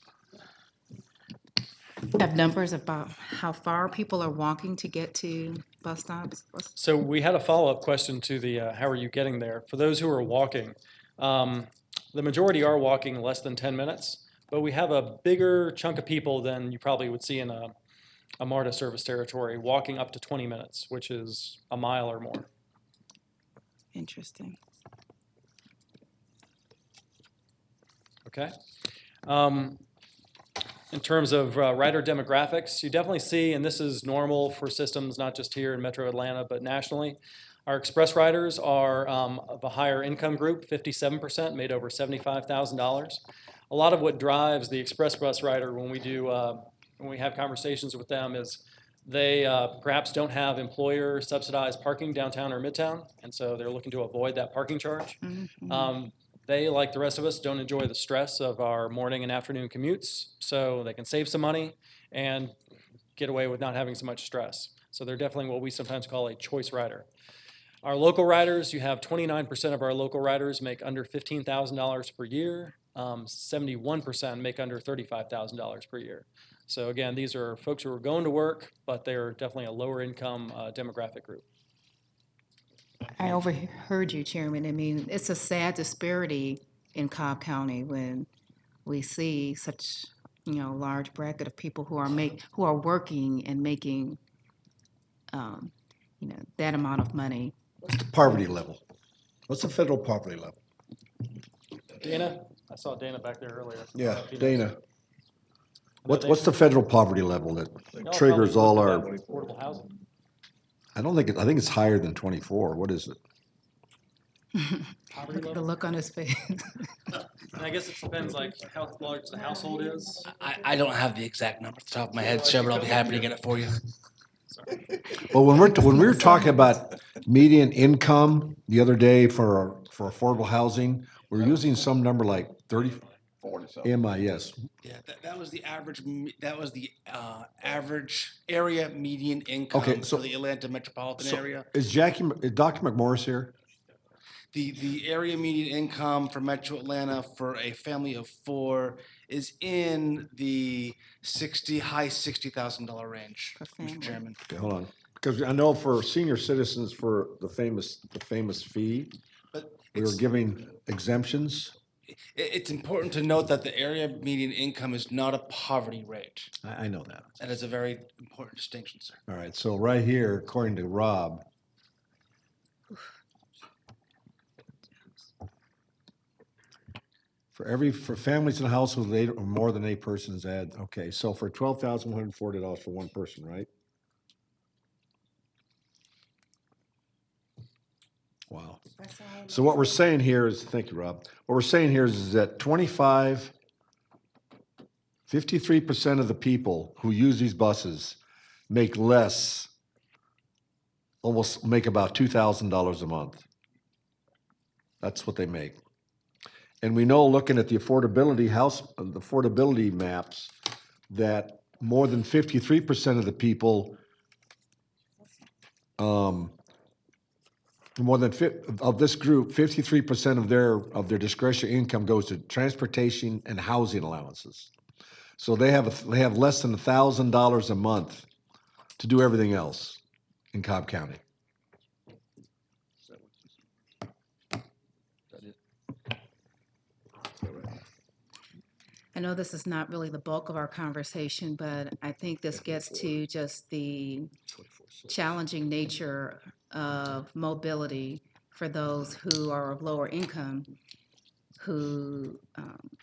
Have numbers about how far people are walking to get to bus stops? so we had a follow-up question to the how are you getting there? For those who are walking, the majority are walking less than 10 minutes, but we have a bigger chunk of people than you probably would see in a MARTA service territory walking up to 20 minutes, which is a mile or more. Interesting. Okay. In terms of rider demographics, you definitely see, and this is normal for systems not just here in Metro Atlanta, but nationally, our express riders are of a higher income group, 57%, made over $75,000. A lot of what drives the express bus rider when we have conversations with them is they perhaps don't have employer subsidized parking downtown or midtown, and so they're looking to avoid that parking charge. Mm-hmm. They, like the rest of us, don't enjoy the stress of our morning and afternoon commutes, so they can save some money and get away with not having so much stress. So they're definitely what we sometimes call a choice rider. Our local riders, you have 29% of our local riders make under $15,000 per year. 71% make under $35,000 per year. So again, these are folks who are going to work, but they're definitely a lower income demographic group. I overheard you, Chairman. I mean, it's a sad disparity in Cobb County when we see such, you know, large bracket of people who are working and making, you know, that amount of money. What's the poverty level? What's the federal poverty level? Dana, I saw Dana back there earlier. Yeah, Dana. What's the federal poverty level that triggers all our? Affordable housing. I think it's higher than 24. What is it? Look at the look on his face. And I guess it depends like how large the household is. I don't have the exact number at the top of my head, sir, but I'll be happy to get it for you. Well, when we were talking about median income the other day for affordable housing, we're using some number like 30. MIS. Yeah, that was the average. That was the average area median income for the Atlanta metropolitan area. Is Dr. McMorris here? The area median income for Metro Atlanta for a family of 4 is in the high $60,000 range, Mr. Chairman. Okay, hold on, because I know for senior citizens for the famous fee, we were giving exemptions. It's important to note that the area median income is not a poverty rate. I know that. That is a very important distinction, sir. All right, so right here, according to Rob, for families in a house with 8 or more than 8 persons, add, okay, so for $12,140 for one person, right? Wow. So what we're saying here is, thank you, Rob. What we're saying here is that 53% of the people who use these buses make less, almost make about $2,000 a month. That's what they make. And we know, looking at the affordability maps, that more than 53% of the people, of this group, 53% of their discretionary income goes to transportation and housing allowances. So they have less than $1,000 a month to do everything else in Cobb County. I know this is not really the bulk of our conversation, but I think this gets to just the challenging nature of mobility for those who are of lower income, who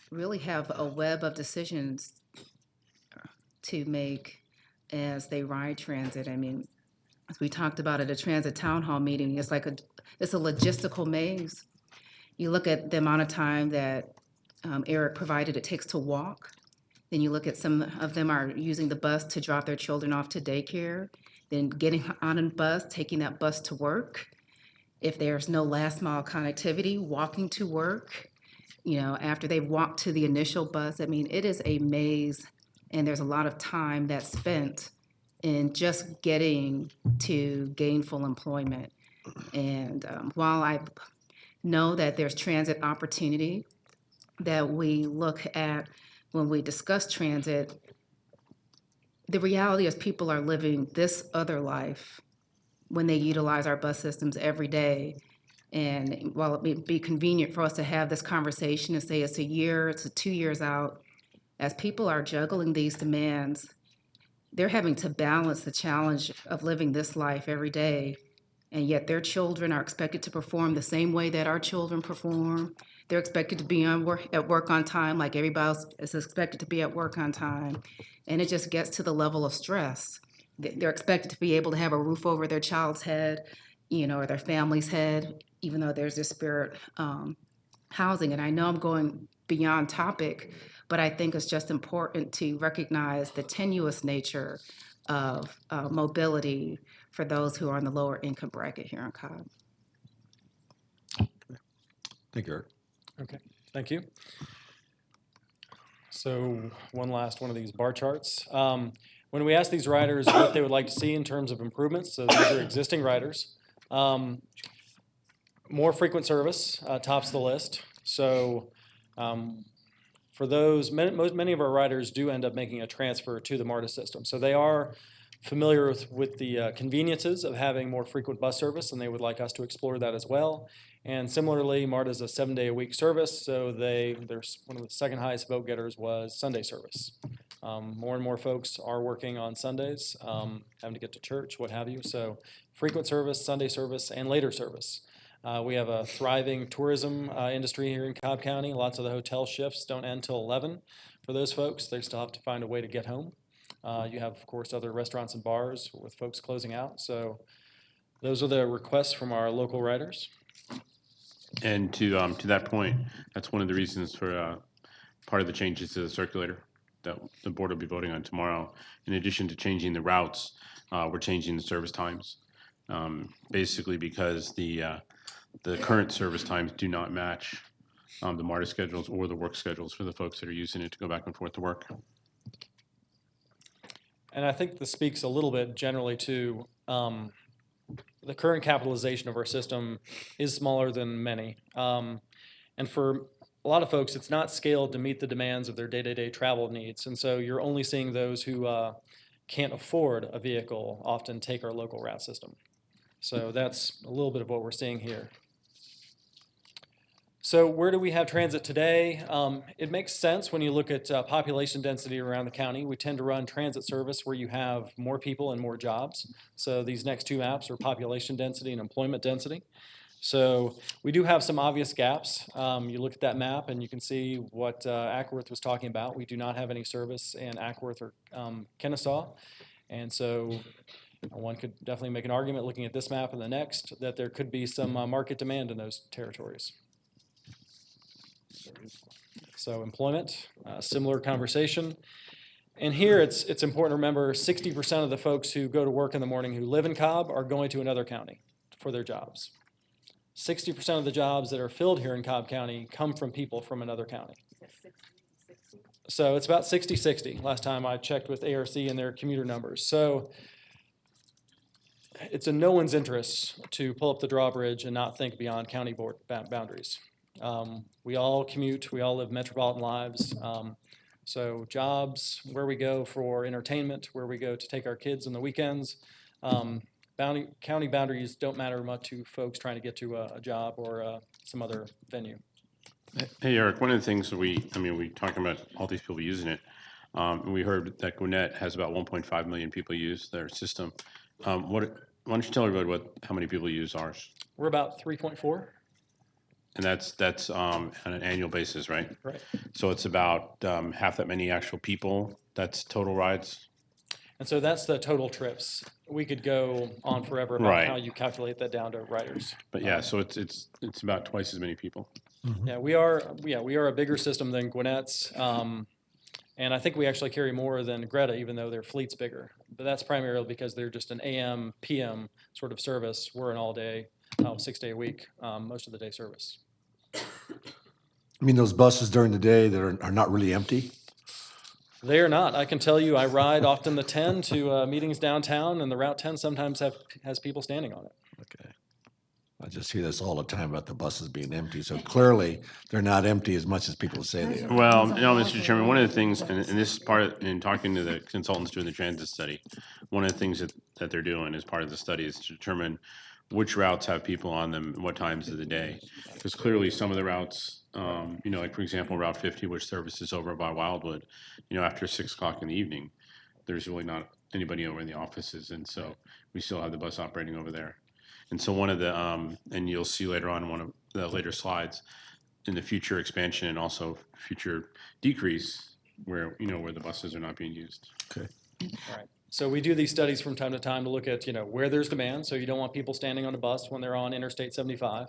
really have a web of decisions to make as they ride transit. I mean, as we talked about at a transit town hall meeting, it's a logistical maze. You look at the amount of time that Eric provided it takes to walk. Then you look at some of them are using the bus to drop their children off to daycare, then getting on a bus, taking that bus to work. If there's no last mile connectivity, walking to work, after they've walked to the initial bus. I mean, it is a maze, and there's a lot of time that's spent in just getting to gainful employment. And while I know that there's transit opportunity that we look at when we discuss transit, the reality is people are living this other life when they utilize our bus systems every day. And while it may be convenient for us to have this conversation and say it's a year, it's 2 years out, as people are juggling these demands, they're having to balance the challenge of living this life every day. And yet their children are expected to perform the same way that our children perform. They're expected to be at work on time like everybody else is expected to be at work on time. And it just gets to the level of stress. They're expected to be able to have a roof over their child's head, or their family's head, even though there's disparate housing. And I know I'm going beyond topic, but I think it's just important to recognize the tenuous nature of mobility for those who are in the lower income bracket here in Cobb. Thank you, Eric. Okay, thank you. So one last one of these bar charts. When we ask these riders what they would like to see in terms of improvements, so these are existing riders, more frequent service tops the list. So for those, many of our riders do end up making a transfer to the MARTA system. So they are familiar with the conveniences of having more frequent bus service, and they would like us to explore that as well. And similarly, MARTA is a 7-day-a-week service, so there's one of the second highest vote getters was Sunday service. More and more folks are working on Sundays, having to get to church, what have you. So frequent service, Sunday service, and later service. We have a thriving tourism industry here in Cobb County. Lots of the hotel shifts don't end till 11 for those folks. They still have to find a way to get home. You have, of course, other restaurants and bars with folks closing out. So those are the requests from our local riders. And to that point, that's one of the reasons for part of the changes to the circulator that the board will be voting on tomorrow. In addition to changing the routes, we're changing the service times, basically because the current service times do not match the MARTA schedules or the work schedules for the folks that are using it to go back and forth to work. And I think this speaks a little bit generally to the current capitalization of our system is smaller than many. And for a lot of folks, it's not scaled to meet the demands of their day-to-day travel needs. And so you're only seeing those who can't afford a vehicle often take our local route system. So that's a little bit of what we're seeing here. So where do we have transit today? It makes sense when you look at population density around the county. We tend to run transit service where you have more people and more jobs. So these next two maps are population density and employment density. So we do have some obvious gaps. You look at that map and you can see what Ackworth was talking about. We do not have any service in Ackworth or Kennesaw. And so one could definitely make an argument looking at this map and the next that there could be some market demand in those territories. So employment, similar conversation. And here it's important to remember 60% of the folks who go to work in the morning who live in Cobb are going to another county for their jobs. 60% of the jobs that are filled here in Cobb County come from people from another county. So it's about 60-60 last time I checked with ARC and their commuter numbers. So it's in no one's interest to pull up the drawbridge and not think beyond county boundaries. We all commute, we all live metropolitan lives. So jobs, where we go for entertainment, where we go to take our kids on the weekends, county boundaries don't matter much to folks trying to get to a job or some other venue. Hey, Eric, one of the things that we talking about all these people using it. We heard that Gwinnett has about 1.5 million people use their system. Why don't you tell everybody how many people use ours? We're about 3.4. And that's on an annual basis, right? Right. So it's about half that many actual people. That's total rides. And so that's the total trips. We could go on forever about Right. how you calculate that down to riders. But yeah, so it's about twice as many people. Yeah, we are a bigger system than Gwinnett's. And I think we actually carry more than Greta, even though their fleet's bigger. But that's primarily because they're just an AM, PM sort of service. We're an all-day, 6-day-a-week, most of the day service. I mean, those buses during the day that are not really empty? They are not. I can tell you, I ride often the 10 to meetings downtown, and the Route 10 sometimes has people standing on it. Okay. I just hear this all the time about the buses being empty, so clearly they're not empty as much as people say they are. Well, no, Mr. Chairman, one of the things, and this is part of, in talking to the consultants doing the transit study, one of the things that they're doing as part of the study is to determine which routes have people on them and what times of the day. Because clearly some of the routes, like for example, Route 50, which services over by Wildwood, after 6 o'clock in the evening, there's really not anybody over in the offices. And so we still have the bus operating over there. And so one of the, and you'll see later on in one of the later slides, in the future expansion and also future decrease where the buses are not being used. Okay. Right. So we do these studies from time to time to look at, where there's demand. So you don't want people standing on a bus when they're on Interstate 75.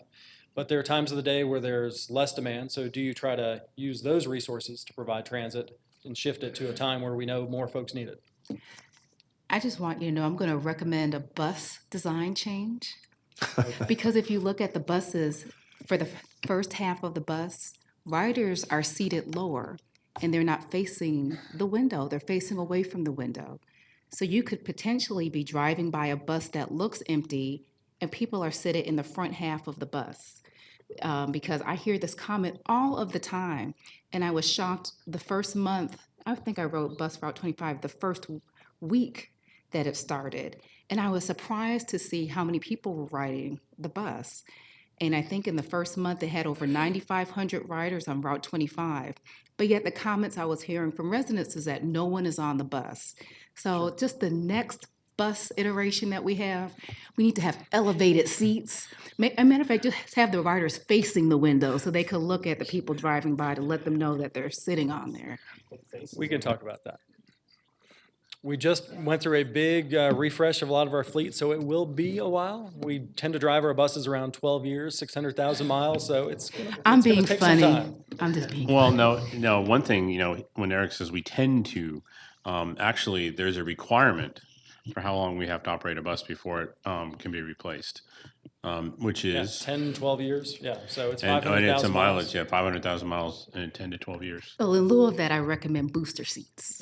But there are times of the day where there's less demand. So do you try to use those resources to provide transit and shift it to a time where we know more folks need it? I just want you to know I'm going to recommend a bus design change. Because if you look at the buses, for the first half of the bus, riders are seated lower and they're not facing the window. They're facing away from the window. So you could potentially be driving by a bus that looks empty and people are seated in the front half of the bus. Because I hear this comment all of the time. And I was shocked the first month, I think I rode Bus Route 25 the first week that it started. And I was surprised to see how many people were riding the bus. And I think in the first month, they had over 9,500 riders on Route 25. But yet the comments I was hearing from residents is that no one is on the bus. So just the next bus iteration that we need to have elevated seats. As a matter of fact, just have the riders facing the window so they could look at the people driving by to let them know that they're sitting on there. We can talk about that. We just went through a big refresh of a lot of our fleet, so it will be a while. We tend to drive our buses around 12 years, 600,000 miles, so it's I'm gonna being take some funny. time. I'm just being Well, funny. no, one thing, when Eric says we tend to, actually, there's a requirement for how long we have to operate a bus before it can be replaced, which is. 10, 12 years, yeah, so it's And 500,000 it's a mileage, miles. yeah, 500,000 miles in 10 to 12 years. So in lieu of that, I recommend booster seats.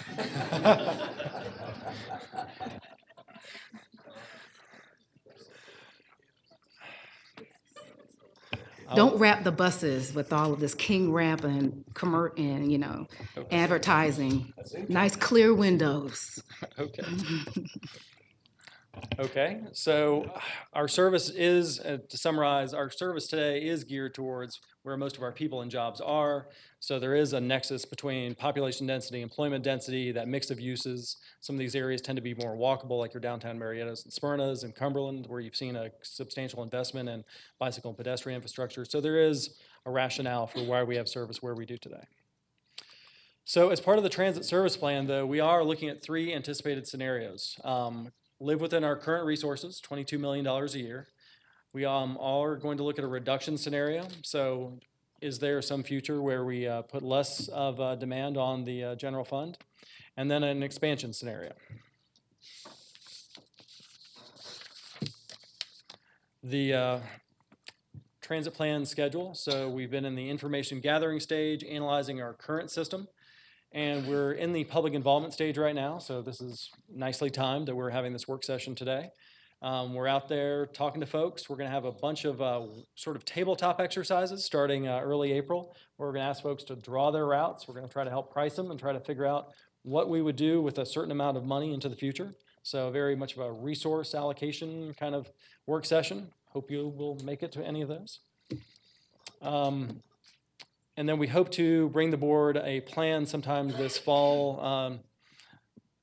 Don't wrap the buses with all of this king wrap and advertising. Nice clear windows. Okay. Okay, so our service is, to summarize, our service today is geared towards where most of our people and jobs are. So there is a nexus between population density, employment density, that mix of uses. Some of these areas tend to be more walkable, like your downtown Mariettas and Smyrnas and Cumberland, where you've seen a substantial investment in bicycle and pedestrian infrastructure. So there is a rationale for why we have service where we do today. So as part of the transit service plan, though, we are looking at 3 anticipated scenarios. Live within our current resources, $22 million a year. We are going to look at a reduction scenario. So is there some future where we put less of demand on the general fund? And then an expansion scenario. The transit plan schedule. So we've been in the information gathering stage, analyzing our current system. And we're in the public involvement stage right now, so this is nicely timed that we're having this work session today. We're out there talking to folks. We're going to have a bunch of sort of tabletop exercises starting early April, where we're going to ask folks to draw their routes. We're going to try to help price them and try to figure out what we would do with a certain amount of money into the future. So very much of a resource allocation kind of work session. Hope you will make it to any of those. And then we hope to bring the board a plan sometime this fall,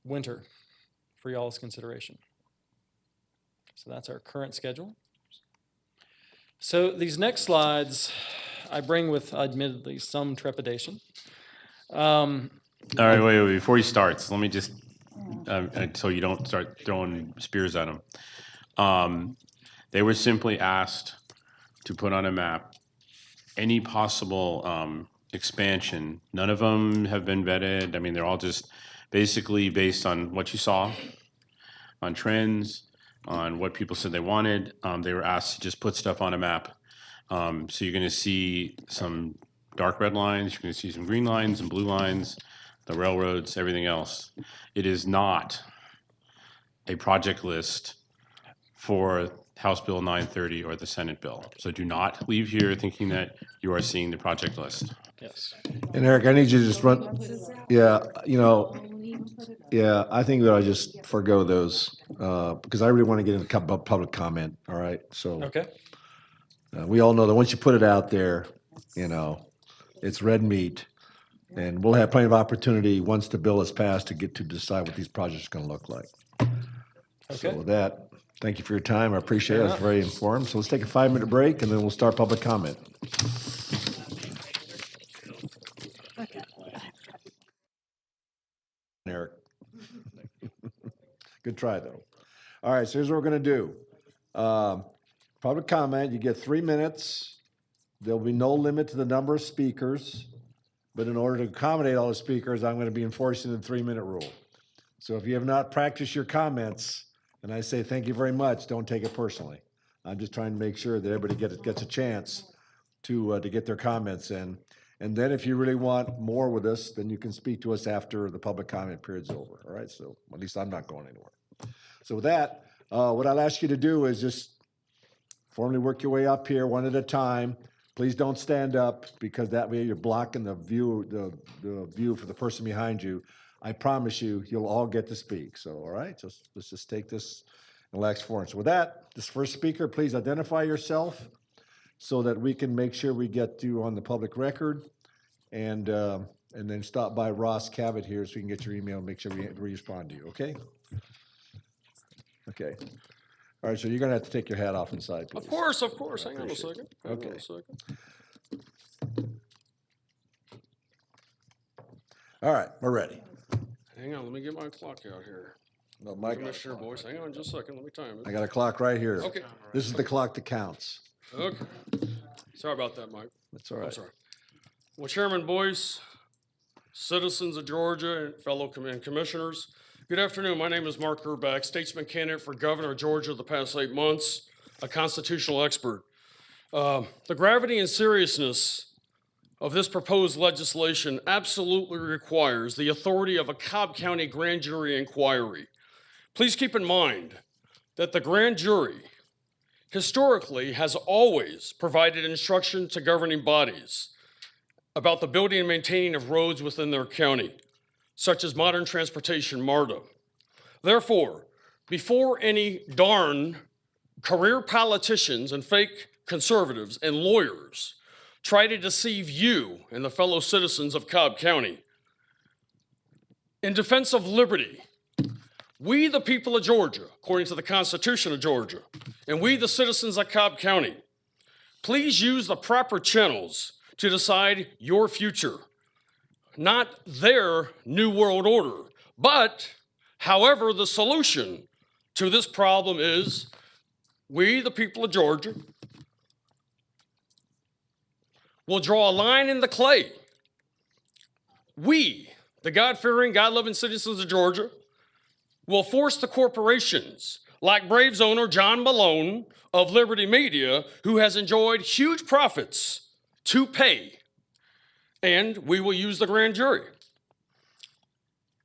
winter, for y'all's consideration. So that's our current schedule. So these next slides I bring with admittedly some trepidation. All right, wait, before he starts, let me just, so you don't start throwing spears at him. They were simply asked to put on a map any possible expansion. None of them have been vetted. I mean, they're all just basically based on what you saw, on trends, on what people said they wanted. They were asked to just put stuff on a map. So you're going to see some dark red lines, you're going to see some green lines and blue lines, the railroads, everything else. It is not a project list for House Bill 930 or the Senate bill. So do not leave here thinking that you are seeing the project list. Yes. And Eric, I need you to just run, yeah, yeah, I think that I just forego those, because I really want to get into public comment, all right? So. Okay. We all know that once you put it out there, it's red meat. And we'll have plenty of opportunity, once the bill is passed, to get to decide what these projects are going to look like. So Okay. with that, thank you for your time. I appreciate it. It's very informed. So let's take a 5-minute break, and then we'll start public comment. Eric. Good try, though. All right, so here's what we're going to do. Public comment, you get 3 minutes. There'll be no limit to the number of speakers, but in order to accommodate all the speakers, I'm going to be enforcing the 3-minute rule. So if you have not practiced your comments, and I say thank you very much, don't take it personally. I'm just trying to make sure that everybody gets a chance to get their comments in. And then if you really want more with us, then you can speak to us after the public comment period's over, all right? So at least I'm not going anywhere. So with that, what I'll ask you to do is just formally work your way up here one at a time. Please don't stand up, because that way you're blocking the view, the view for the person behind you. I promise you'll all get to speak. So, all right, let's just take this and relax forward. So with that, this first speaker, please identify yourself so that we can make sure we get you on the public record, and then stop by Ross Cabot here so we can get your email and make sure we respond to you, okay? Okay. All right, so you're gonna have to take your hat off inside, please. Of course. Hang on a second. Okay. All right, we're ready. Hang on, let me get my clock out here. No, Mike. Commissioner Boyce, hang on just a second, let me time it. I got a clock right here. Okay. This is the clock that counts. Okay. Sorry about that, Mike. That's all right. I'm sorry. Well, Chairman Boyce, citizens of Georgia, and fellow commissioners, good afternoon. My name is Mark Gerback, statesman candidate for governor of Georgia the past 8 months, a constitutional expert. The gravity and seriousness of this proposed legislation absolutely requires the authority of a Cobb County grand jury inquiry. Please keep in mind that the grand jury historically has always provided instruction to governing bodies about the building and maintaining of roads within their county, such as modern transportation, MARTA. Therefore, before any darn career politicians and fake conservatives and lawyers try to deceive you and the fellow citizens of Cobb County, in defense of liberty, we the people of Georgia, according to the Constitution of Georgia, and we the citizens of Cobb County, please use the proper channels to decide your future, not their new world order. But, however, the solution to this problem is we, the people of Georgia, will draw a line in the clay. We, the God-fearing, God-loving citizens of Georgia, will force the corporations like Braves owner John Malone of Liberty Media, who has enjoyed huge profits, to pay. And we will use the grand jury.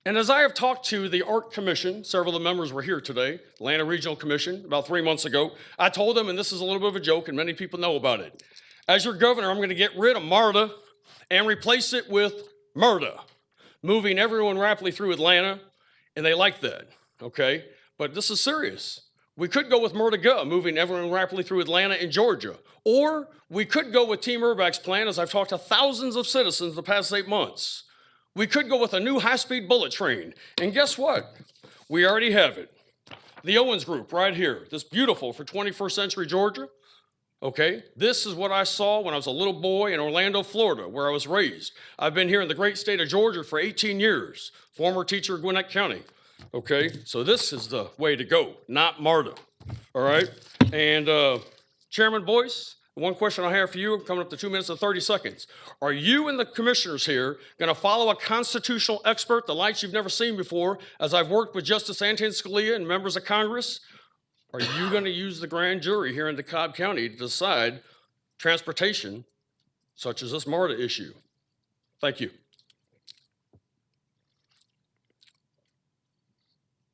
And as I have talked to the Art Commission, several of the members were here today, Atlanta Regional Commission, about 3 months ago, I told them, and this is a little bit of a joke, and many people know about it, as your governor, I'm going to get rid of MARTA and replace it with MURTA, moving everyone rapidly through Atlanta, and they like that, okay? But this is serious. We could go with MURTA, moving everyone rapidly through Atlanta and Georgia. Or we could go with Team Urback's plan, as I've talked to thousands of citizens the past 8 months. We could go with a new high-speed bullet train. And guess what? We already have it. The Owens Group right here, this beautiful for 21st century Georgia, Okay, this is what I saw when I was a little boy in Orlando, Florida, where I was raised. I've been here in the great state of Georgia for 18 years, former teacher of Gwinnett County. Okay, so this is the way to go, not MARTA. All right, and Chairman Boyce, one question I have for you, coming up to 2 minutes and 30 seconds. Are you and the commissioners here going to follow a constitutional expert, the lights you've never seen before, as I've worked with Justice Antonin Scalia and members of Congress? Are you going to use the grand jury here in the Cobb County to decide transportation, such as this MARTA issue? Thank you.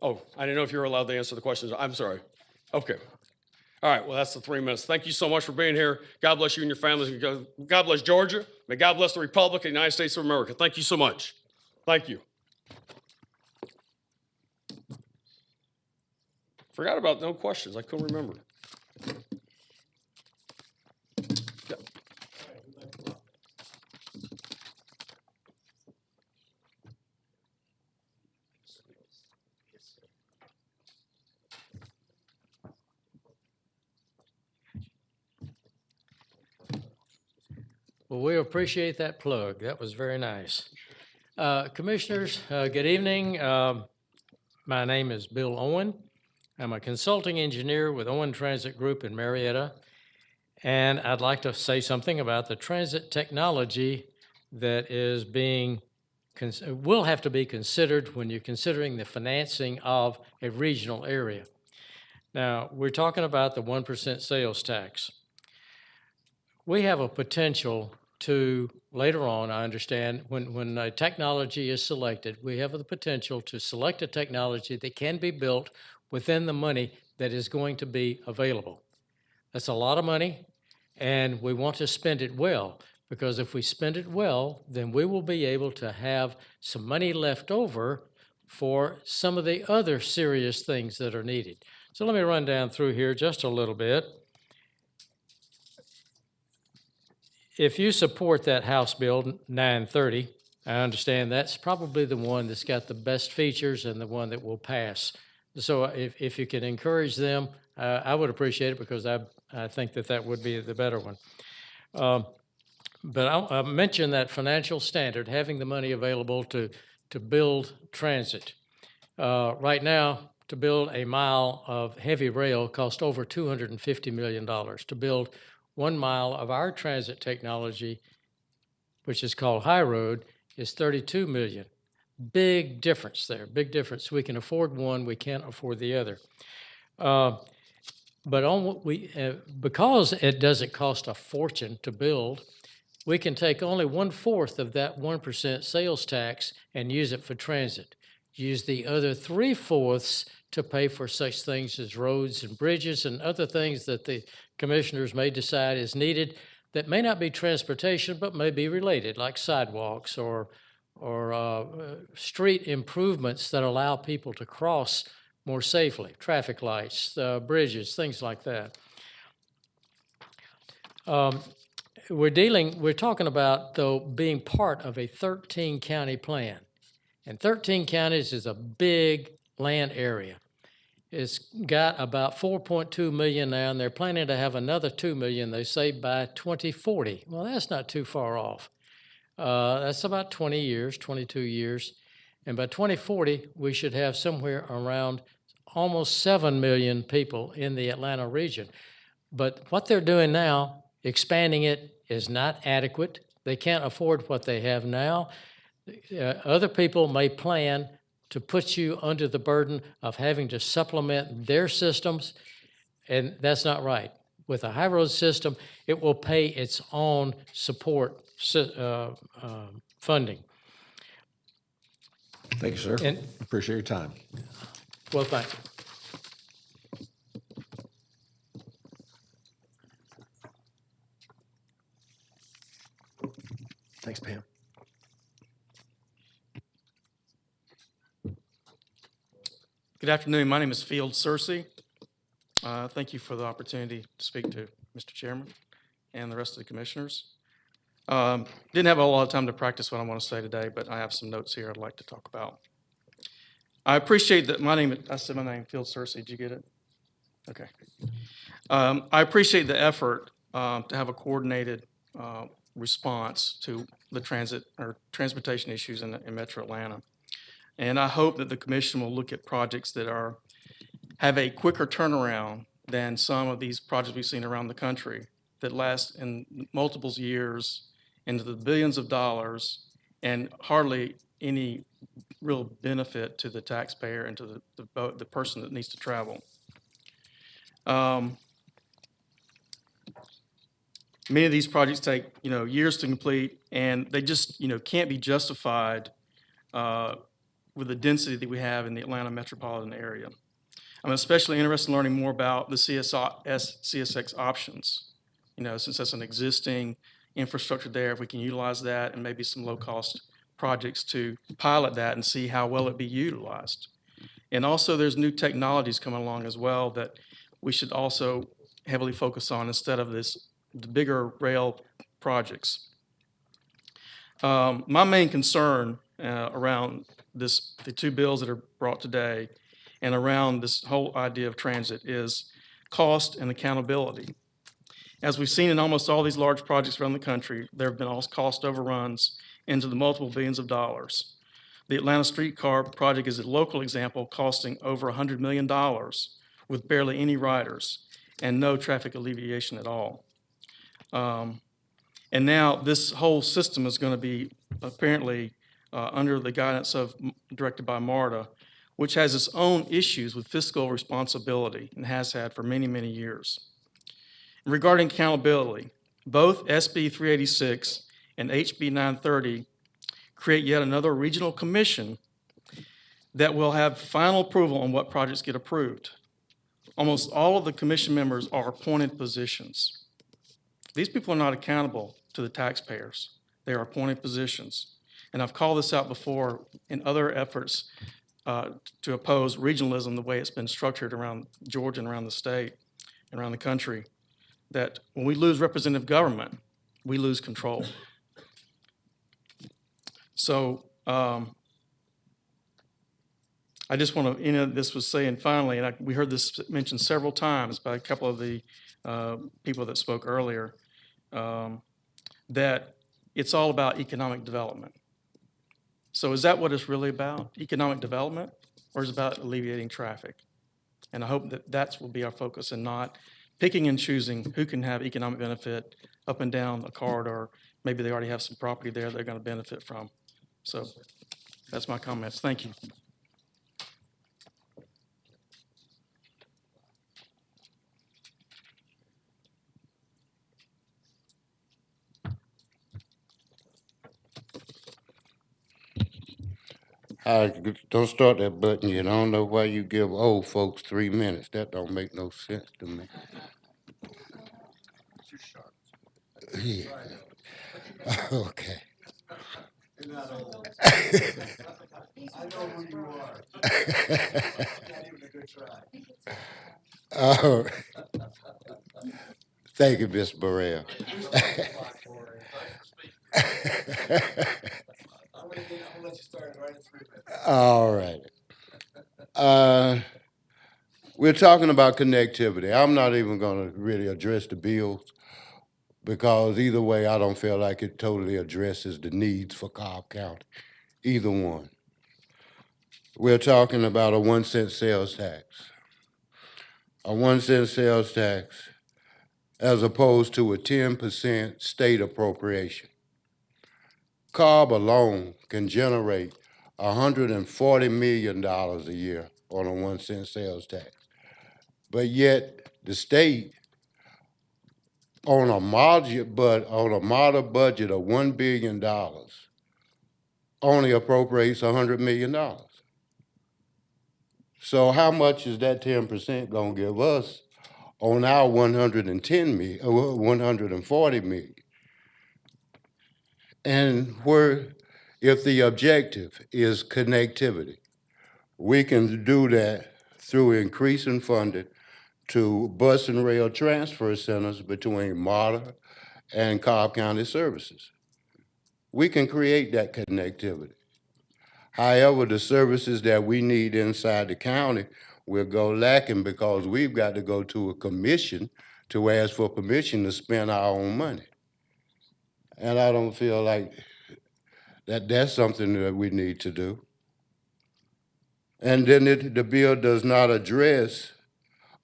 Oh, I didn't know if you were allowed to answer the questions. I'm sorry. Okay. All right, well, that's the 3 minutes. Thank you so much for being here. God bless you and your families. God bless Georgia. May God bless the Republic of the United States of America. Thank you so much. Thank you. Forgot about no questions. I couldn't remember. Yeah. Well, we appreciate that plug. That was very nice. Commissioners, good evening. My name is Bill Owen. I'm a consulting engineer with Owen Transit Group in Marietta, and I'd like to say something about the transit technology that is will have to be considered when you're considering the financing of a regional area. Now, we're talking about the 1% sales tax. We have a potential to, later on, I understand, when a technology is selected, we have the potential to select a technology that can be built within the money that is going to be available. That's a lot of money, and we want to spend it well, because if we spend it well, then we will be able to have some money left over for some of the other serious things that are needed. So let me run down through here just a little bit. If you support that House Bill 930, I understand that's probably the one that's got the best features and the one that will pass. So if you can encourage them, I would appreciate it, because I think that would be the better one. But I'll mention that financial standard, having the money available to build transit. Right now, to build a mile of heavy rail costs over $250 million. To build 1 mile of our transit technology, which is called High Road, is $32 million. Big difference there, big difference. We can afford one, we can't afford the other. But because it doesn't cost a fortune to build, we can take only 1/4 of that 1% sales tax and use it for transit. Use the other 3/4 to pay for such things as roads and bridges and other things that the commissioners may decide is needed that may not be transportation, but may be related, like sidewalks or street improvements that allow people to cross more safely, traffic lights, bridges, things like that. We're talking about, though, being part of a 13-county plan. And 13 counties is a big land area. It's got about 4.2 million now, and they're planning to have another 2 million, they say, by 2040. Well, that's not too far off. That's about 20 years, 22 years. And by 2040, we should have somewhere around almost 7 million people in the Atlanta region. But what they're doing now, expanding it, is not adequate. They can't afford what they have now. Other people may plan to put you under the burden of having to supplement their systems, and that's not right. With a high road system, it will pay its own support funding. Thank you, sir. And, appreciate your time. Well, thank you. Thanks, Pam. Good afternoon. My name is Field Searcy. Thank you for the opportunity to speak to Mr. Chairman and the rest of the commissioners. Didn't have a lot of time to practice what I want to say today, but I have some notes here I'd like to talk about. I appreciate that I said my name, Field Searcy. Did you get it? Okay. I appreciate the effort to have a coordinated response to the transportation issues in Metro Atlanta. And I hope that the commission will look at projects that have a quicker turnaround than some of these projects we've seen around the country that last in multiples years into the billions of dollars and hardly any real benefit to the taxpayer and to the person that needs to travel. Many of these projects take, years to complete, and they just, can't be justified with the density that we have in the Atlanta metropolitan area. I'm especially interested in learning more about the CSX options, since that's an existing infrastructure there, if we can utilize that and maybe some low-cost projects to pilot that and see how well it be utilized. And also there's new technologies coming along as well that we should also heavily focus on instead of the bigger rail projects. My main concern around the two bills that are brought today and around this whole idea of transit is cost and accountability. As we've seen in almost all these large projects around the country, there have been all cost overruns into the multiple billions of dollars. The Atlanta streetcar project is a local example, costing over $100 million with barely any riders and no traffic alleviation at all. And now this whole system is going to be apparently under the guidance directed by MARTA, which has its own issues with fiscal responsibility and has had for many, many years. Regarding accountability, both SB 386 and HB 930 create yet another regional commission that will have final approval on what projects get approved. Almost all of the commission members are appointed positions. These people are not accountable to the taxpayers. They are appointed positions. And I've called this out before in other efforts to oppose regionalism the way it's been structured around Georgia and around the state and around the country, that when we lose representative government, we lose control. So I just want to end this with saying finally, and we heard this mentioned several times by a couple of the people that spoke earlier, that it's all about economic development. So is that what it's really about, economic development, or is it about alleviating traffic? And I hope that will be our focus and not picking and choosing who can have economic benefit up and down a corridor. Maybe they already have some property there they're going to benefit from. So that's my comments. Thank you. Don't start that button yet. I don't know why you give old folks 3 minutes. That don't make no sense to me. Yeah. Okay. You're not old. I know who you are. Not even a good try. Thank you, Ms. Burrell. I'll let you start right in 3 minutes. All right. We're talking about connectivity. I'm not even going to really address the bills because either way, I don't feel like it totally addresses the needs for Cobb County, either one. We're talking about a 1 cent sales tax. A 1 cent sales tax as opposed to a 10% state appropriation. Cobb alone can generate $140 million a year on a 1 cent sales tax. But yet the state on a model budget of $1 billion only appropriates $100 million. So how much is that 10% going to give us on our $140 million? And if the objective is connectivity, we can do that through increasing funding to bus and rail transfer centers between MARTA and Cobb County services. We can create that connectivity. However, the services that we need inside the county will go lacking because we've got to go to a commission to ask for permission to spend our own money. And I don't feel like that's something that we need to do. And then the bill does not address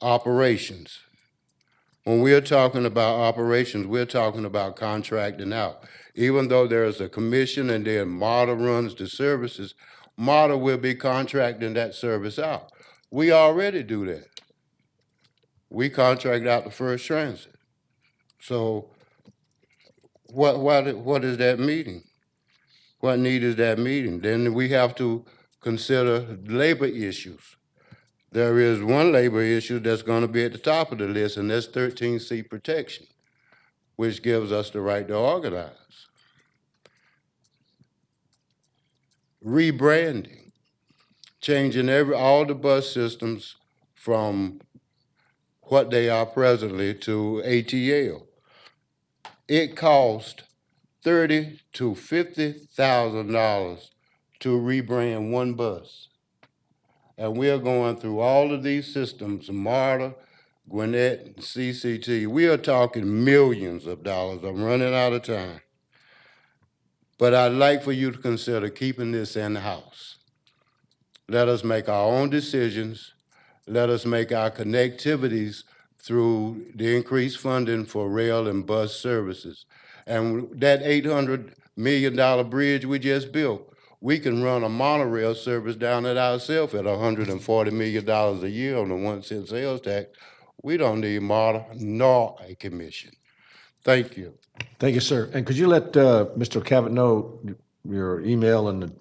operations. When we're talking about operations, we're talking about contracting out. Even though there's a commission and then MARTA runs the services, MARTA will be contracting that service out. We already do that. We contract out the First Transit. So what is that meeting? What need is that meeting? Then we have to consider labor issues. There is one labor issue that's going to be at the top of the list, and that's 13C protection, which gives us the right to organize. Rebranding, changing all the bus systems from what they are presently to ATL. It costs $30,000 to $50,000 to rebrand one bus. And we are going through all of these systems, MARTA, Gwinnett, CCT. We are talking millions of dollars. I'm running out of time. But I'd like for you to consider keeping this in-house. Let us make our own decisions. Let us make our connectivities through the increased funding for rail and bus services. And that $800 million bridge we just built, we can run a monorail service down it ourselves at $140 million a year on the 1 cent sales tax. We don't need MARTA nor a commission. Thank you. Thank you, sir. And could you let Mr. Cavett know your email and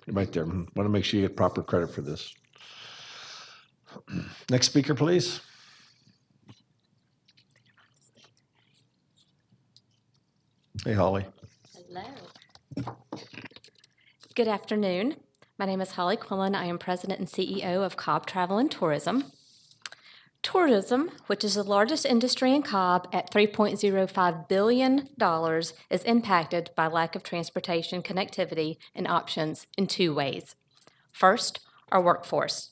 right there? Want to make sure you get proper credit for this. Next speaker, please. Hey, Holly. Hello. Good afternoon. My name is Holly Quillen. I am President and CEO of Cobb Travel and Tourism. Tourism, which is the largest industry in Cobb at $3.05 billion, is impacted by lack of transportation connectivity and options in two ways. First, our workforce.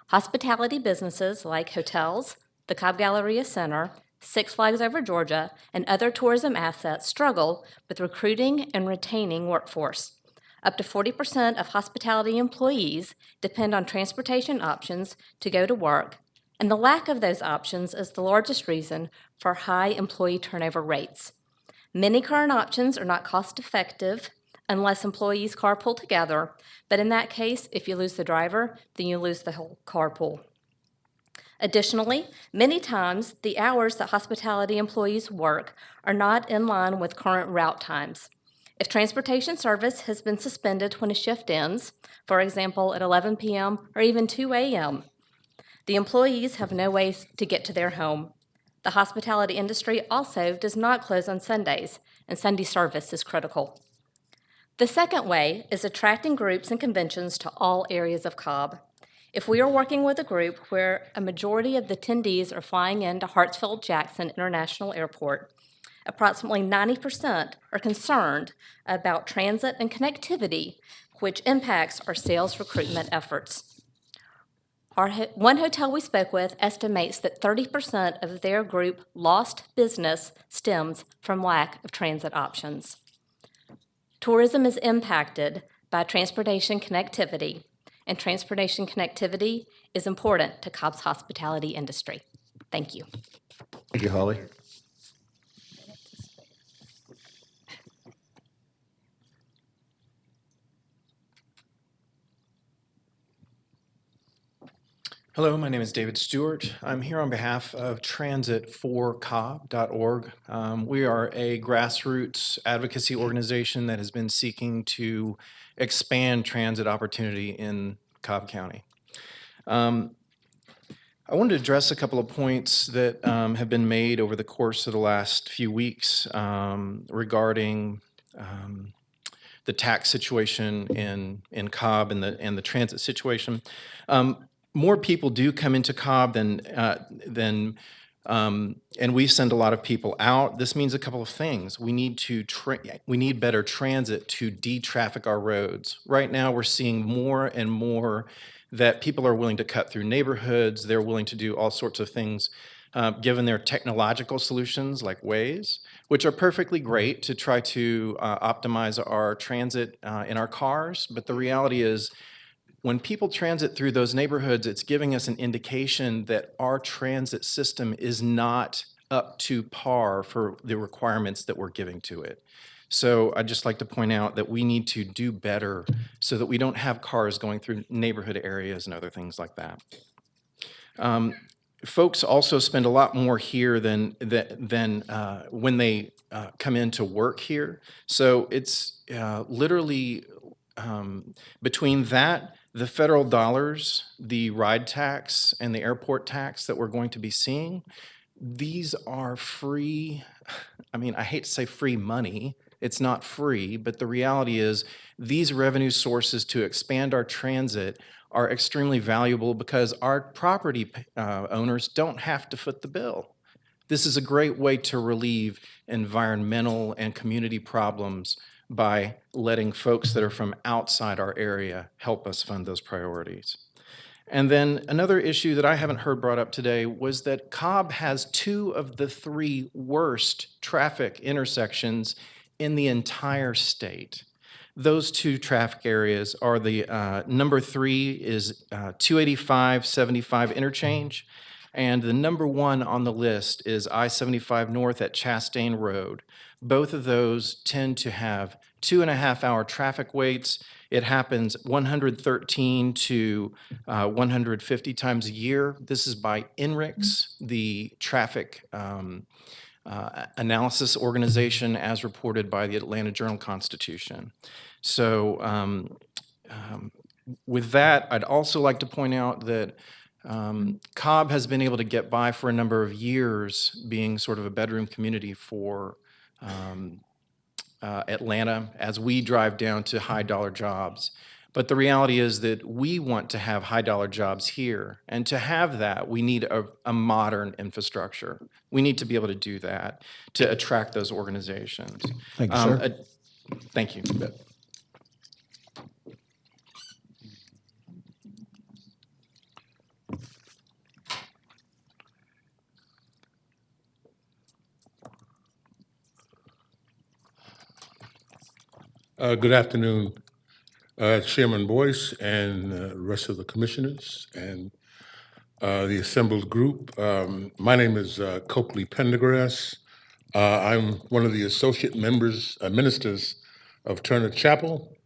Hospitality businesses like hotels, the Cobb Galleria Center, Six Flags Over Georgia, and other tourism assets struggle with recruiting and retaining workforce. Up to 40% of hospitality employees depend on transportation options to go to work, and the lack of those options is the largest reason for high employee turnover rates. Many current options are not cost-effective unless employees carpool together, but in that case, if you lose the driver, then you lose the whole carpool. Additionally, many times the hours that hospitality employees work are not in line with current route times. If transportation service has been suspended when a shift ends, for example at 11 p.m. or even 2 a.m., the employees have no way to get to their home. The hospitality industry also does not close on Sundays, and Sunday service is critical. The second way is attracting groups and conventions to all areas of Cobb. If we are working with a group where a majority of the attendees are flying into Hartsfield-Jackson International Airport, approximately 90% are concerned about transit and connectivity, which impacts our sales recruitment efforts. One hotel we spoke with estimates that 30% of their group lost business stems from lack of transit options. Tourism is impacted by transportation connectivity, and transportation connectivity is important to Cobb's hospitality industry. Thank you. Thank you, Holly. Hello, my name is David Stewart. I'm here on behalf of transitforcobb.org. We are a grassroots advocacy organization that has been seeking to expand transit opportunity in Cobb County. I wanted to address a couple of points that have been made over the course of the last few weeks regarding the tax situation in Cobb and the transit situation. More people do come into Cobb and we send a lot of people out. This means a couple of things. We need better transit to de-traffic our roads. Right now, we're seeing more and more that people are willing to cut through neighborhoods. They're willing to do all sorts of things given their technological solutions like Waze, which are perfectly great to try to optimize our transit in our cars. But the reality is, when people transit through those neighborhoods, it's giving us an indication that our transit system is not up to par for the requirements that we're giving to it. So I'd just like to point out that we need to do better so that we don't have cars going through neighborhood areas and other things like that. Folks also spend a lot more here than when they come in to work here. So it's literally between that, the federal dollars, the ride tax, and the airport tax that we're going to be seeing, these are free. I mean, I hate to say free money. It's not free, but the reality is these revenue sources to expand our transit are extremely valuable because our property owners don't have to foot the bill. This is a great way to relieve environmental and community problems by letting folks that are from outside our area help us fund those priorities. And then another issue that I haven't heard brought up today was that Cobb has 2 of the 3 worst traffic intersections in the entire state. Those 2 traffic areas are the number 3 is 285-75 interchange, and the number 1 on the list is I-75 North at Chastain Road. Both of those tend to have 2.5-hour traffic waits. It happens 113 to 150 times a year. This is by INRIX, the traffic analysis organization, as reported by the Atlanta Journal-Constitution. So with that, I'd also like to point out that Cobb has been able to get by for a number of years being sort of a bedroom community for Atlanta as we drive down to high dollar jobs. But the reality is that we want to have high dollar jobs here. And to have that, we need a modern infrastructure. We need to be able to do that to attract those organizations. Thank you, sir. Thank you. Good afternoon, Chairman Boyce and the rest of the commissioners and the assembled group. My name is Copley Pendergrass. I'm one of the associate ministers of Turner Chapel.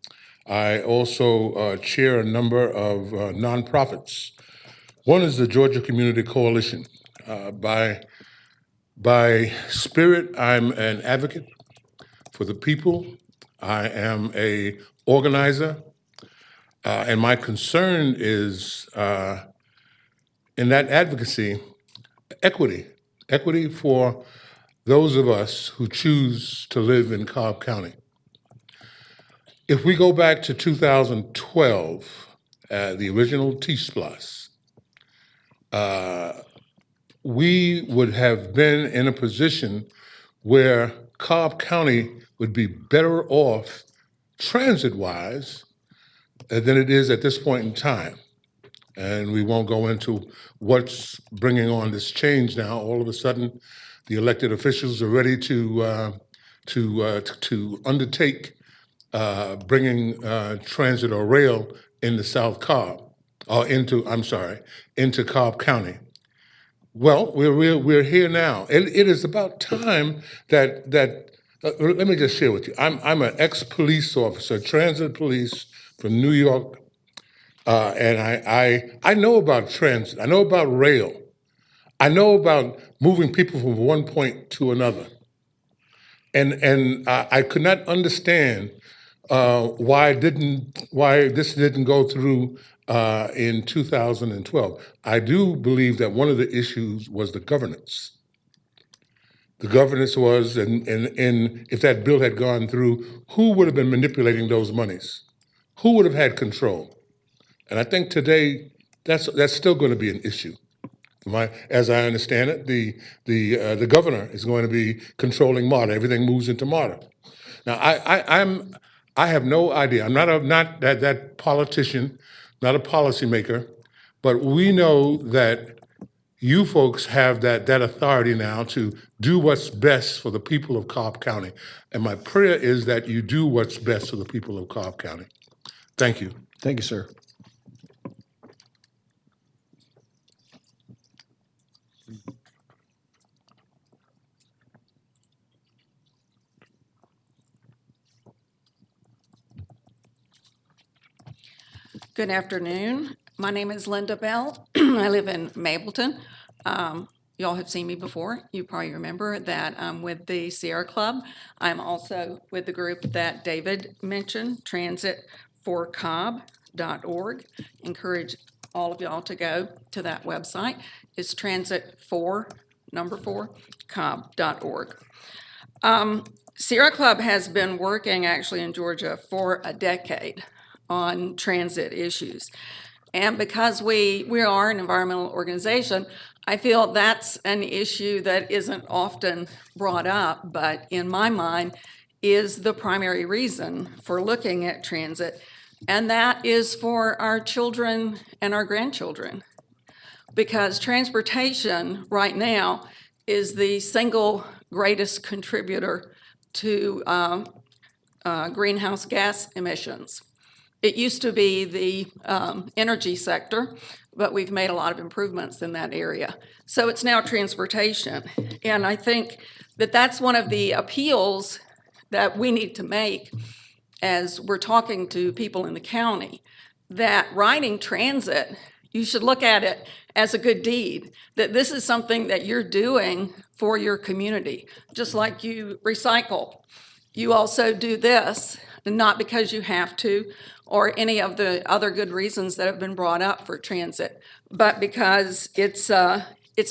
I also chair a number of nonprofits. One is the Georgia Community Coalition. By spirit, I'm an advocate for the people. I am an organizer, and my concern is in that advocacy, equity for those of us who choose to live in Cobb County. If we go back to 2012, the original T-SPLOS, we would have been in a position where Cobb County would be better off transit-wise than it is at this point in time. And we won't go into what's bringing on this change now. All of a sudden, the elected officials are ready to undertake bringing transit or rail into South Cobb, or into Cobb County. Well, we're here now. It is about time that let me just share with you. I'm an ex-police officer, transit police from New York, and I know about transit. I know about rail. I know about moving people from one point to another. And I could not understand why this didn't go through in 2012. I do believe that one of the issues was the governance. The governance was, and if that bill had gone through, who would have been manipulating those monies? Who would have had control? And I think today that's still going to be an issue. As I understand it, the governor is going to be controlling MARTA. Everything moves into MARTA. Now I have no idea. I'm not that politician, not a policymaker, but we know that you folks have that authority now to do what's best for the people of Cobb County. And my prayer is that you do what's best for the people of Cobb County. Thank you. Thank you, sir. Good afternoon. My name is Linda Bell. I live in Mableton. Y'all have seen me before. You probably remember that I'm with the Sierra Club. I'm also with the group that David mentioned, transitforcobb.org. Encourage all of y'all to go to that website. It's transitfor.cobb.org. Sierra Club has been working actually in Georgia for a decade on transit issues. And because we are an environmental organization, I feel that's an issue that isn't often brought up, but in my mind is the primary reason for looking at transit, and that is for our children and our grandchildren. Because transportation right now is the single greatest contributor to greenhouse gas emissions. It used to be the energy sector, but we've made a lot of improvements in that area. So it's now transportation. And I think that that's one of the appeals that we need to make as we're talking to people in the county, that riding transit, you should look at it as a good deed, that this is something that you're doing for your community. Just like you recycle, you also do this, not because you have to, or any of the other good reasons that have been brought up for transit, but because it's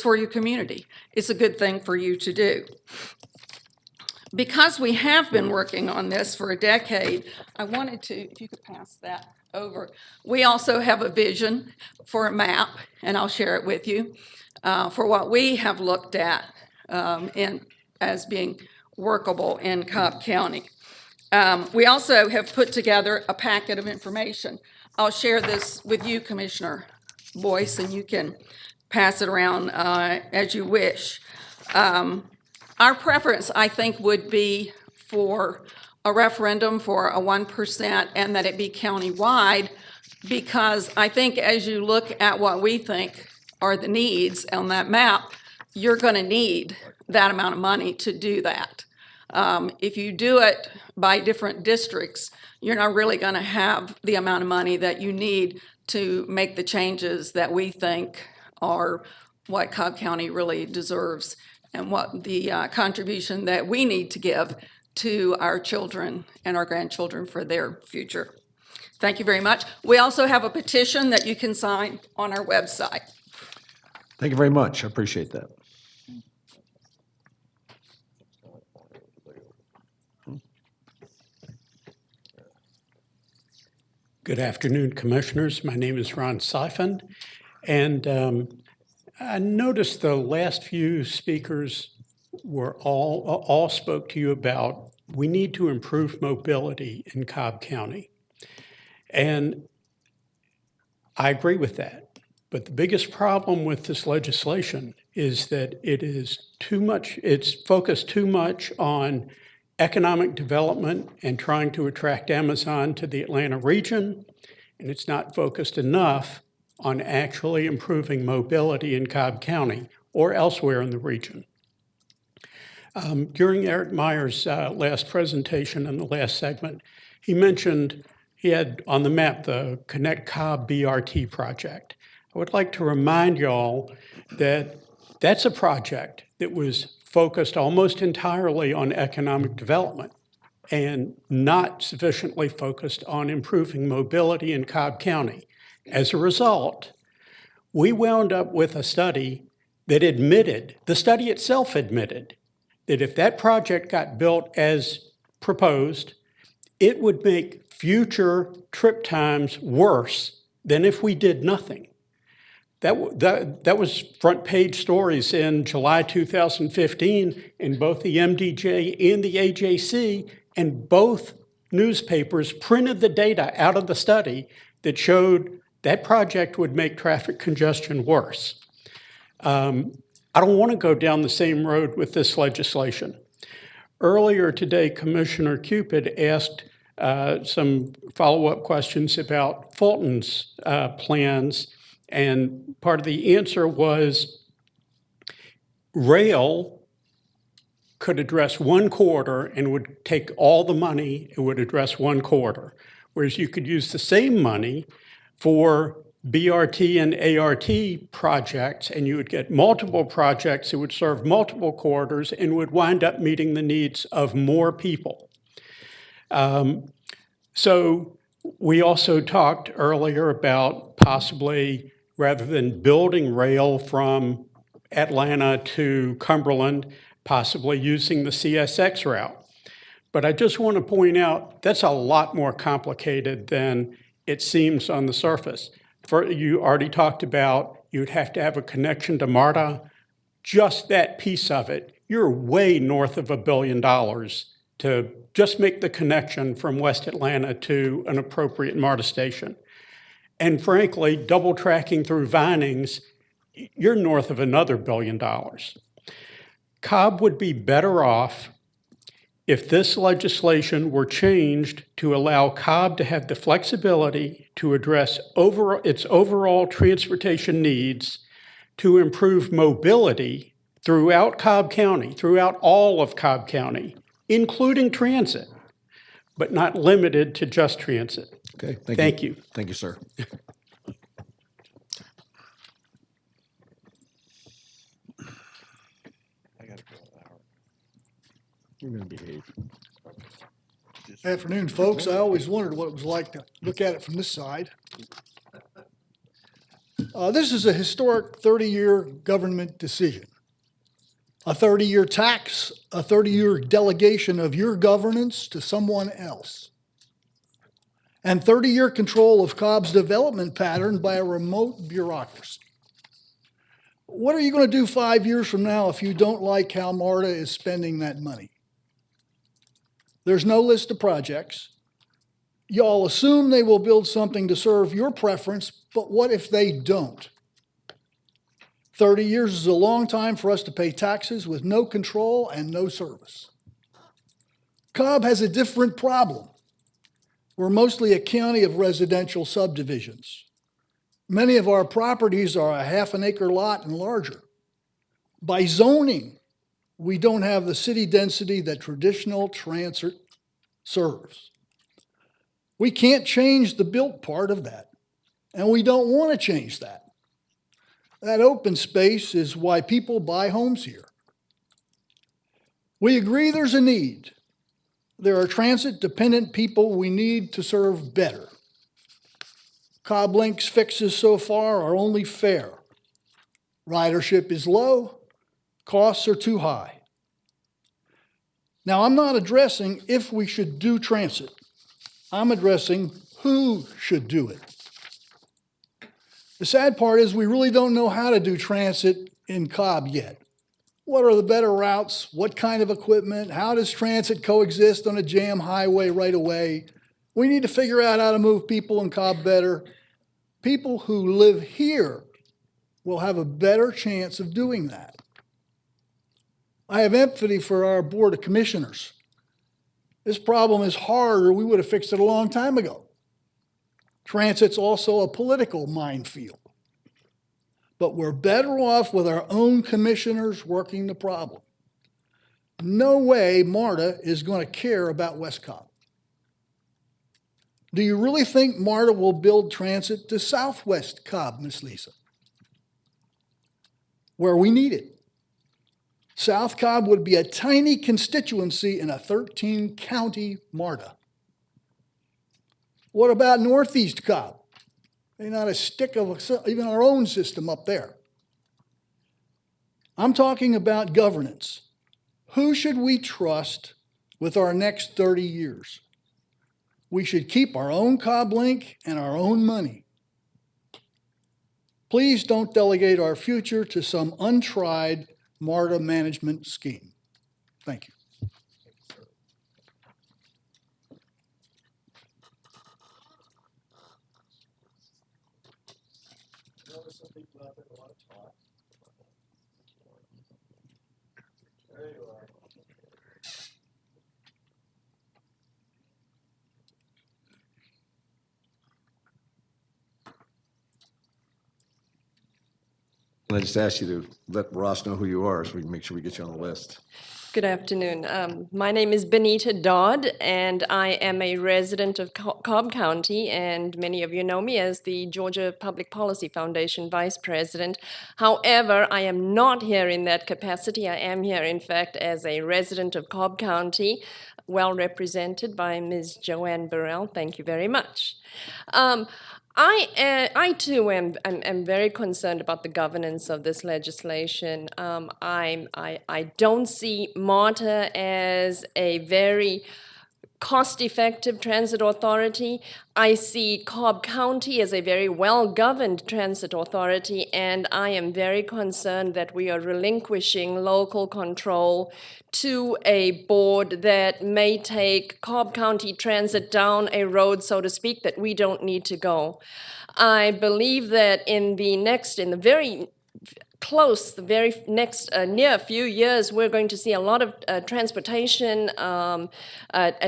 for your community. It's a good thing for you to do. Because we have been working on this for a decade, I wanted to, if you could pass that over. We also have a vision for a map, and I'll share it with you, for what we have looked at as being workable in Cobb County. We also have put together a packet of information. I'll share this with you, Commissioner Boyce, and you can pass it around as you wish. Our preference, I think, would be for a referendum for a 1% and that it be countywide, because I think as you look at what we think are the needs on that map, you're going to need that amount of money to do that. If you do it by different districts, you're not really going to have the amount of money that you need to make the changes that we think are what Cobb County really deserves and what the contribution that we need to give to our children and our grandchildren for their future. Thank you very much. We also have a petition that you can sign on our website. Thank you very much. I appreciate that. Good afternoon, Commissioners. My name is Ron Seifend, and I noticed the last few speakers were all spoke to you about we need to improve mobility in Cobb County. And I agree with that. But the biggest problem with this legislation is that it is too much, it's focused too much on economic development and trying to attract Amazon to the Atlanta region, and it's not focused enough on actually improving mobility in Cobb County or elsewhere in the region. During Eric Meyer's last presentation in the last segment, he mentioned he had on the map the Connect Cobb BRT project. I would like to remind y'all that that's a project that was focused almost entirely on economic development and not sufficiently focused on improving mobility in Cobb County. As a result, we wound up with a study that admitted, the study itself admitted, that if that project got built as proposed, it would make future trip times worse than if we did nothing. That was front page stories in July 2015 in both the MDJ and the AJC, and both newspapers printed the data out of the study that showed that project would make traffic congestion worse. I don't want to go down the same road with this legislation. Earlier today, Commissioner Cupid asked some follow-up questions about Fulton's plans, and part of the answer was rail could address one corridor and would take all the money, it would address one corridor. Whereas you could use the same money for BRT and ART projects, and you would get multiple projects that would serve multiple corridors and would wind up meeting the needs of more people. So we also talked earlier about possibly, rather than building rail from Atlanta to Cumberland, possibly using the CSX route. But I just want to point out that's a lot more complicated than it seems on the surface. You already talked about you'd have to have a connection to MARTA. Just that piece of it, you're way north of $1 billion to just make the connection from West Atlanta to an appropriate MARTA station. And frankly, double tracking through Vinings, you're north of another $1 billion. Cobb would be better off if this legislation were changed to allow Cobb to have the flexibility to address its overall transportation needs, to improve mobility throughout Cobb County, throughout all of Cobb County, including transit, but not limited to just transit. Okay, Thank you. Thank you, sir. You're gonna behave. Afternoon, folks. I always wondered what it was like to look at it from this side. This is a historic 30-year government decision. A 30-year tax, a 30-year delegation of your governance to someone else. And 30-year control of Cobb's development pattern by a remote bureaucracy. What are you going to do 5 years from now if you don't like how MARTA is spending that money? There's no list of projects. Y'all assume they will build something to serve your preference, but what if they don't? 30 years is a long time for us to pay taxes with no control and no service. Cobb has a different problem. We're mostly a county of residential subdivisions. Many of our properties are a half an acre lot and larger. By zoning, we don't have the city density that traditional transit serves. We can't change the built part of that, and we don't want to change that. That open space is why people buy homes here. We agree there's a need. There are transit-dependent people we need to serve better. Cobb Link's fixes so far are only fair. Ridership is low, costs are too high. Now, I'm not addressing if we should do transit. I'm addressing who should do it. The sad part is we really don't know how to do transit in Cobb yet. What are the better routes? What kind of equipment? How does transit coexist on a jam highway right away? We need to figure out how to move people in Cobb better. People who live here will have a better chance of doing that. I have empathy for our Board of Commissioners. This problem is hard, or we would have fixed it a long time ago. Transit's also a political minefield. But we're better off with our own commissioners working the problem. No way MARTA is going to care about West Cobb. Do you really think MARTA will build transit to Southwest Cobb, Miss Lisa? Where we need it. South Cobb would be a tiny constituency in a 13-county MARTA. What about Northeast Cobb? They're not a stick of even our own system up there. I'm talking about governance. Who should we trust with our next 30 years? We should keep our own Cobb Link and our own money. Please don't delegate our future to some untried MARTA management scheme. Thank you. And I just asked you to let Ross know who you are so we can make sure we get you on the list. Good afternoon. My name is Benita Dodd, and I am a resident of Cobb County, and many of you know me as the Georgia Public Policy Foundation Vice President. However, I am not here in that capacity. I am here, in fact, as a resident of Cobb County, well represented by Ms. Joanne Burrell. Thank you very much. I too am very concerned about the governance of this legislation. I don't see MARTA as a very cost-effective transit authority. I see Cobb County as a very well-governed transit authority, and I am very concerned that we are relinquishing local control to a board that may take Cobb County Transit down a road, so to speak, that we don't need to go. I believe that in the very close, the very next near few years, we're going to see a lot of transportation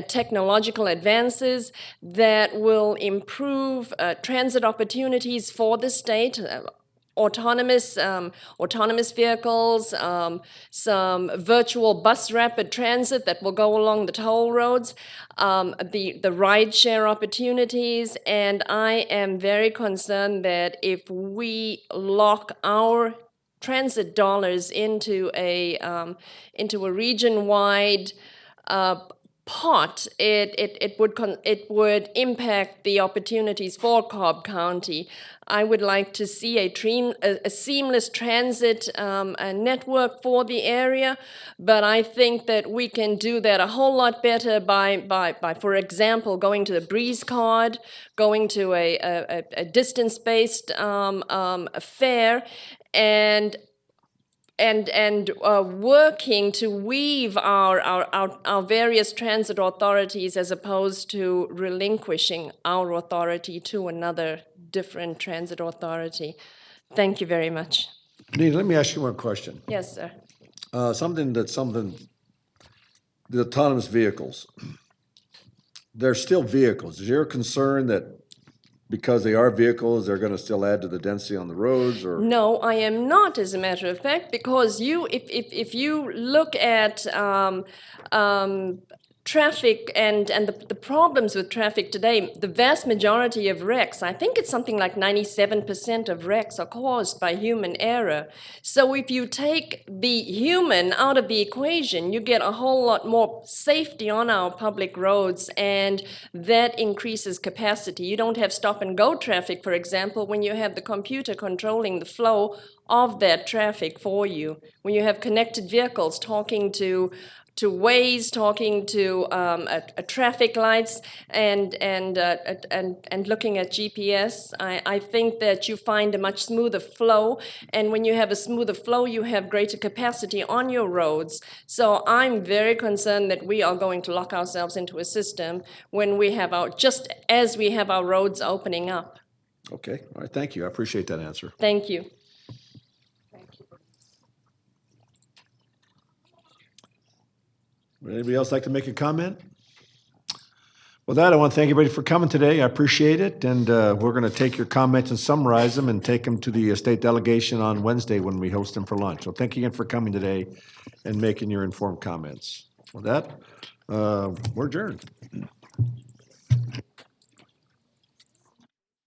technological advances that will improve transit opportunities for the state. Autonomous vehicles, some virtual bus rapid transit that will go along the toll roads, the ride share opportunities, and I am very concerned that if we lock our transit dollars into a region-wide pot, it would impact the opportunities for Cobb County. I would like to see a seamless transit network for the area, but I think that we can do that a whole lot better by for example, going to the Breeze card, going to a distance-based fare, and working to weave our various transit authorities as opposed to relinquishing our authority to another different transit authority. Thank you very much. Nina, let me ask you one question. Yes, sir. The autonomous vehicles, they're still vehicles. Is your concern that because they are vehicles, they're going to still add to the density on the roads, or? No, I am not, as a matter of fact, because if you look at traffic and the problems with traffic today, the vast majority of wrecks, I think it's something like 97% of wrecks are caused by human error. So if you take the human out of the equation, you get a whole lot more safety on our public roads, and that increases capacity. You don't have stop and go traffic, for example, when you have the computer controlling the flow of that traffic for you. When you have connected vehicles talking to Waze, talking to traffic lights, and looking at GPS, I think that you find a much smoother flow. And when you have a smoother flow, you have greater capacity on your roads. So I'm very concerned that we are going to lock ourselves into a system when we have just as we have our roads opening up. Okay, all right, thank you. I appreciate that answer. Thank you. Would anybody else like to make a comment? With that, I want to thank everybody for coming today. I appreciate it, and we're going to take your comments and summarize them and take them to the state delegation on Wednesday when we host them for lunch. So thank you again for coming today and making your informed comments. With that, we're adjourned.